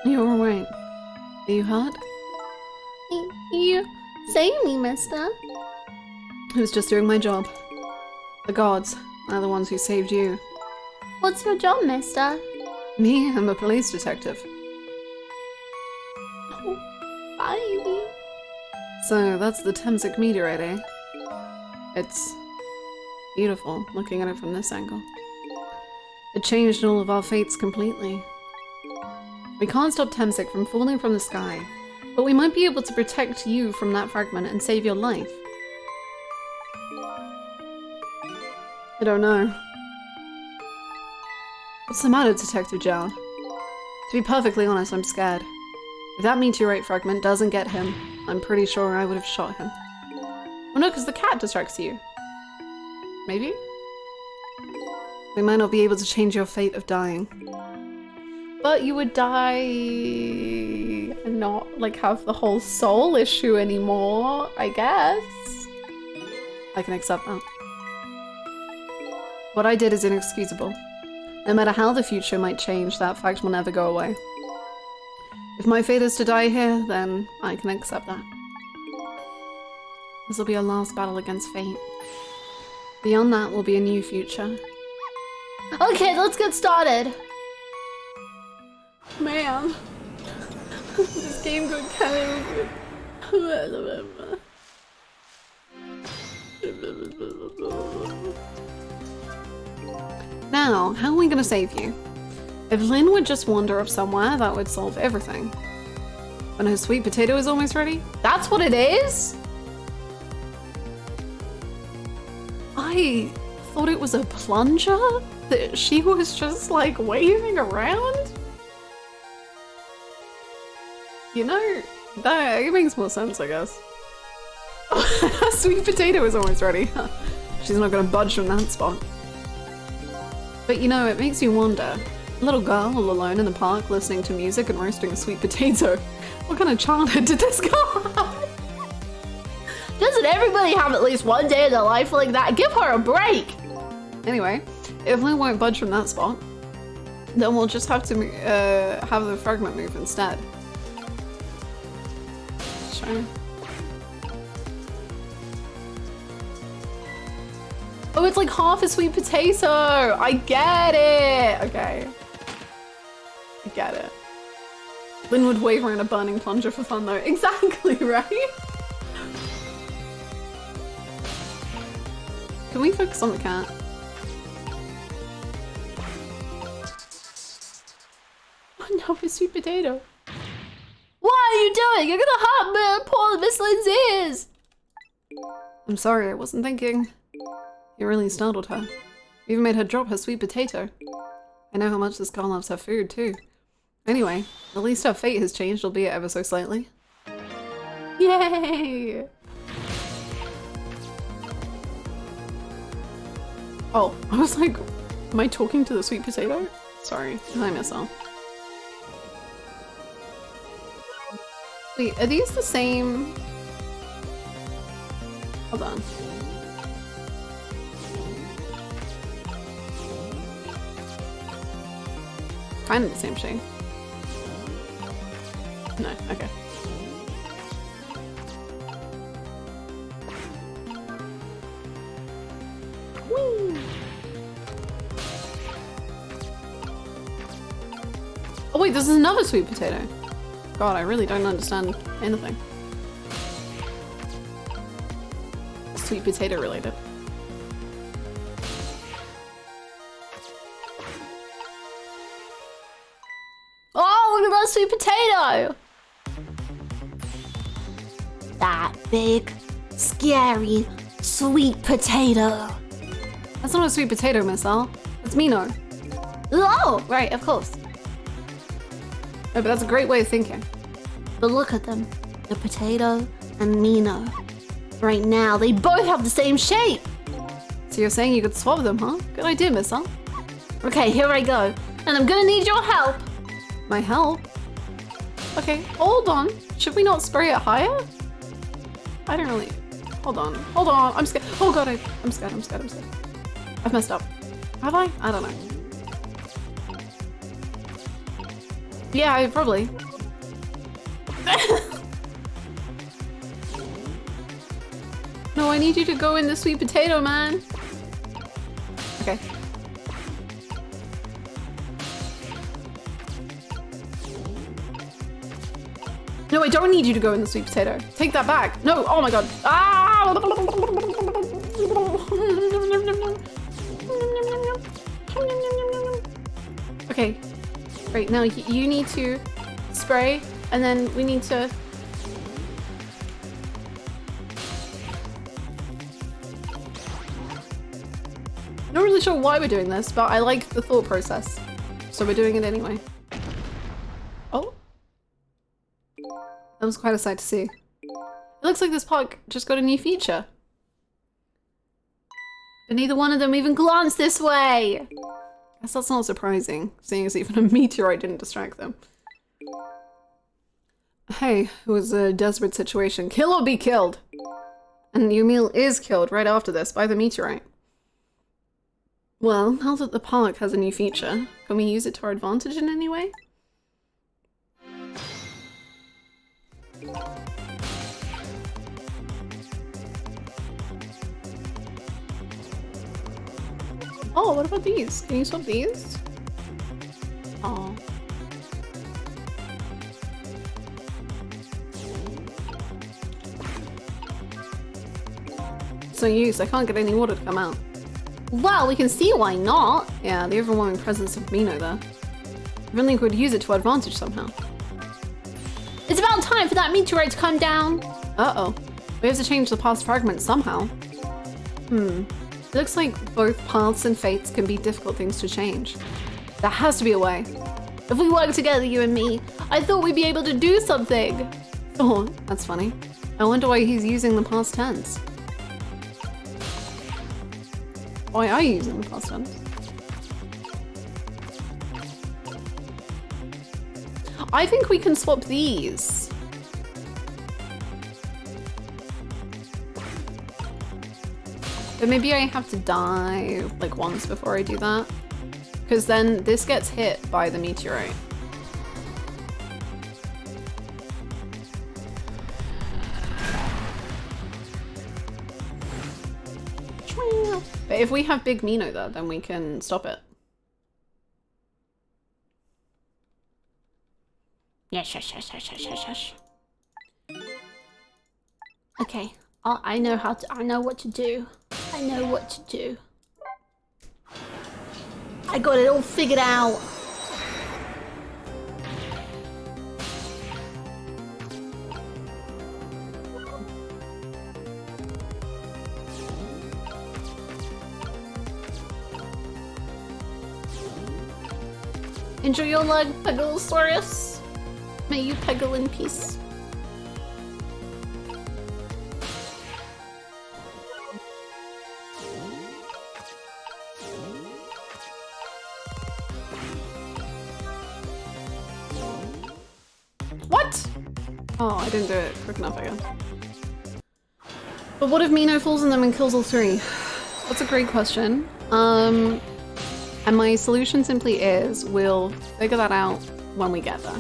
You're alright. Are you hurt? You save me, mister. I was just doing my job. The gods are the ones who saved you. What's your job, mister? Me? I'm a police detective. Baby. So that's the Temsic meteorite, eh? It's beautiful looking at it from this angle. It changed all of our fates completely. We can't stop Temsic from falling from the sky, but we might be able to protect you from that fragment and save your life. I don't know. What's the matter, Detective Gerald? To be perfectly honest, I'm scared. If that meteorite fragment doesn't get him, I'm pretty sure I would have shot him. Oh no, because the cat distracts you. Maybe? We might not be able to change your fate of dying. But you would die and not like have the whole soul issue anymore, I guess. I can accept that. What I did is inexcusable. No matter how the future might change, that fact will never go away. If my fate is to die here, then I can accept that. This will be our last battle against fate. Beyond that will be a new future. Okay, let's get started. Man, this game got kind of... Now, how are we gonna save you? If Lynn would just wander up somewhere, that would solve everything. When her sweet potato is almost ready? That's what it is? I thought it was a plunger that she was just like waving around. You know, that it makes more sense, I guess. Sweet potato is almost ready. She's not gonna budge from that spot. But you know, it makes you wonder. A little girl all alone in the park listening to music and roasting a sweet potato. What kind of childhood did this girl have? Doesn't everybody have at least one day in their life like that? Give her a break! Anyway, if Lynn won't budge from that spot, then we'll just have to have the fragment move instead. Sure. Oh, it's like half a sweet potato! I get it! Okay. I get it. Lynn would wave around a burning plunger for fun though. Exactly, right? Can we focus on the cat? Oh no, a sweet potato. What are you doing? You're gonna hurt me, poor Miss Lynn's ears! I'm sorry, I wasn't thinking. You really startled her. You even made her drop her sweet potato. I know how much this girl loves her food too. Anyway, at least her fate has changed, albeit ever so slightly. Yay! Oh, I was like, am I talking to the sweet potato? Sorry, I myself. Wait, are these the same? Hold on. Kind of the same shape. No, okay. Whee! Oh wait, this is another sweet potato. God, I really don't understand anything. Sweet potato related. Oh, look at that sweet potato! That big, scary, sweet potato. That's not a sweet potato, Miss L. It's Mino. Oh, right, of course. Oh, but that's a great way of thinking. But look at them, the potato and Mino. Right now, they both have the same shape. So you're saying you could swap them, huh? Good idea, Miss L. Okay, here I go. And I'm gonna need your help. My help? Okay, hold on. Should we not spray it higher? I don't really... Hold on. Hold on. I'm scared. Oh god, I'm scared. I'm scared. I'm scared. I've messed up. Have I? I don't know. Yeah, I probably. No, I need you to go in the sweet potato, man. Okay. No, I don't need you to go in the sweet potato. Take that back. No, oh my god. Ah! Okay. Right, now you need to spray, and then we need to... Not really sure why we're doing this, but I like the thought process. So we're doing it anyway. Oh? That was quite a sight to see. It looks like this park just got a new feature. But neither one of them even glanced this way! Guess that's not surprising, seeing as even a meteorite didn't distract them. Hey, it was a desperate situation. Kill or be killed! And Yumil is killed right after this by the meteorite. Well, now that the park has a new feature, can we use it to our advantage in any way? Oh, what about these? Can you swap these? Oh. So used, I can't get any water to come out. Well, we can see why not. Yeah, the overwhelming presence of Mino there. I really think we'd use it to our advantage somehow. It's about time for that meteorite to come down. Uh-oh. We have to change the past fragment somehow. It looks like both paths and fates can be difficult things to change. There has to be a way. If we work together, you and me, I thought we'd be able to do something. Oh, that's funny. I wonder why he's using the past tense. Why are you using the past tense? I think we can swap these. But maybe I have to die like once before I do that. Because then this gets hit by the meteorite. But if we have Big Mino there, then we can stop it. Yes. Okay, I know how to. I know what to do. I know what to do. I got it all figured out. Enjoy your leg, Pegalosaurus. May you peggle in peace. What? Oh, I didn't do it quick enough, I guess. But what if Mino falls in them and kills all three? That's a great question. And my solution simply is we'll figure that out when we get there.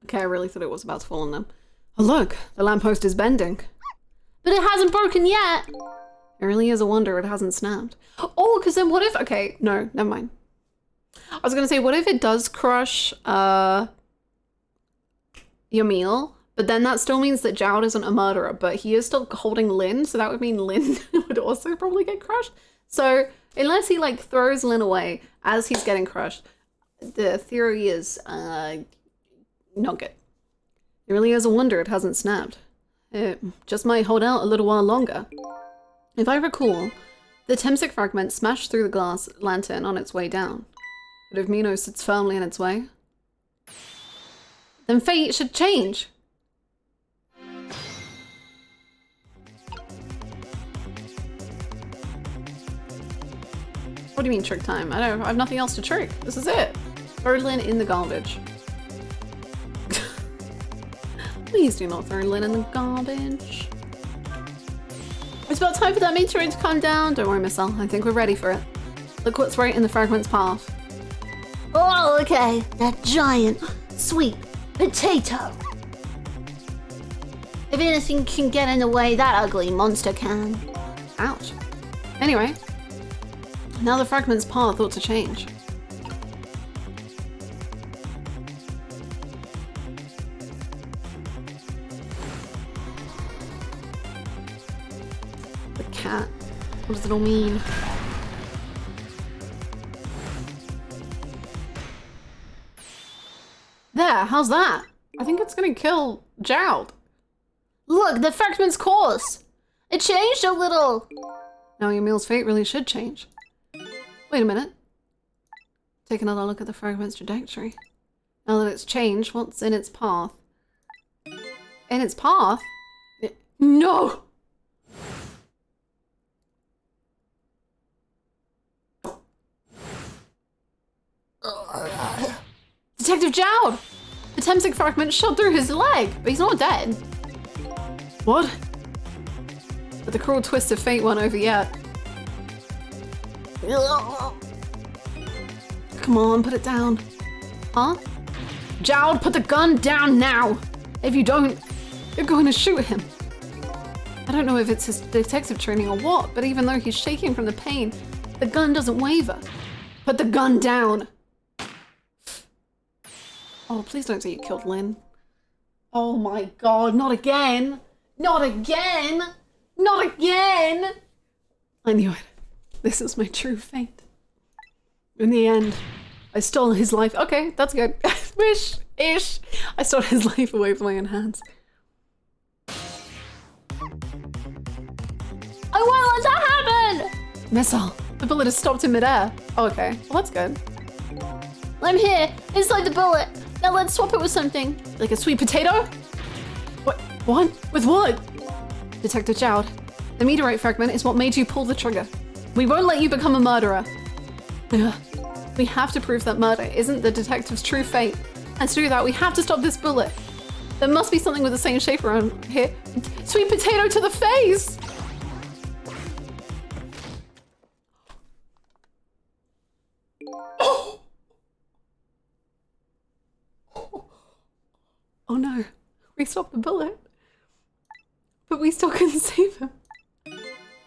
Okay, I really thought it was about to fall on them. Oh look, the lamppost is bending. But it hasn't broken yet. It really is a wonder it hasn't snapped. Oh, because then what if, okay, no, never mind. I was gonna say, what if it does crush your meal, but then that still means that Gerald isn't a murderer, but he is still holding Lynn, so that would mean Lynn would also probably get crushed. So unless he like throws Lynn away as he's getting crushed, the theory is not good. It really is a wonder it hasn't snapped. It just might hold out a little while longer. If I recall, the Temsic fragment smashed through the glass lantern on its way down. But if Mino sits firmly in its way, then fate should change. What do you mean trick time? I have nothing else to trick. This is it. Throw Lynn in the garbage. Please do not throw Lynn in the garbage. It's about time for that meteorite to come down. Don't worry, Sissel. I think we're ready for it. Look what's right in the fragment's path. Oh, okay. That giant, sweet potato. If anything can get in the way, that ugly monster can. Ouch. Anyway, now the fragment's path ought to change. The cat. What does it all mean? There, how's that? I think it's gonna kill Gerald. Look, the fragment's course. It changed a little. Now your meal's fate really should change. Wait a minute. Take another look at the fragment's trajectory. Now that it's changed, what's in its path? In its path? No! Detective Gerald! The Temsic fragment shot through his leg, but he's not dead. What? But the cruel twist of fate won't over yet. Come on, put it down. Huh? Gerald, put the gun down now! If you don't, you're going to shoot him. I don't know if it's his detective training or what, but even though he's shaking from the pain, the gun doesn't waver. Put the gun down. Oh, please don't say you killed Lynn. Oh my god, not again. Not again. Not again. I knew it. This is my true fate. In the end, I stole his life. Okay, that's good. Wish-ish. I stole his life away from my own hands. I won't let that happen! Missile. The bullet has stopped in midair. Oh, okay. Well, that's good. I'm here, inside the bullet. Now let's swap it with something. Like a sweet potato? What? What? With what? Detective Gerald, the meteorite fragment is what made you pull the trigger. We won't let you become a murderer. Ugh. We have to prove that murder isn't the detective's true fate. And to do that, we have to stop this bullet. There must be something with the same shape around here. Sweet potato to the face! Oh no, we stopped the bullet. But we still couldn't save him.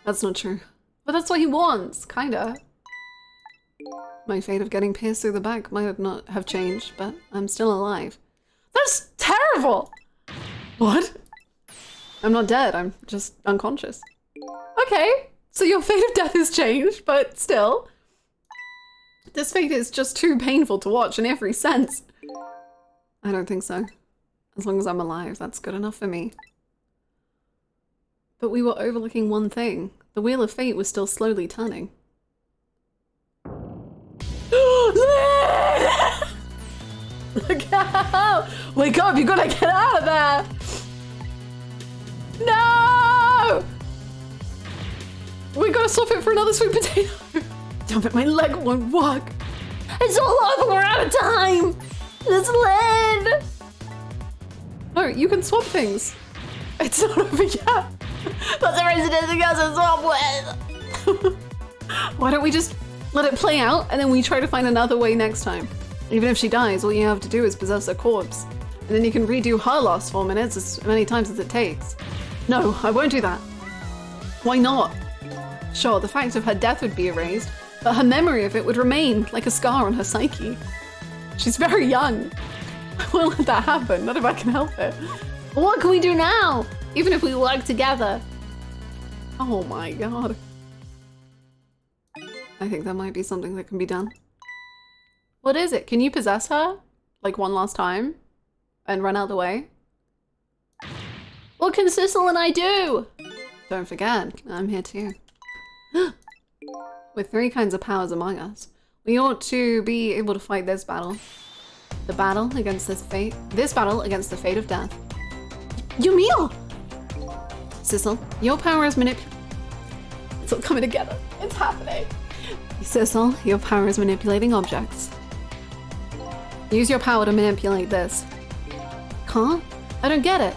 That's not true. But that's what he wants, kinda. My fate of getting pierced through the back might not have changed, but I'm still alive. That's terrible! What? I'm not dead, I'm just unconscious. Okay, so your fate of death has changed, but still. This fate is just too painful to watch in every sense. I don't think so. As long as I'm alive, that's good enough for me. But we were overlooking one thing. The wheel of fate was still slowly turning. Look out! Wake up, you gotta get out of there! No! We gotta swap it for another sweet potato. Damn it, my leg won't work. It's all over, we're out of time! It's Lynn! No, you can swap things. It's not over yet. But there isn't anything else to swap with! Why don't we just let it play out and then we try to find another way next time? Even if she dies, all you have to do is possess her corpse. And then you can redo her last 4 minutes as many times as it takes. No, I won't do that. Why not? Sure, the fact of her death would be erased, but her memory of it would remain like a scar on her psyche. She's very young. I won't let that happen, not if I can help it. What can we do now? Even if we work together. Oh my god. I think there might be something that can be done. What is it? Can you possess her? Like one last time? And run out the way? What can Sissel and I do? Don't forget, I'm here too. With 3 kinds of powers among us, we ought to be able to fight this battle. The battle against this battle against the fate of death. Yumio! Sissel, your power is It's all coming together. It's happening. Sissel, your power is manipulating objects. Use your power to manipulate this. Can't? I don't get it.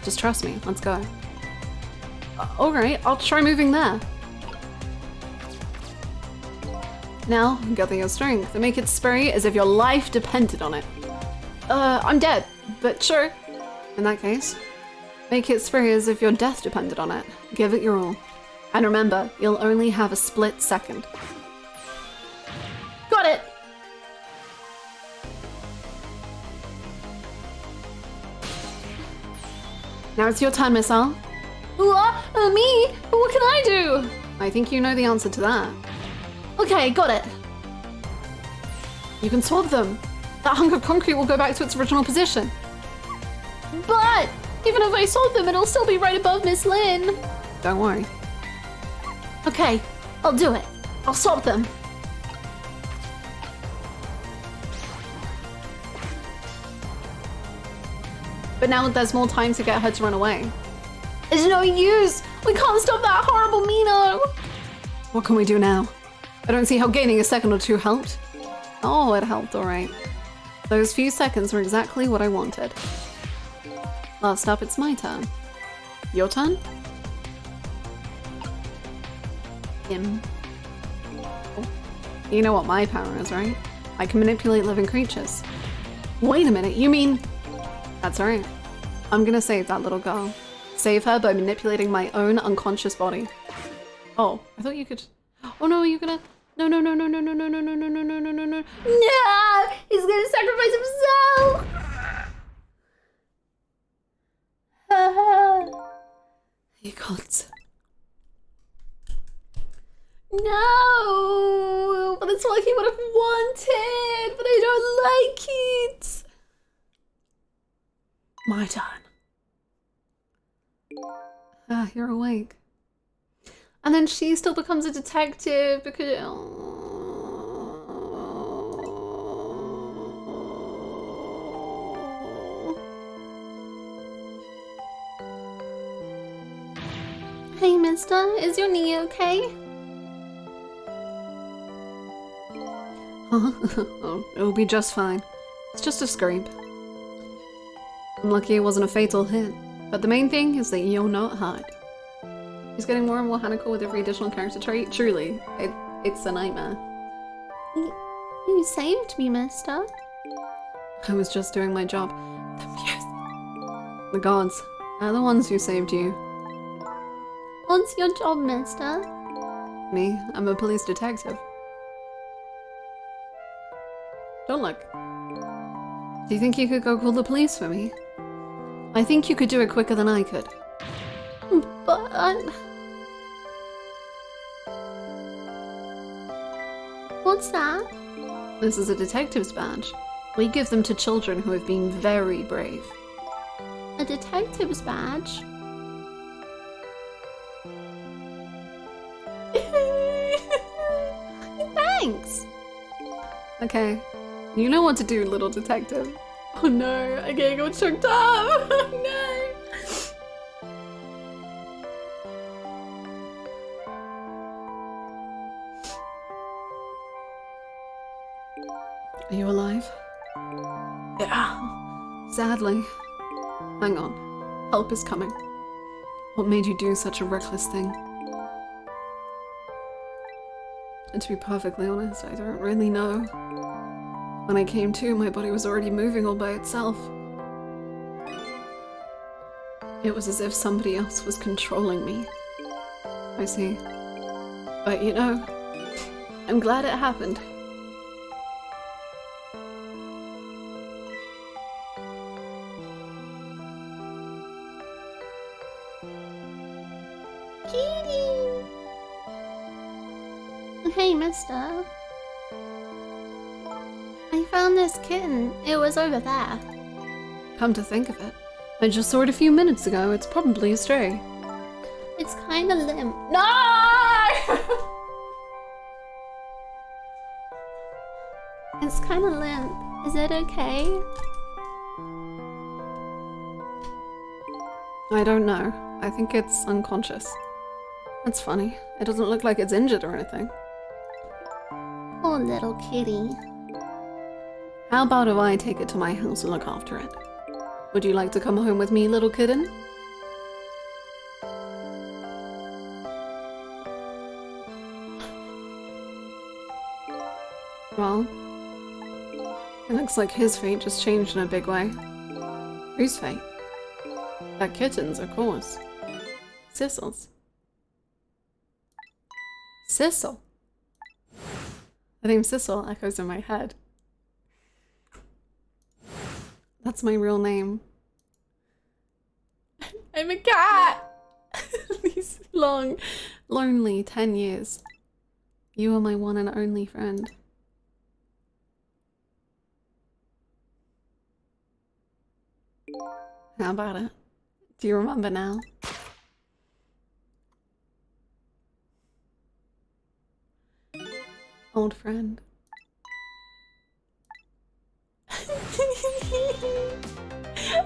Just trust me. Let's go. Alright, I'll try moving there. Now, gather your strength and make it spray as if your life depended on it. I'm dead, but sure. In that case, make it spray as if your death depended on it. Give it your all. And remember, you'll only have a split second. Got it! Now it's your turn, Missile. What? Me? What can I do? I think you know the answer to that. Okay, got it. You can swap them. That hunk of concrete will go back to its original position. But even if I swap them, it'll still be right above Miss Lynn. Don't worry. Okay, I'll do it. I'll swap them. But now there's more time to get her to run away. It's no use. We can't stop that horrible Mino. What can we do now? I don't see how gaining a second or two helped. Oh, it helped, alright. Those few seconds were exactly what I wanted. Last up, it's my turn. Your turn? Him. Oh. You know what my power is, right? I can manipulate living creatures. Wait a minute, you mean... That's right. I'm gonna save that little girl. Save her by manipulating my own unconscious body. Oh, I thought you could... Oh no, you're gonna... No, no, no, no, no, no, no, no, no, no, no, no, no, no, no. No! He's gonna sacrifice himself! You can't. No! But it's what he would have wanted! But I don't like it! My turn. Ah, you're awake. And then she still becomes a detective because... Hey, mister, is your knee okay? Huh? Oh, it'll be just fine. It's just a scrape. I'm lucky it wasn't a fatal hit. But the main thing is that you're not hurt. He's getting more and more Hanako with every additional character trait. Truly, it's a nightmare. You saved me, mister. I was just doing my job. The gods are the ones who saved you. What's your job, mister? Me, I'm a police detective. Don't look. Do you think you could go call the police for me? I think you could do it quicker than I could. But What's that? This is a detective's badge. We give them to children who have been very brave. A detective's badge? Thanks! Okay. You know what to do, little detective. Oh no, I can't go choked up! Oh no! Are you alive? Yeah. Sadly. Hang on. Help is coming. What made you do such a reckless thing? And to be perfectly honest, I don't really know. When I came to, my body was already moving all by itself. It was as if somebody else was controlling me. I see. But you know, I'm glad it happened. Kitty! Hey, mister. I found this kitten. It was over there. Come to think of it, I just saw it a few minutes ago. It's probably a stray. It's kinda limp. No! It's kinda limp. Is it okay? I don't know. I think it's unconscious. That's funny. It doesn't look like it's injured or anything. Poor little kitty. How about if I take it to my house and look after it? Would you like to come home with me, little kitten? Well, it looks like his fate just changed in a big way. Whose fate? That kitten's, of course. Sissel's. Sissel. The name Sissel echoes in my head. That's my real name. I'm a cat! These long, lonely 10 years. You are my one and only friend. How about it? Do you remember now? Old friend.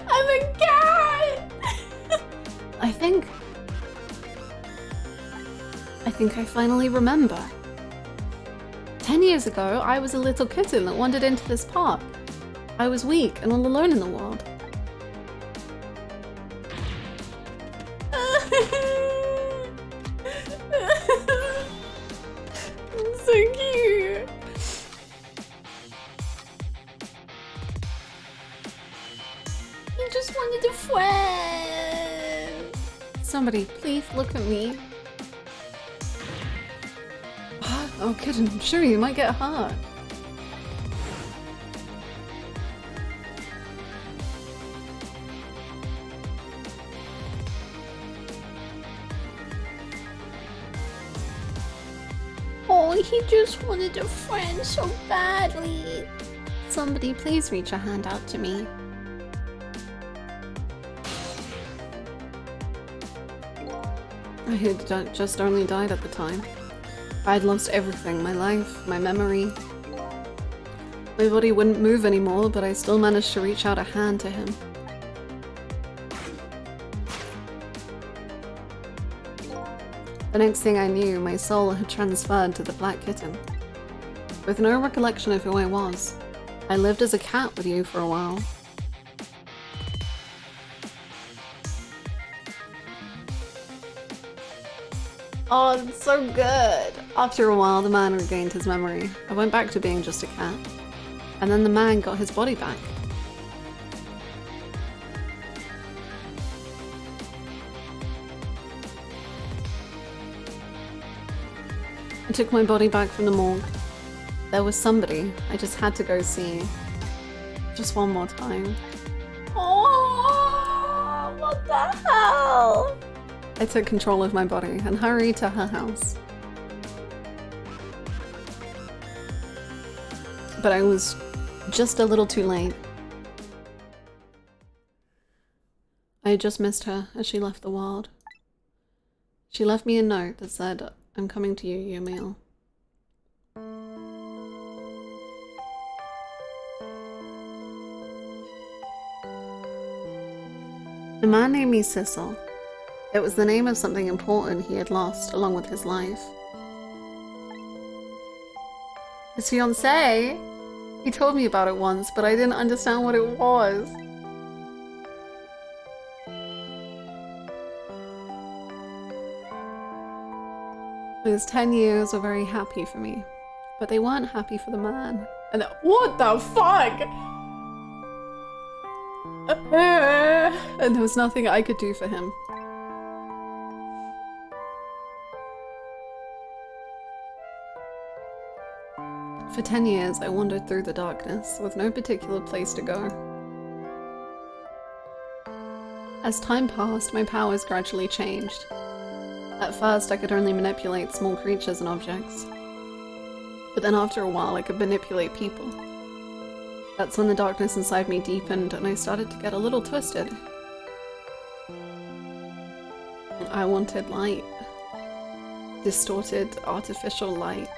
I'm a cat! I think I finally remember. 10 years ago, I was a little kitten that wandered into this park. I was weak and all alone in the world. So cute. He just wanted a friend. Somebody, please look at me. What? Oh, kitten, sure, you might get hurt. Oh, he just wanted a friend so badly. Somebody please reach a hand out to me. I had just only died at the time. I'd lost everything, my life, my memory. My body wouldn't move anymore, but I still managed to reach out a hand to him. The next thing I knew, my soul had transferred to the black kitten. With no recollection of who I was, I lived as a cat with you for a while. Oh, it's so good! After a while, the man regained his memory. I went back to being just a cat. And then the man got his body back. I took my body back from the morgue. There was somebody I just had to go see. Just one more time. Oh, what the hell? I took control of my body and hurried to her house. But I was just a little too late. I had just missed her as she left the world. She left me a note that said, "I'm coming to you, Yumil." The man named me Sissel. It was the name of something important he had lost along with his life. His fiancée? He told me about it once, but I didn't understand what it was. Those 10 years were very happy for me, but they weren't happy for the man. And what the fuck? And there was nothing I could do for him. For 10 years, I wandered through the darkness with no particular place to go. As time passed, my powers gradually changed. At first, I could only manipulate small creatures and objects. But then after a while, I could manipulate people. That's when the darkness inside me deepened and I started to get a little twisted. I wanted light. Distorted, artificial light.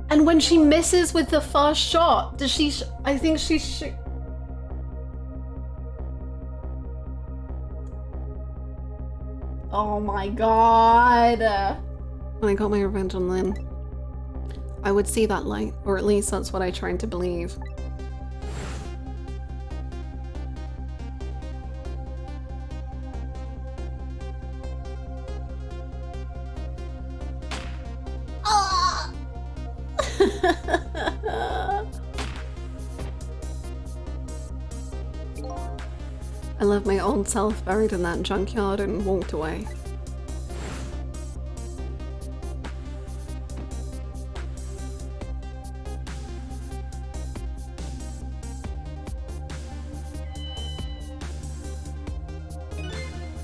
And when she misses with the first shot, does she I think she Oh my god. When I got my revenge on Lynn, I would see that light, or at least that's what I tried to believe. I left my old self buried in that junkyard and walked away.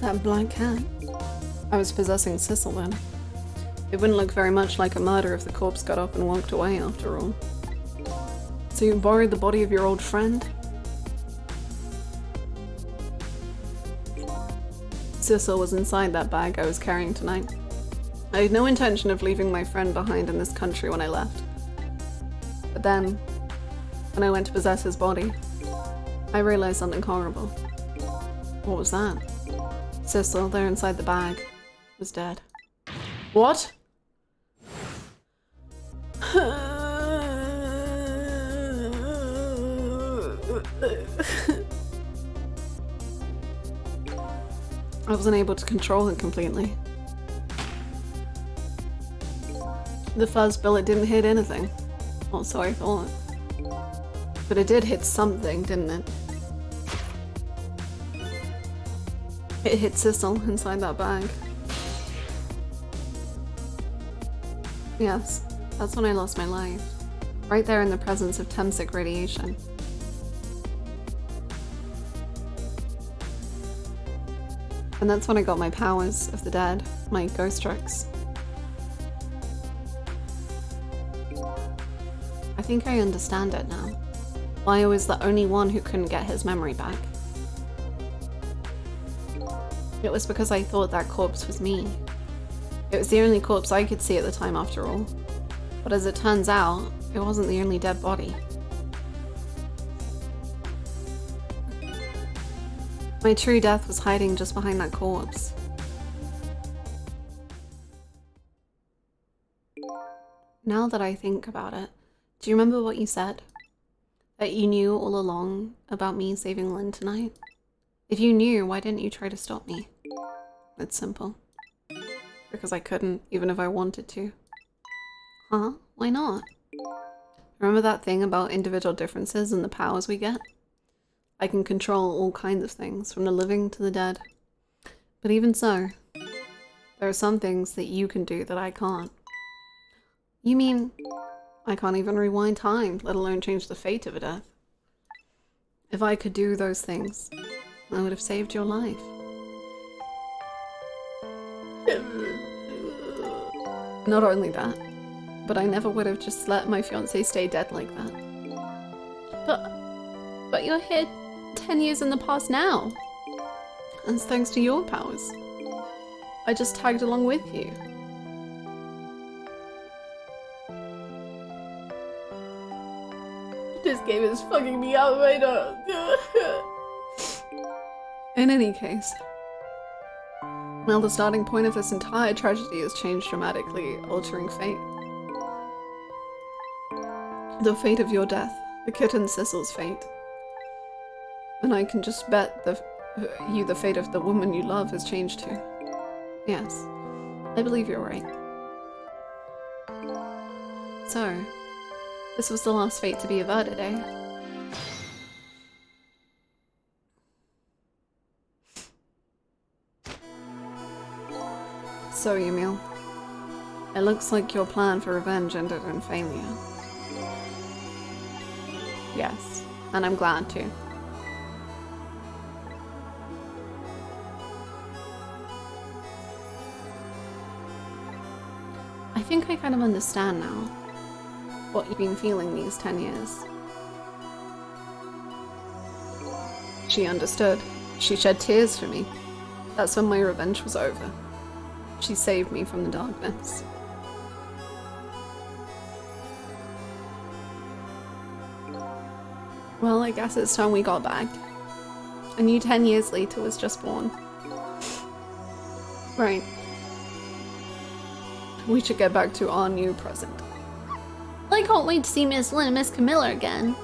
That black cat. I was possessing Sissel then. It wouldn't look very much like a murder if the corpse got up and walked away after all. So you borrowed the body of your old friend? Sissel was inside that bag I was carrying tonight. I had no intention of leaving my friend behind in this country when I left. But then, when I went to possess his body, I realized something horrible. What was that? Sissel, there inside the bag, was dead. What? I wasn't able to control it completely. The first bullet didn't hit anything. Well, so I thought. But it did hit something, didn't it? It hit Sissel inside that bag. Yes, that's when I lost my life. Right there in the presence of Temsic radiation. And that's when I got my powers of the dead, my ghost tricks. I think I understand it now. Why I was the only one who couldn't get his memory back. It was because I thought that corpse was me. It was the only corpse I could see at the time after all. But as it turns out, it wasn't the only dead body. My true death was hiding just behind that corpse. Now that I think about it, do you remember what you said? That you knew all along about me saving Lynn tonight? If you knew, why didn't you try to stop me? It's simple. Because I couldn't, even if I wanted to. Huh? Why not? Remember that thing about individual differences and the powers we get? I can control all kinds of things, from the living to the dead. But even so, there are some things that you can do that I can't. You mean, I can't even rewind time, let alone change the fate of a death. If I could do those things, I would have saved your life. Not only that, but I never would have just let my fiancé stay dead like that. But you're here 10 years in the past now. And it's thanks to your powers. I just tagged along with you. This game is fucking me up right now. In any case, now the starting point of this entire tragedy has changed dramatically, altering fate. The fate of your death, the kitten Sissel's fate. And I can just bet the fate of the woman you love has changed too. Yes, I believe you're right. So, this was the last fate to be averted, eh? So, Emil, it looks like your plan for revenge ended in failure. Yes, and I'm glad to. I think I kind of understand now what you've been feeling these 10 years. She understood. She shed tears for me. That's when my revenge was over. She saved me from the darkness. Well, I guess it's time we got back. A new 10 years later was just born. Right. We should get back to our new present. I can't wait to see Miss Lynn and Miss Camilla again.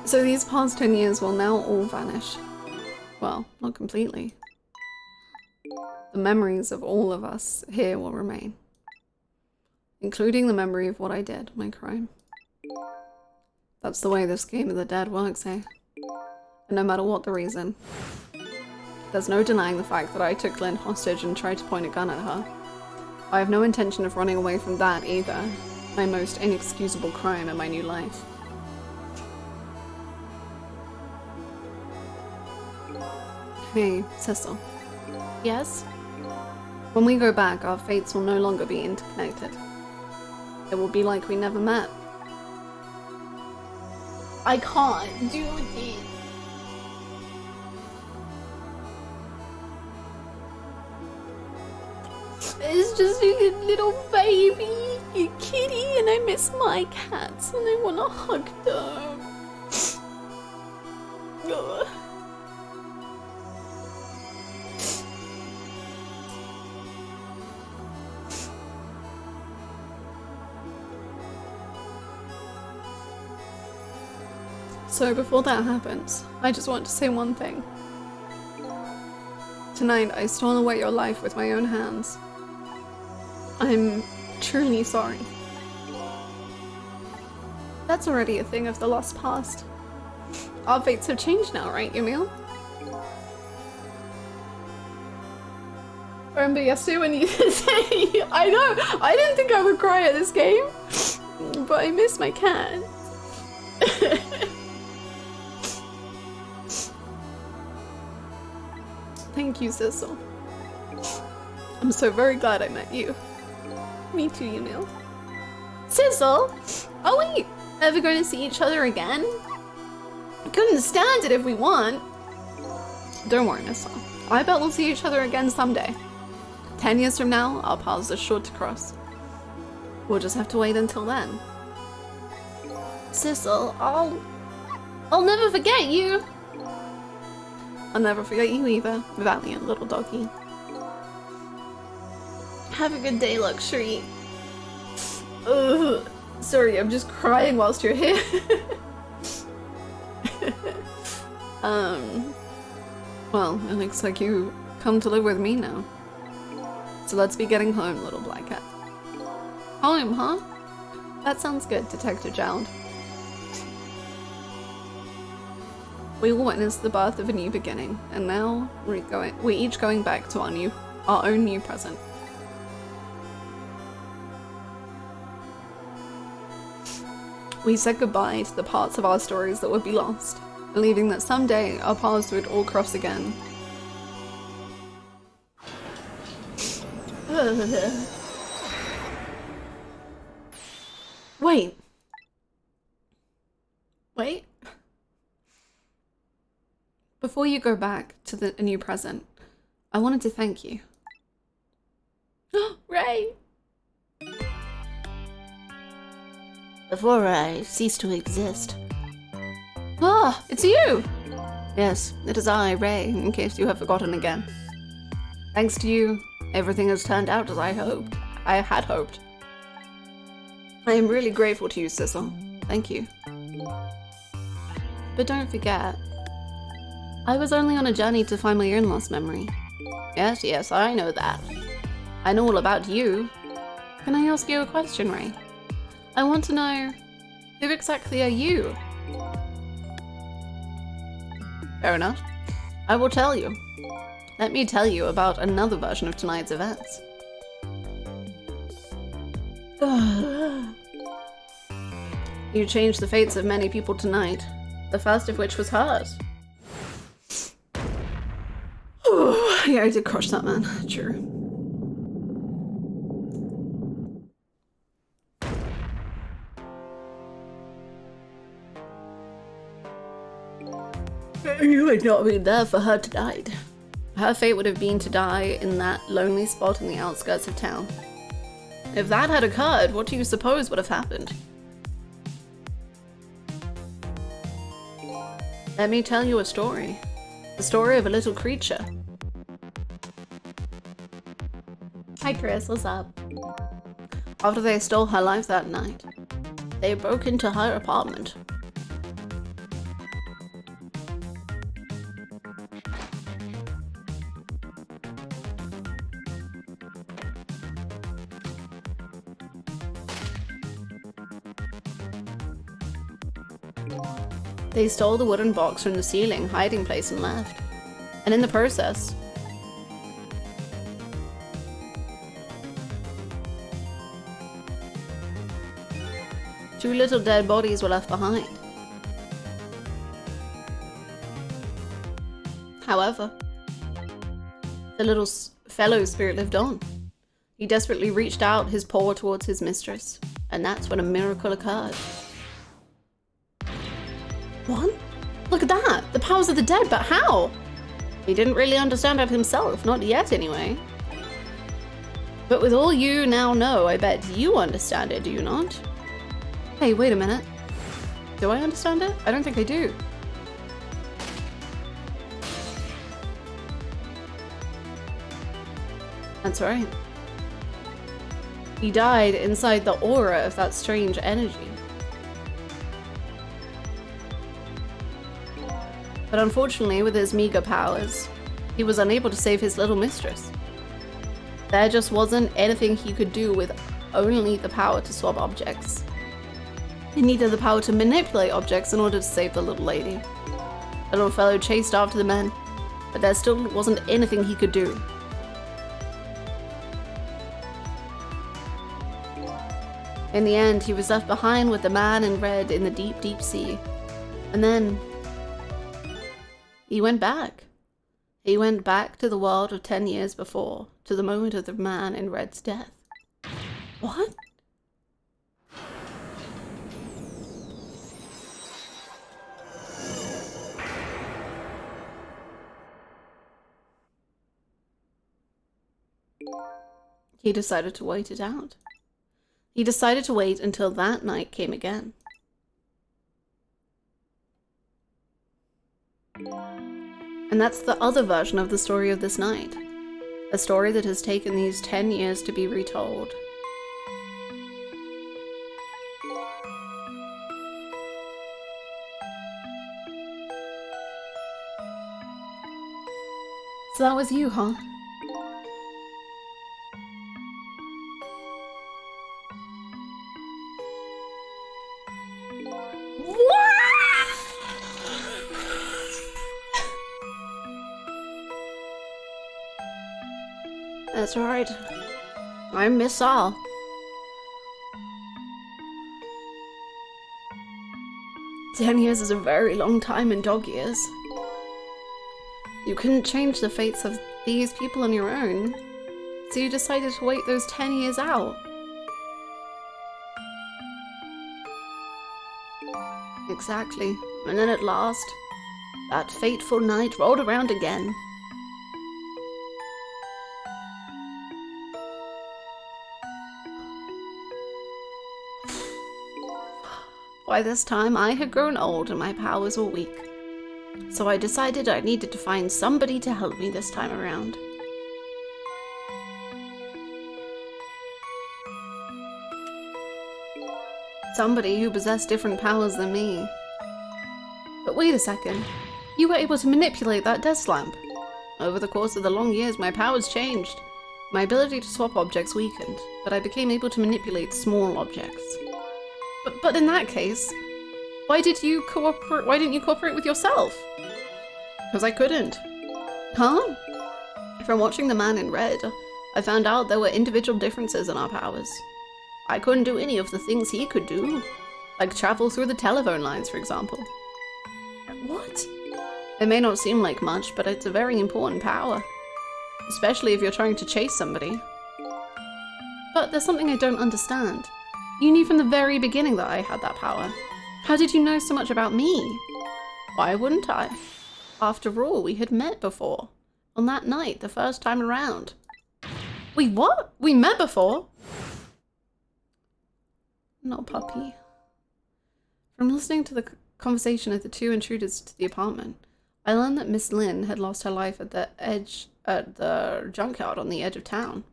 So these past 10 years will now all vanish. Well, not completely. The memories of all of us here will remain. Including the memory of what I did, my crime. That's the way this game of the dead works, eh? And no matter what the reason, there's no denying the fact that I took Lynn hostage and tried to point a gun at her. I have no intention of running away from that either. My most inexcusable crime in my new life. Hey, Sissel. Yes? When we go back, our fates will no longer be interconnected. It will be like we never met. I can't do this. It's just a little baby, a kitty, and I miss my cats and I want to hug them. Ugh. So before that happens, I just want to say one thing. Tonight, I stole away your life with my own hands. I'm truly sorry. That's already a thing of the lost past. Our fates have changed now, right, Emil? Remember yesterday when you say, I know, I didn't think I would cry at this game, but I miss my cat. Thank you, Sissel. I'm so very glad I met you. Me too, Emil. Sissel? Are we ever going to see each other again? I couldn't stand it if we want. Don't worry, Sissel. I bet we'll see each other again someday. 10 years from now, our paths are sure to cross. We'll just have to wait until then. Sissel, I'll never forget you. I'll never forget you either, valiant little doggy. Have a good day, Luxury. Ugh. Sorry, I'm just crying whilst you're here. Well, it looks like you come to live with me now. So let's be getting home, little black cat. Home, huh? That sounds good, Detective Gerald. We all witnessed the birth of a new beginning, and now we're each going back to our own new present. We said goodbye to the parts of our stories that would be lost, believing that someday our paths would all cross again. Wait. Before you go back to a new present, I wanted to thank you. Ray! Before I cease to exist. Ah, it's you! Yes, it is I, Ray, in case you have forgotten again. Thanks to you, everything has turned out as I had hoped. I am really grateful to you, Sissel. Thank you. But don't forget, I was only on a journey to find my own lost memory. Yes, I know that. I know all about you. Can I ask you a question, Ray? I want to know, who exactly are you? Fair enough. I will tell you. Let me tell you about another version of tonight's events. You changed the fates of many people tonight, the first of which was hers. Yeah, I did crush that man. True. You would not be there for her to die. Her fate would have been to die in that lonely spot in the outskirts of town. If that had occurred, what do you suppose would have happened? Let me tell you a story. The story of a little creature. Hi Chris, what's up? After they stole her life that night, they broke into her apartment. They stole the wooden box from the ceiling hiding place and left. And in the process, two little dead bodies were left behind. However, the little fellow spirit lived on. He desperately reached out his paw towards his mistress, and that's when a miracle occurred. What? Look at that! The powers of the dead, but how? He didn't really understand it himself, not yet anyway. But with all you now know, I bet you understand it, do you not? Hey, wait a minute. Do I understand it? I don't think I do. That's right. He died inside the aura of that strange energy. But unfortunately, with his meager powers, he was unable to save his little mistress. There just wasn't anything he could do with only the power to swap objects. He needed the power to manipulate objects in order to save the little lady. The little fellow chased after the men, but there still wasn't anything he could do. In the end, he was left behind with the man in red in the deep, deep sea. And then he went back. He went back to the world of 10 years before, to the moment of the man in red's death. What? He decided to wait it out. He decided to wait until that night came again. And that's the other version of the story of this night. A story that has taken these 10 years to be retold. So that was you, huh? That's right. I'm Miss Sal. "10 years is a very long time in dog years. You couldn't change the fates of these people on your own, so you decided to wait those 10 years out. Exactly. And then at last, that fateful night rolled around again. By this time, I had grown old and my powers were weak. So I decided I needed to find somebody to help me this time around. Somebody who possessed different powers than me. But wait a second. You were able to manipulate that desk lamp. Over the course of the long years, my powers changed. My ability to swap objects weakened, but I became able to manipulate small objects. But in that case, why didn't you cooperate with yourself? Because I couldn't. Huh? From watching the man in red, I found out there were individual differences in our powers. I couldn't do any of the things he could do, like travel through the telephone lines, for example. What? It may not seem like much, but it's a very important power, especially if you're trying to chase somebody. But there's something I don't understand. You knew from the very beginning that I had that power. How did you know so much about me? Why wouldn't I? After all, we had met before. On that night, the first time around. Wait, what? We met before? No, puppy. From listening to the conversation of the two intruders to the apartment, I learned that Miss Lynn had lost her life at the junkyard on the edge of town.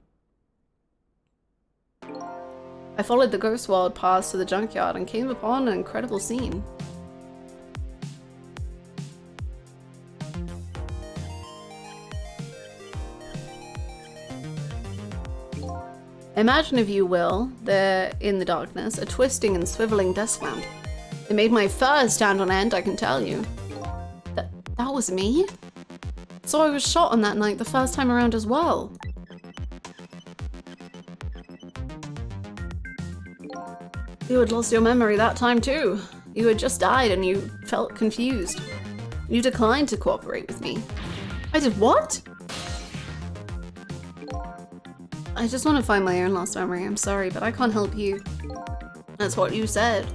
I followed the ghost world paths to the junkyard and came upon an incredible scene. Imagine, if you will, there in the darkness, a twisting and swiveling desk lamp. It made my fur stand on end, I can tell you. That was me? So I was shot on that night the first time around as well. You had lost your memory that time too. You had just died and you felt confused. You declined to cooperate with me. I did what? I just want to find my own lost memory. I'm sorry, but I can't help you. That's what you said.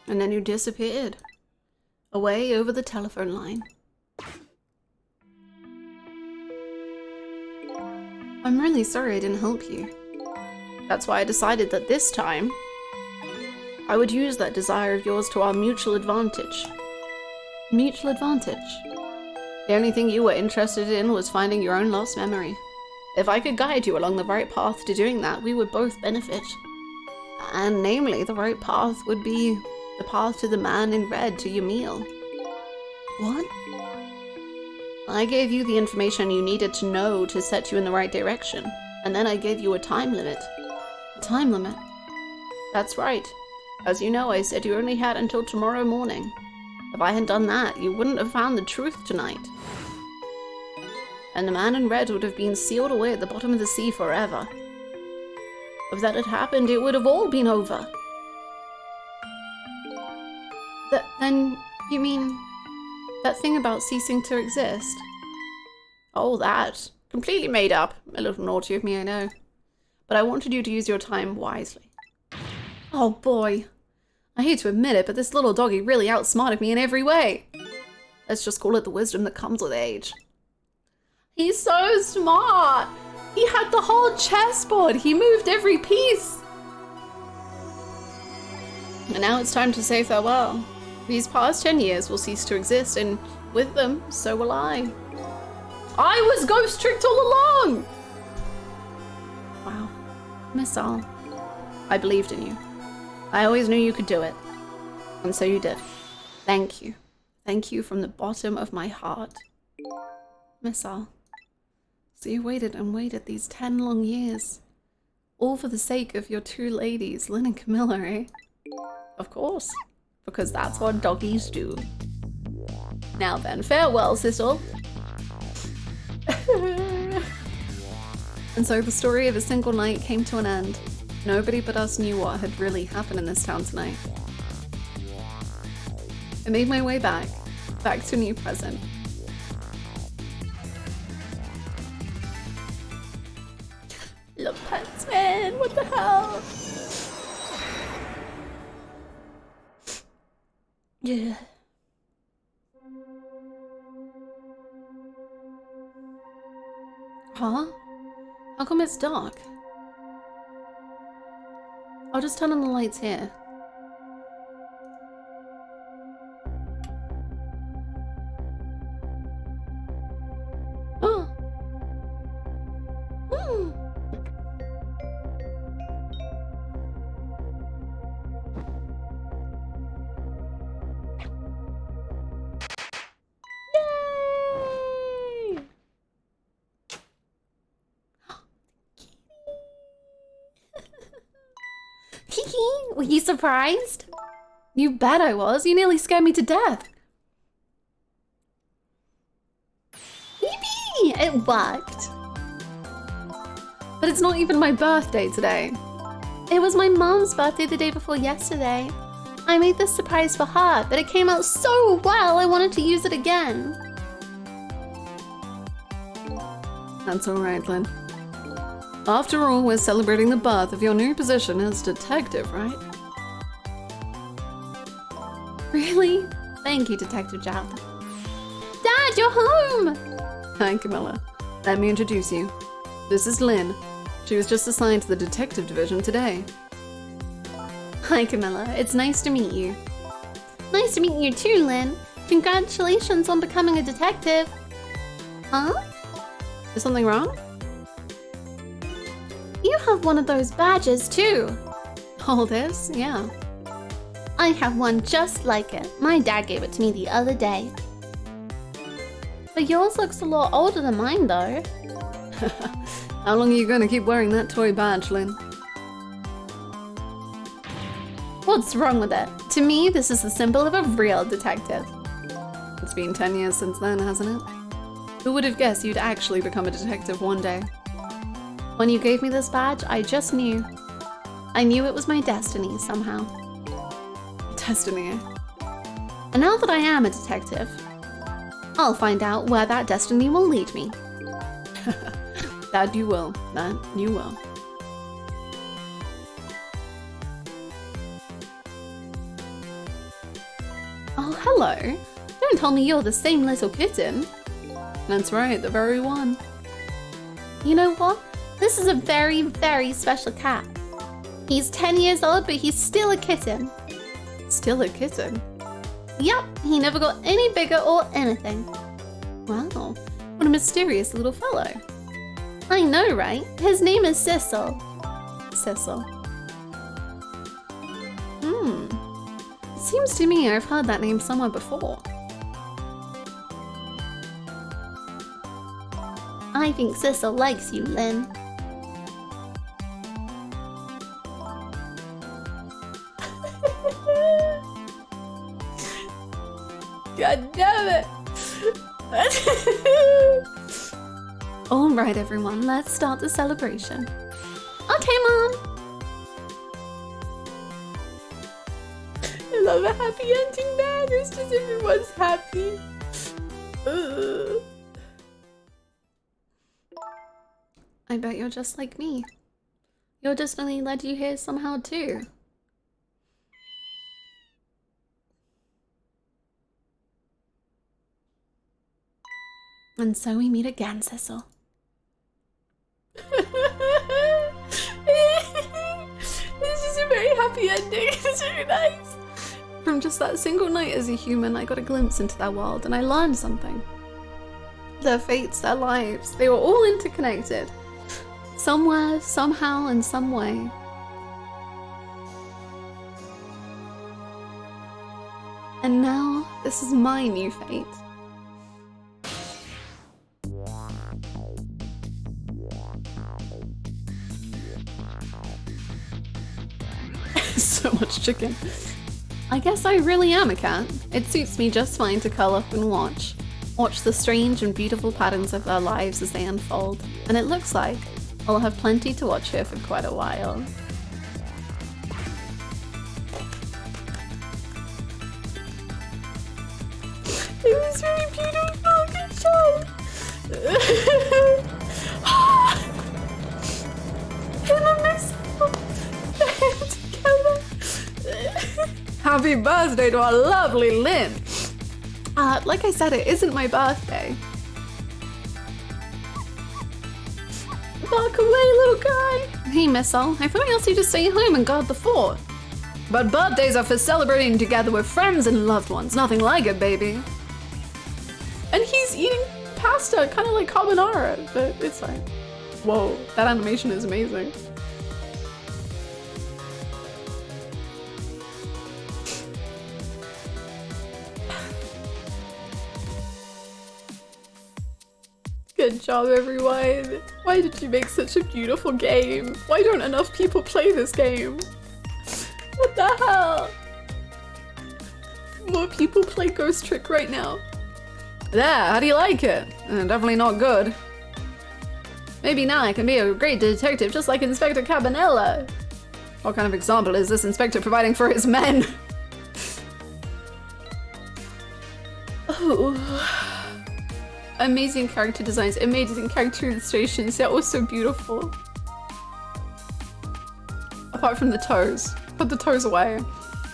And then you disappeared. Away over the telephone line. I'm really sorry I didn't help you. That's why I decided that this time, I would use that desire of yours to our mutual advantage. Mutual advantage? The only thing you were interested in was finding your own lost memory. If I could guide you along the right path to doing that, we would both benefit. And namely, the right path would be the path to the man in red to your meal. What? I gave you the information you needed to know to set you in the right direction, and then I gave you a time limit. A time limit? That's right. As you know, I said you only had until tomorrow morning. If I hadn't done that, you wouldn't have found the truth tonight. And the man in red would have been sealed away at the bottom of the sea forever. If that had happened, it would have all been over. Then, you mean that thing about ceasing to exist? Oh, that. Completely made up. A little naughty of me, I know. But I wanted you to use your time wisely. Oh boy. I hate to admit it, but this little doggy really outsmarted me in every way. Let's just call it the wisdom that comes with age. He's so smart! He had the whole chessboard! He moved every piece! And now it's time to say farewell. These past 10 years will cease to exist, and with them, so will I. I was ghost tricked all along! Wow. Sissel, I believed in you. I always knew you could do it. And so you did. Thank you. Thank you from the bottom of my heart. Sissel. So you waited and waited these 10 long years. All for the sake of your two ladies, Lynn and Camilla, eh? Of course. Because that's what doggies do. Now then, farewell, Sissel. And so the story of a single night came to an end. Nobody but us knew what had really happened in this town tonight. I made my way back to New Present. Love pets, man, what the hell? Yeah. Huh? How come it's dark? I'll just turn on the lights here. Oh. Were you surprised? You bet I was. You nearly scared me to death. Yippee! It worked. But it's not even my birthday today. It was my mom's birthday the day before yesterday. I made this surprise for her, but it came out so well I wanted to use it again. That's alright, Lynn. After all, we're celebrating the birth of your new position as detective, right? Really? Thank you, Detective Gerald. Dad, you're home! Hi, Camilla. Let me introduce you. This is Lynn. She was just assigned to the detective division today. Hi, Camilla. It's nice to meet you. Nice to meet you too, Lynn. Congratulations on becoming a detective. Huh? Is something wrong? You have one of those badges too. All this? Yeah. I have one just like it. My dad gave it to me the other day. But yours looks a lot older than mine though. How long are you going to keep wearing that toy badge, Lynn? What's wrong with it? To me, this is the symbol of a real detective. It's been 10 years since then, hasn't it? Who would have guessed you'd actually become a detective one day? When you gave me this badge, I just knew. I knew it was my destiny somehow. Destiny, eh? And now that I am a detective, I'll find out where that destiny will lead me. That you will. That you will. Oh, hello. Don't tell me you're the same little kitten. That's right, the very one. You know what? This is a very, very special cat. He's 10 years old, but he's still a kitten. Still a kitten? Yup, he never got any bigger or anything. Wow, what a mysterious little fellow. I know, right? His name is Sissel. Sissel. Seems to me I've heard that name somewhere before. I think Sissel likes you, Lynn. God damn it! Alright everyone, let's start the celebration. Okay, Mom. I love a happy ending, man. It's just everyone's happy. Ugh. I bet you're just like me. Your destiny led you here somehow too. And so we meet again, Sissel. This is a very happy ending. It's very nice. From just that single night as a human, I got a glimpse into their world and I learned something. Their fates, their lives, they were all interconnected. Somewhere, somehow, in some way. And now, this is my new fate. So much chicken. I guess I really am a cat. It suits me just fine to curl up and watch. Watch the strange and beautiful patterns of their lives as they unfold. And it looks like I'll have plenty to watch here for quite a while. It was very beautiful. Good job. Him and myself. Together. Happy birthday to our lovely Lynn. Like I said, it isn't my birthday. Bark away, little guy. Hey, Missile. I thought I asked you to stay home and guard the fort. But birthdays are for celebrating together with friends and loved ones. Nothing like it, baby. And he's eating pasta, kind of like carbonara, but it's fine. Whoa, that animation is amazing. Good job, everyone. Why did you make such a beautiful game? Why don't enough people play this game? What the hell? More people play Ghost Trick right now. There, how do you like it? Definitely not good. Maybe now I can be a great detective just like Inspector Cabanella. What kind of example is this inspector providing for his men? Oh. Amazing character designs, amazing character illustrations, they're all so beautiful. Apart from the toes. Put the toes away.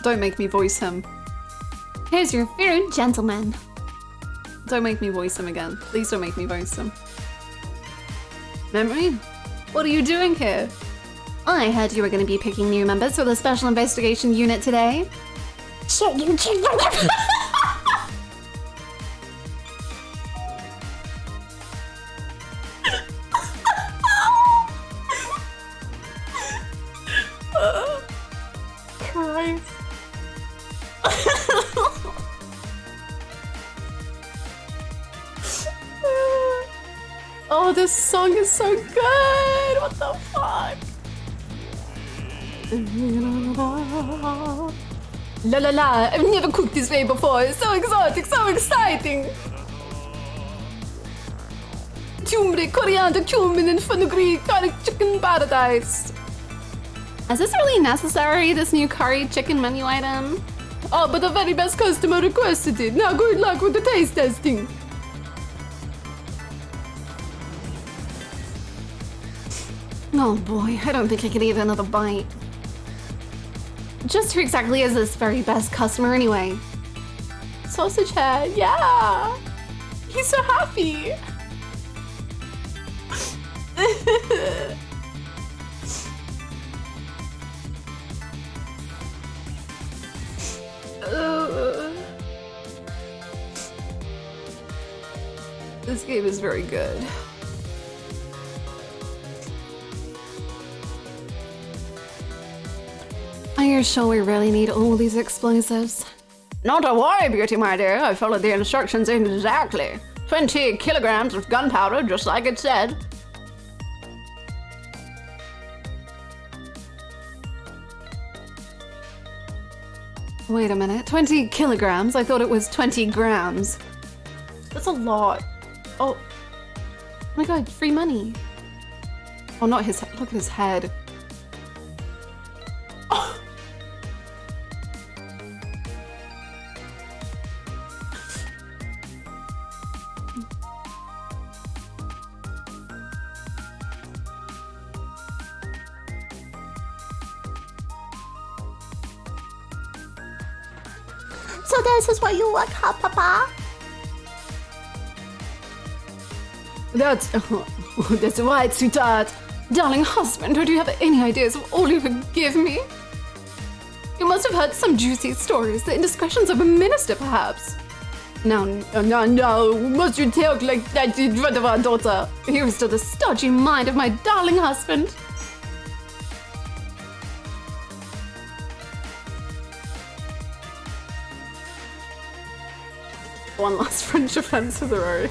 Don't make me voice him. Here's your food, gentlemen. Don't make me voice him again. Please don't make me voice him. Memory? What are you doing here? I heard you were going to be picking new members for the Special Investigation Unit today. Shit, you Christ. Oh, this song is so good! What the fuck? La la la, I've never cooked this way before. It's so exotic, so exciting! Turmeric, coriander, cumin, and fenugreek, garlic chicken paradise. Is this really necessary, this new curry chicken menu item? Oh, but the very best customer requested it. Now good luck with the taste testing. Oh boy, I don't think I can eat another bite. Just who exactly is this very best customer anyway? Sausage head, yeah! He's so happy! This game is very good. Are you sure we really need all these explosives? Not to worry, Beauty, my dear. I followed the instructions exactly. 20 kilograms of gunpowder, just like it said. Wait a minute, 20 kilograms? I thought it was 20 grams. That's a lot. Oh my god, free money. Oh, not his head. Look at his head. Oh. So this is what you look, huh, Papa? That's right, sweetheart. Darling husband, do you have any ideas of all you could give me? You must have heard some juicy stories, the indiscretions of a minister, perhaps. No, must you talk like that in front of our daughter? Here is to the stodgy mind of my darling husband. One last French offense of the row.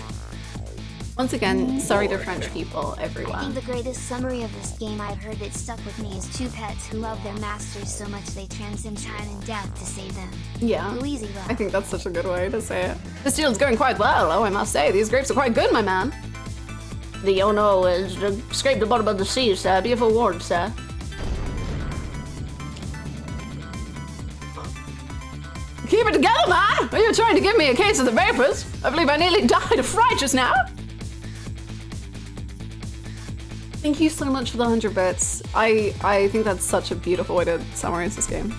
Once again, sorry to French people everywhere. I think the greatest summary of this game I've heard that stuck with me is two pets who love their masters so much they transcend time and death to save them. Yeah, Louise love. I think that's such a good way to say it. This deal's going quite well, oh, I must say. These grapes are quite good, my man. The ono is scrape the bottom of the sea, sir. Be forewarned, sir. Keep it together, man! Are you trying to give me a case of the vapors? I believe I nearly died of fright just now. Thank you so much for the 100 bits. I think that's such a beautiful way to summarize this game.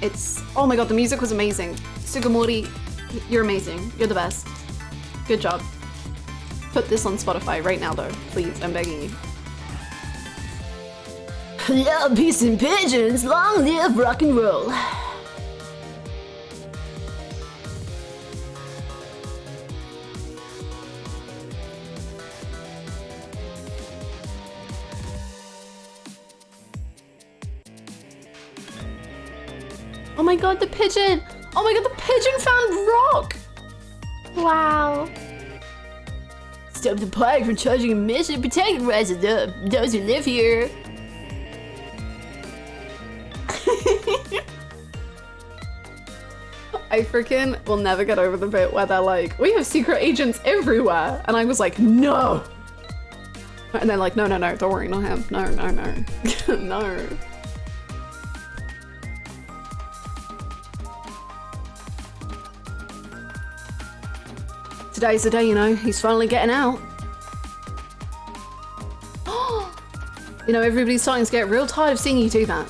It's, oh my god, the music was amazing. Sugimori, you're amazing. You're the best. Good job. Put this on Spotify right now though, please, I'm begging you. Hello, peace and pigeons, long live rock and roll. Oh my god, the pigeon! Oh my god, the pigeon found rock! Wow. Stop the plague from charging a mission. Protect the rest of those who live here. I freaking will never get over the bit where they're like, we have secret agents everywhere. And I was like, no. And they're like, no, don't worry, not him. No. No. Today's the day, you know, he's finally getting out. You know, everybody's starting to get real tired of seeing you do that.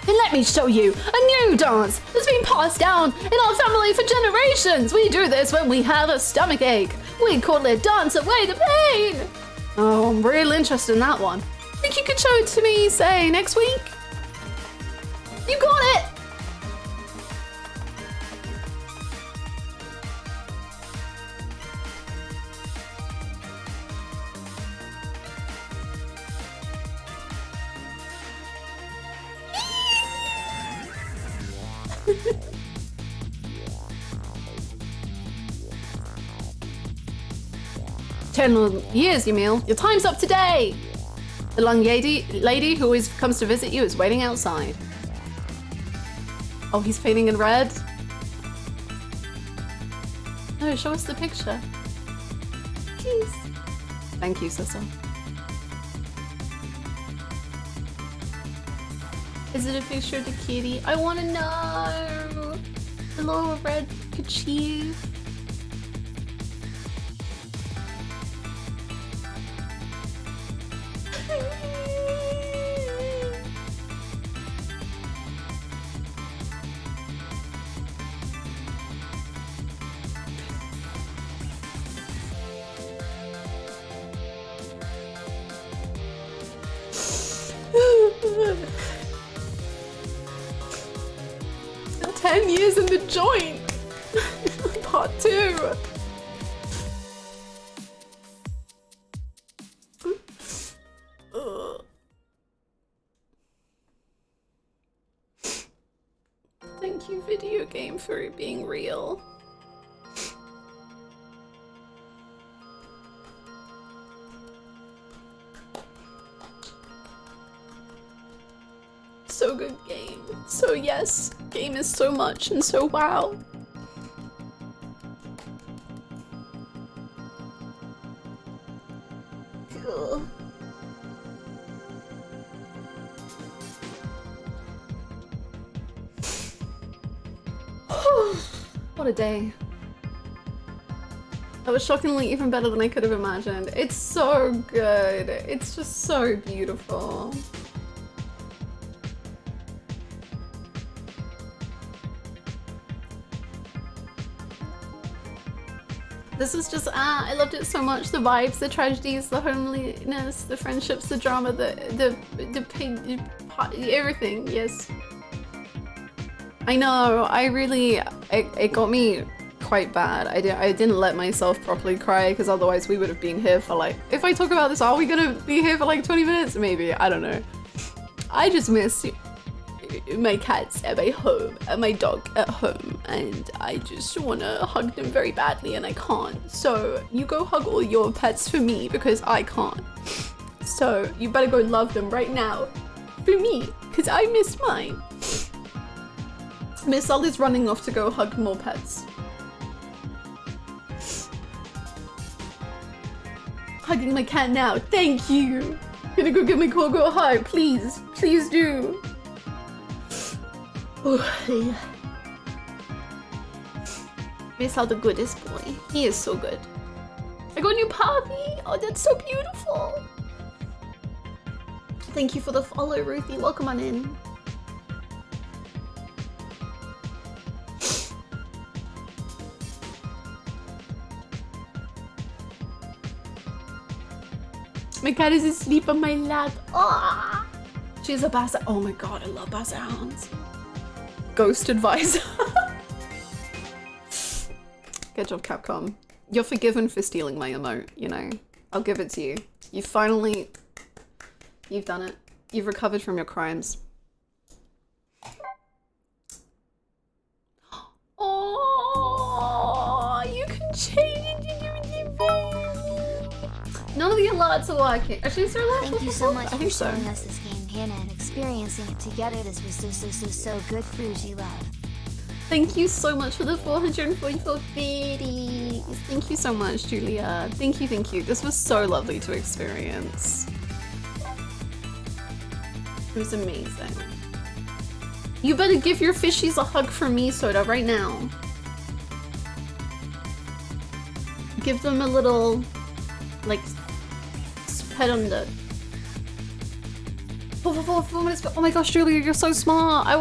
Then let me show you a new dance that's been passed down in our family for generations. We do this when we have a stomach ache. We call it dance away the pain. Oh, I'm real interested in that one. Think you could show it to me, say, next week? You got it. Years, you mean? Your time's up today! The long lady who always comes to visit you is waiting outside. Oh, he's painting in red? No, show us the picture. Please. Thank you, Sissel. Is it a picture of the kitty? I want to know! The little red kerchief. Still 10 years in the joint. Part 2. Thank you, video game, for being real. So good, game. So yes, game is so much and so wow. Cool. What a day. That was shockingly even better than I could have imagined. It's so good. It's just so beautiful. This is just, I loved it so much. The vibes, the tragedies, the homeliness, the friendships, the drama, the pain, everything, yes. I know, I really, it got me quite bad. I didn't let myself properly cry because otherwise we would have been here for like, if I talk about this, are we gonna be here for like 20 minutes? Maybe, I don't know. I just miss my cats at my home and my dog at home, and I just wanna hug them very badly and I can't. So you go hug all your pets for me because I can't. So you better go love them right now for me because I miss mine. Miss Al is running off to go hug more pets. Hugging my cat now, thank you. Gonna go give my Corgo a hug, please, please do. Miss Al the goodest boy, he is so good. I got a new puppy, oh that's so beautiful. Thank you for the follow, Ruthie, welcome on in. My cat is asleep on my lap. Ah, she's a basset. Oh my god, I love basset hounds. Ghost advisor. Good job, Capcom. You're forgiven for stealing my emote, you know. I'll give it to you. You've done it. You've recovered from your crimes. Oh, you can change it in your name. None of the alerts are working. Actually, is there alerts? Thank you so much for showing showing us this game, Hannah, and experiencing it together. This was so good, Fruity Love. Thank you so much for the 444 biddies. Thank you so much, Julia. Thank you, thank you. This was so lovely to experience. It was amazing. You better give your fishies a hug from me, Soda, right now. Give them a little, like, pet under. 4 minutes. Oh my gosh, Julia, you're so smart. I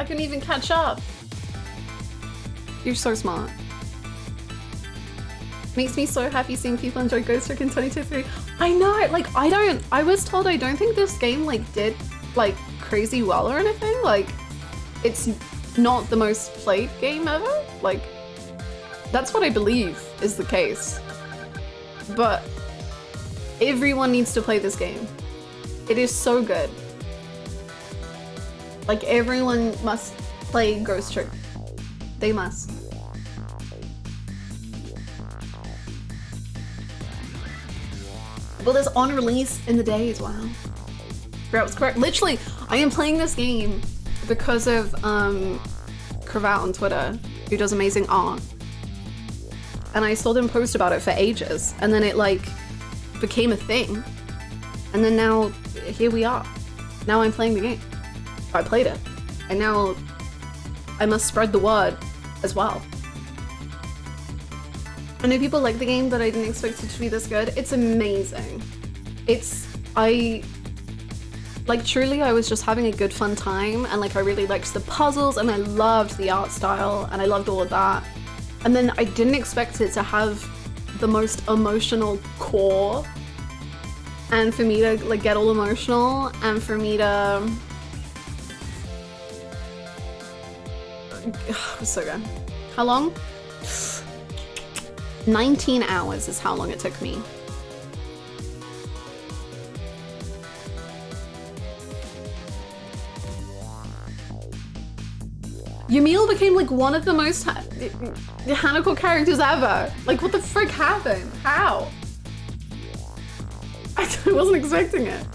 couldn't even catch up. You're so smart. Makes me so happy seeing people enjoy Ghost Recon 2023. I know, like, I was told I don't think this game, like, did, like, crazy well or anything. Like, it's not the most played game ever. Like, that's what I believe is the case. But everyone needs to play this game. It is so good. Like, everyone must play Ghost Trick. They must. Well, there's on release in the days, wow. That was correct. Literally, I am playing this game because of Cravat on Twitter, who does amazing art. And I saw them post about it for ages, and then it like became a thing. And then now, here we are. Now I'm playing the game. I played it. And now I must spread the word as well. I know people like the game, but I didn't expect it to be this good. It's amazing. Like, truly, I was just having a good fun time, and like I really liked the puzzles, and I loved the art style, and I loved all of that. And then I didn't expect it to have the most emotional core, and for me to like get all emotional, and for me to it was so good. How long? 19 hours is how long it took me. Yamil became like one of the most Hanako characters ever. Like, what the frick happened? How? I wasn't expecting it.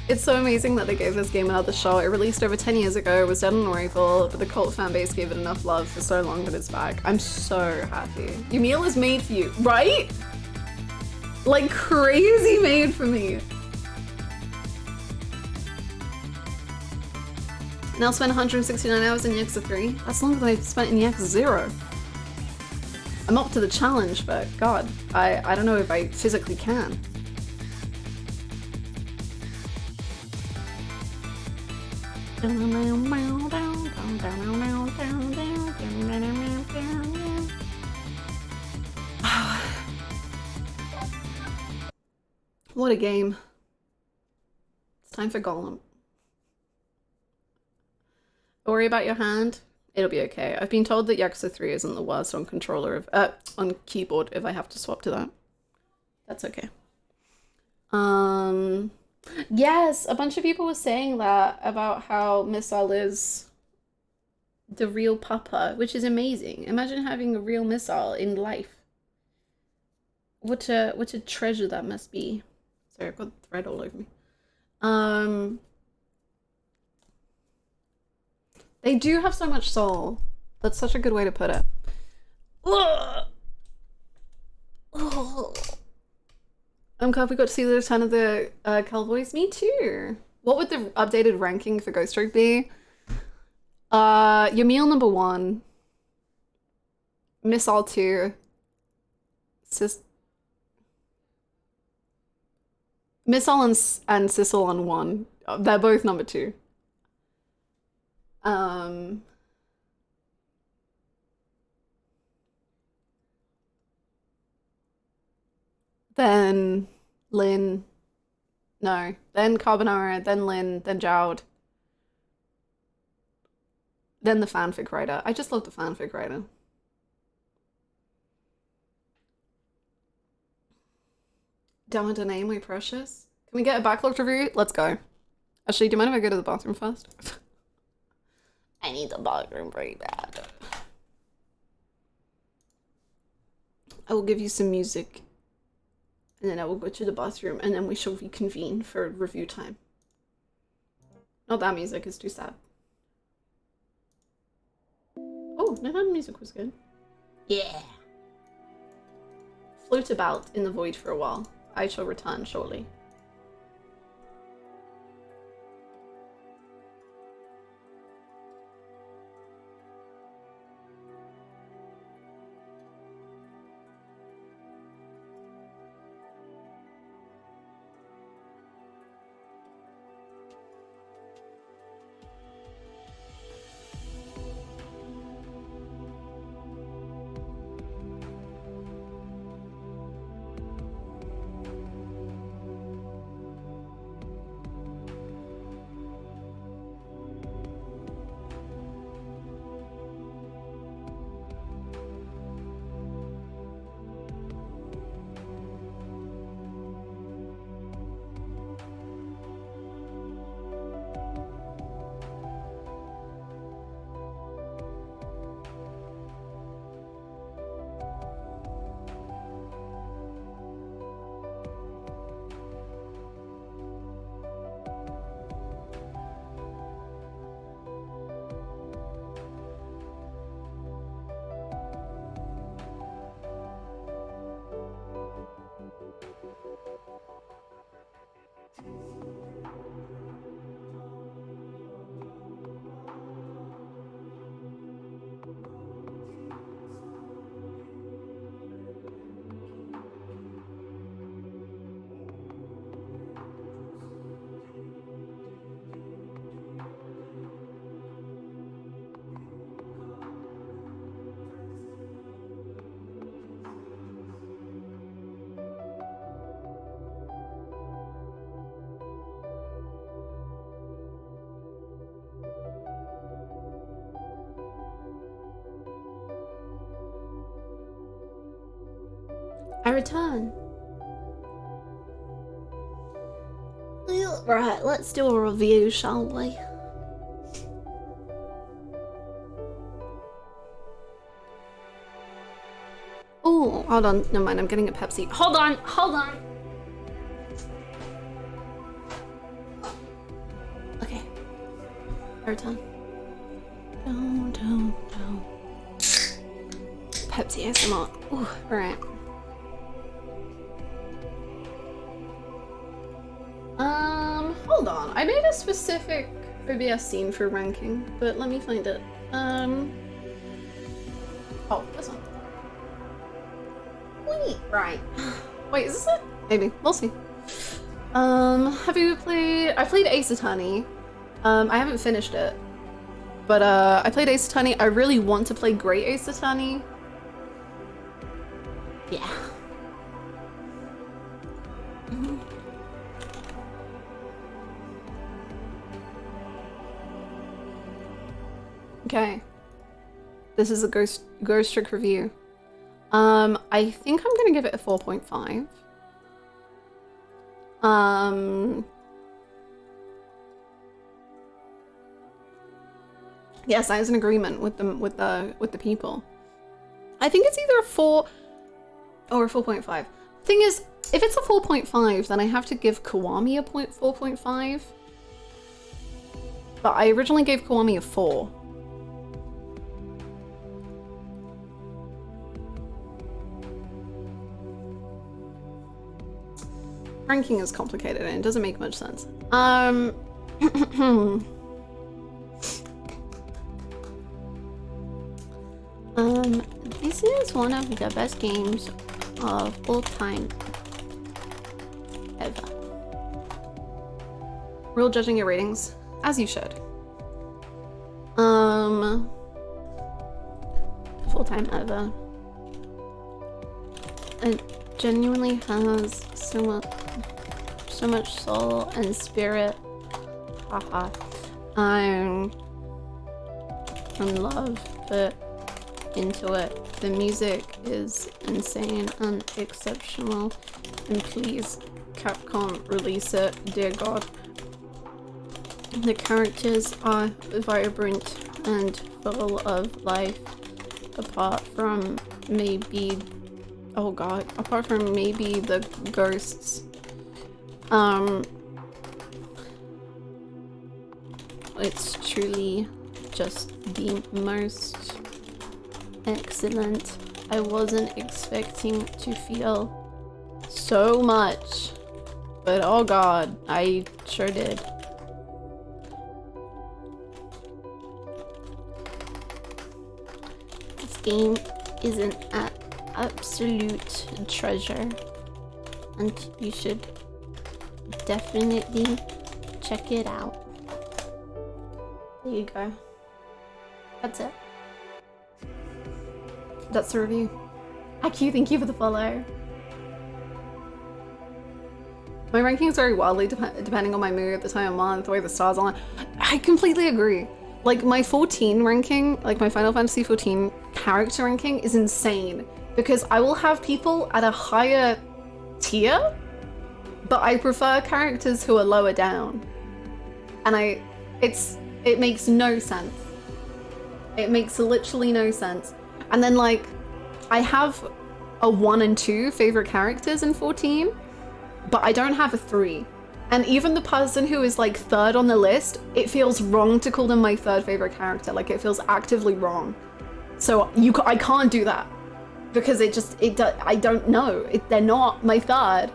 It's so amazing that they gave this game another shot. It released over 10 years ago, was dead on arrival, but the cult fan base gave it enough love for so long that it's back. I'm so happy. Yamil is made for you, right? Like crazy made for me. Now spent 169 hours in Yakuza 3. That's longer than I've spent in Yakuza 0. I'm up to the challenge, but God, I don't know if I physically can. What a game. It's time for Golem. Don't worry about your hand. It'll be okay. I've been told that Yakuza 3 isn't the worst on controller if on keyboard if I have to swap to that. That's okay. Yes, a bunch of people were saying that about how Missile is the real papa, which is amazing. Imagine having a real Missile in life. What a treasure that must be. Sorry, I've got thread all over me. They do have so much soul. That's such a good way to put it. Ugh. Oh. I'm glad we got to see the return of the Cowboys. Me too. What would the updated ranking for Ghost Stroke be? Yamil number 1. Missile 2. Missile and Sissel on 1. They're both number 2. Then Lynn. No. Then Carbonara, then Lynn, then Gerald. Then the fanfic writer. I just love the fanfic writer. Down to name, we precious. Can we get a backlogged review? Let's go. Actually, do you mind if I go to the bathroom first? I need the bathroom very bad. I will give you some music. And then I will go to the bathroom and then we shall reconvene for review time. Not that music, it's too sad. Oh, no, that music was good. Yeah. Float about in the void for a while. I shall return shortly. I return. Right, let's do a review, shall we? Hold on, never mind, I'm getting a Pepsi. Hold on, hold on. Okay. Our turn. Don't. Pepsi ASMR. Ooh, alright. Hold on. I made a specific OBS scene for ranking, but let me find it. Oh, this one. Wait, right. Wait, is this it? Maybe. We'll see. Have you played... I played Ace Attorney. I haven't finished it. But, I played Ace Attorney. I really want to play Great Ace Attorney. Yeah. Okay. This is a Ghost Trick review. I think I'm gonna give it a 4.5. Yes, I was in agreement with the people. I think it's either a 4 or a 4.5. Thing is, if it's a 4.5, then I have to give Kiwami a 4.5. But I originally gave Kiwami a 4. Ranking is complicated and it doesn't make much sense. This is one of the best games of all time ever. Real judging your ratings, as you should. Full time ever. It genuinely has so much soul and spirit. Haha. I'm in love, but into it. The music is insane and exceptional. And please, Capcom, release it, dear God. The characters are vibrant and full of life, apart from maybe the ghosts. It's truly just the most excellent. I wasn't expecting to feel so much, but oh god, I sure did. This game is an absolute treasure, and you should definitely check it out. There you go. That's it. That's the review. Aki, thank you for the follow. My rankings vary wildly depending on my mood at the time of month, the way the stars are. I completely agree. Like my 14 ranking, like my Final Fantasy 14 character ranking is insane because I will have people at a higher tier, but I prefer characters who are lower down. And it makes no sense. It makes literally no sense. And then like, I have a 1 and 2 favorite characters in 14, but I don't have a 3. And even the person who is like 3rd on the list, it feels wrong to call them my 3rd favorite character. Like it feels actively wrong. So I can't do that because I don't know. They're not my 3rd.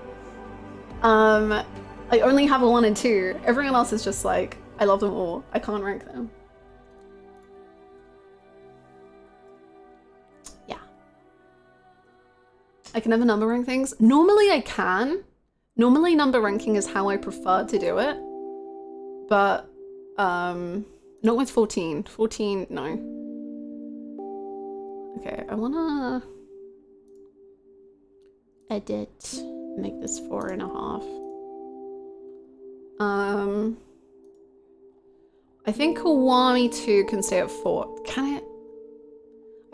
I only have a 1 and 2. Everyone else is just like, I love them all. I can't rank them. Yeah. I can never number rank things. Normally I can. Normally number ranking is how I prefer to do it. But, not with 14. 14, no. Okay, I wanna edit, make this 4.5. I think Kiwami 2 can stay at 4. Can it?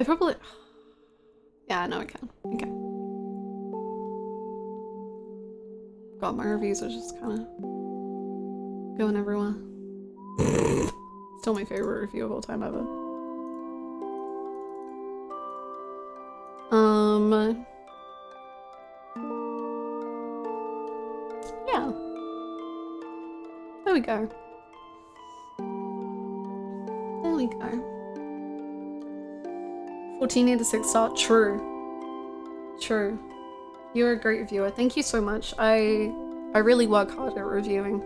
I probably... Yeah, no, I can. Okay. God, my reviews are just kind of going everywhere. Still my favorite review of all time ever. There we go. There we go. 14 near the 6 star. True. True. You're a great reviewer. Thank you so much. I really work hard at reviewing.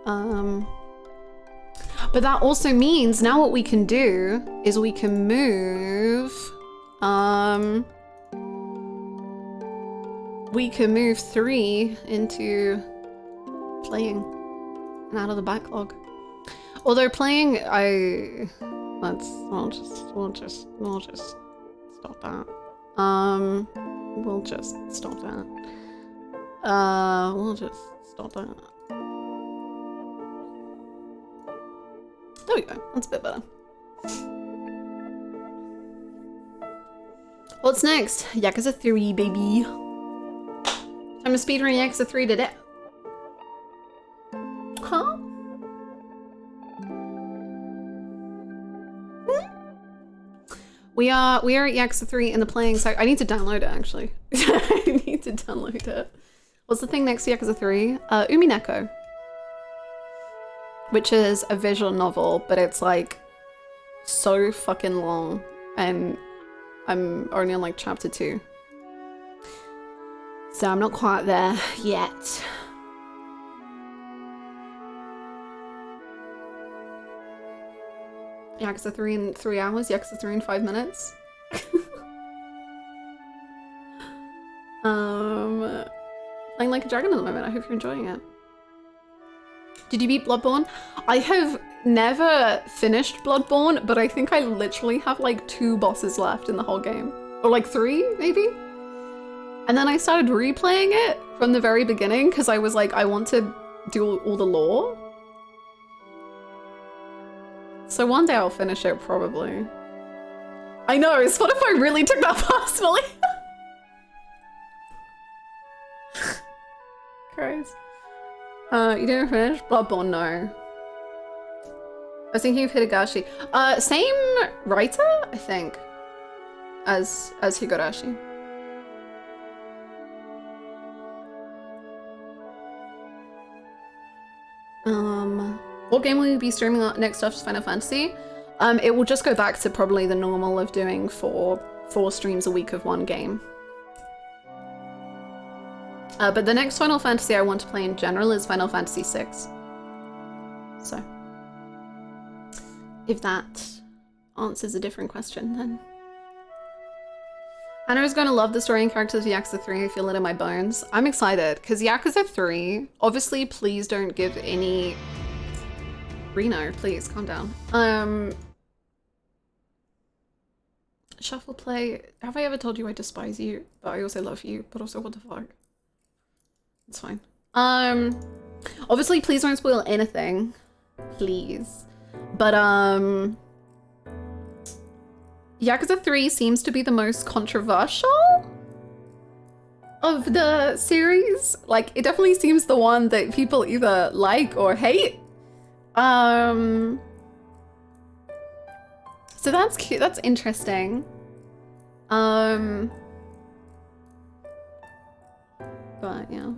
But that also means now what we can do is we can move, we can move 3 into playing and out of the backlog. Although playing, we'll just stop that. We'll just stop that. We'll just stop that. There we go. That's a bit better. What's next? Yakuza 3, baby. I'm a speedrun Yakuza 3 today. Huh? We are at Yakuza 3 in the playing sec. I need to download it actually. I need to download it. What's the thing next to Yakuza 3? Umineko. Which is a visual novel, but it's like so fucking long and I'm only on like chapter 2. So I'm not quite there yet. Yakuza 3 in 3 hours, Yakuza 3 in 5 minutes. Playing like a dragon at the moment. I hope you're enjoying it. Did you beat Bloodborne? I have never finished Bloodborne, but I think I literally have like 2 bosses left in the whole game. Or like 3, maybe? And then I started replaying it from the very beginning because I was like, I want to do all the lore. So one day I'll finish it, probably. I know, it's what if I really took that personally? Christ. You didn't finish? Bloodborne, no. I was thinking of Hidagashi. Same writer, I think, as Higurashi. What game will you be streaming next after Final Fantasy? It will just go back to probably the normal of doing four streams a week of one game. But the next Final Fantasy I want to play in general is Final Fantasy VI. So, if that answers a different question, then. Hannah is going to love the story and characters of Yakuza 3. I feel it in my bones. I'm excited, because Yakuza 3, obviously, please don't give any... Reno, please, calm down. Shuffle play. Have I ever told you I despise you? But I also love you, but also what the fuck? It's fine. Obviously, please don't spoil anything. Please. But, Yakuza 3 seems to be the most controversial of the series. Like, it definitely seems the one that people either like or hate. So that's cute. That's interesting. But yeah.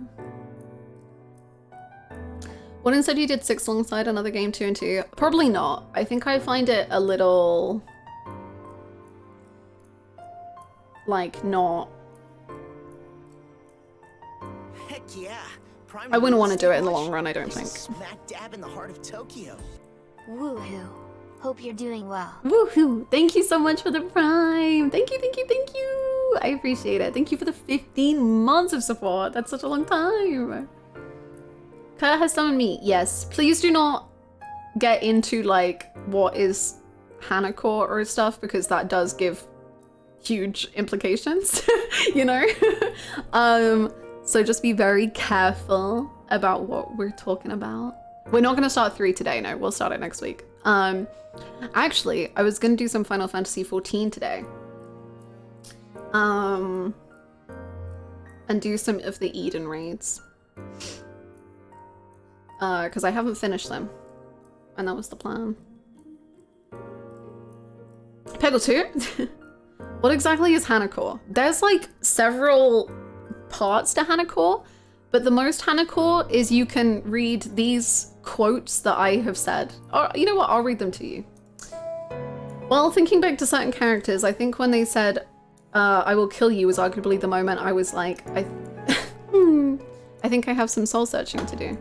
What instead you did 6 alongside another game 2 and 2? Probably not. I think I find it a little like not. Heck yeah. I wouldn't want to do it in the long run, I don't think. Smack dab in the heart of Tokyo. Woohoo. Hope you're doing well. Woohoo! Thank you so much for the Prime! Thank you, thank you, thank you! I appreciate it. Thank you for the 15 months of support. That's such a long time. Kaya has summoned me. Yes. Please do not get into like what is Hanako or stuff, because that does give huge implications, you know? So just be very careful about what we're talking about. We're not going to start 3 today, no. We'll start it next week. Actually, I was going to do some Final Fantasy 14 today. And do some of the Eden raids. Because I haven't finished them. And that was the plan. Peggle 2? What exactly is Hanako? There's like several parts to Hanako, But the most Hanacore is you can read these quotes that I have said. Or you know what, I'll read them to you. Well, thinking back to certain characters, I think when they said, I will kill you was arguably the moment I was like, I think I have some soul searching to do.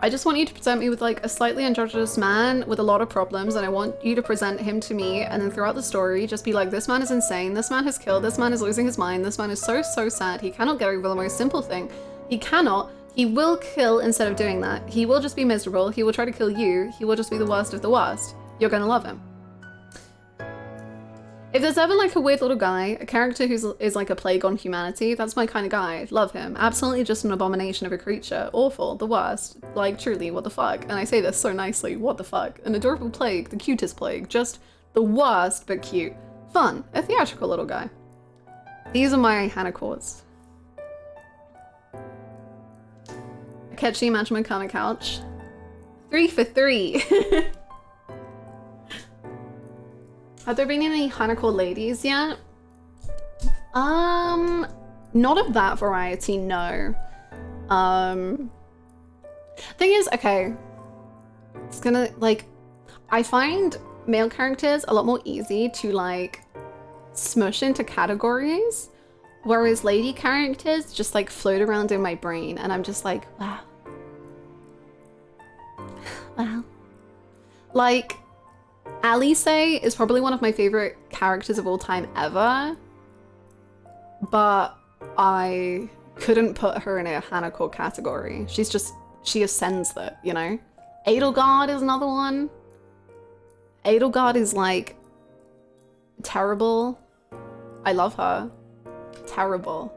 I just want you to present me with like a slightly androgynous man with a lot of problems, and I want you to present him to me, and then throughout the story just be like, this man is insane, this man has killed, this man is losing his mind, this man is so sad, he cannot get over the most simple thing. He will kill instead of doing that. He will just be miserable, he will try to kill you, he will just be the worst of the worst. You're gonna love him. If there's ever like a weird little guy, a character who is like a plague on humanity, that's my kind of guy. Love him. Absolutely just an abomination of a creature. Awful. The worst. Like truly, what the fuck? And I say this so nicely, what the fuck? An adorable plague, the cutest plague. Just the worst, but cute. Fun. A theatrical little guy. These are my Hanacores. Akechi Majima Kana Couch. 3 for 3. Have there been any Hanacore ladies yet? Not of that variety, no. Thing is, okay, it's gonna, like, I find male characters a lot more easy to, like, smush into categories, whereas lady characters just, like, float around in my brain, and I'm just like, wow. Wow. Like, Alice is probably one of my favorite characters of all time ever, but I couldn't put her in a Hanacore category. She ascends that, you know? Edelgard is another one. Edelgard is like terrible. I love her. Terrible.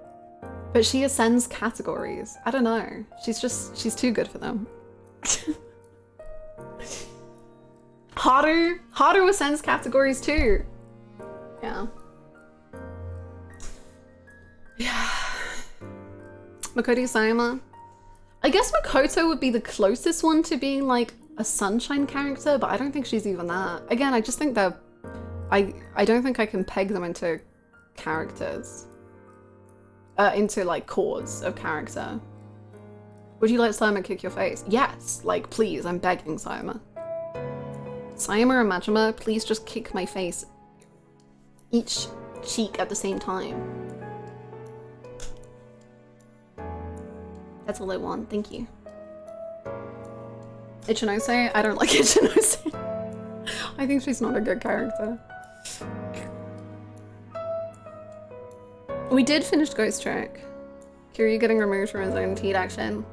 But she ascends categories. I don't know. She's too good for them. Haru ascends categories too. Yeah. Yeah. Makoto Sayama. I guess Makoto would be the closest one to being like a sunshine character, but I don't think she's even that. Again, I just think they're... I don't think I can peg them into characters. Into like cores of character. Would you let Sayama kick your face? Yes, like please, I'm begging Sayama. Sayama or Majima, please just kick my face. Each cheek at the same time. That's all I want, thank you. Ichinose? I don't like Ichinose. I think she's not a good character. We did finish Ghost Track. Kiryu getting removed from his own teed action.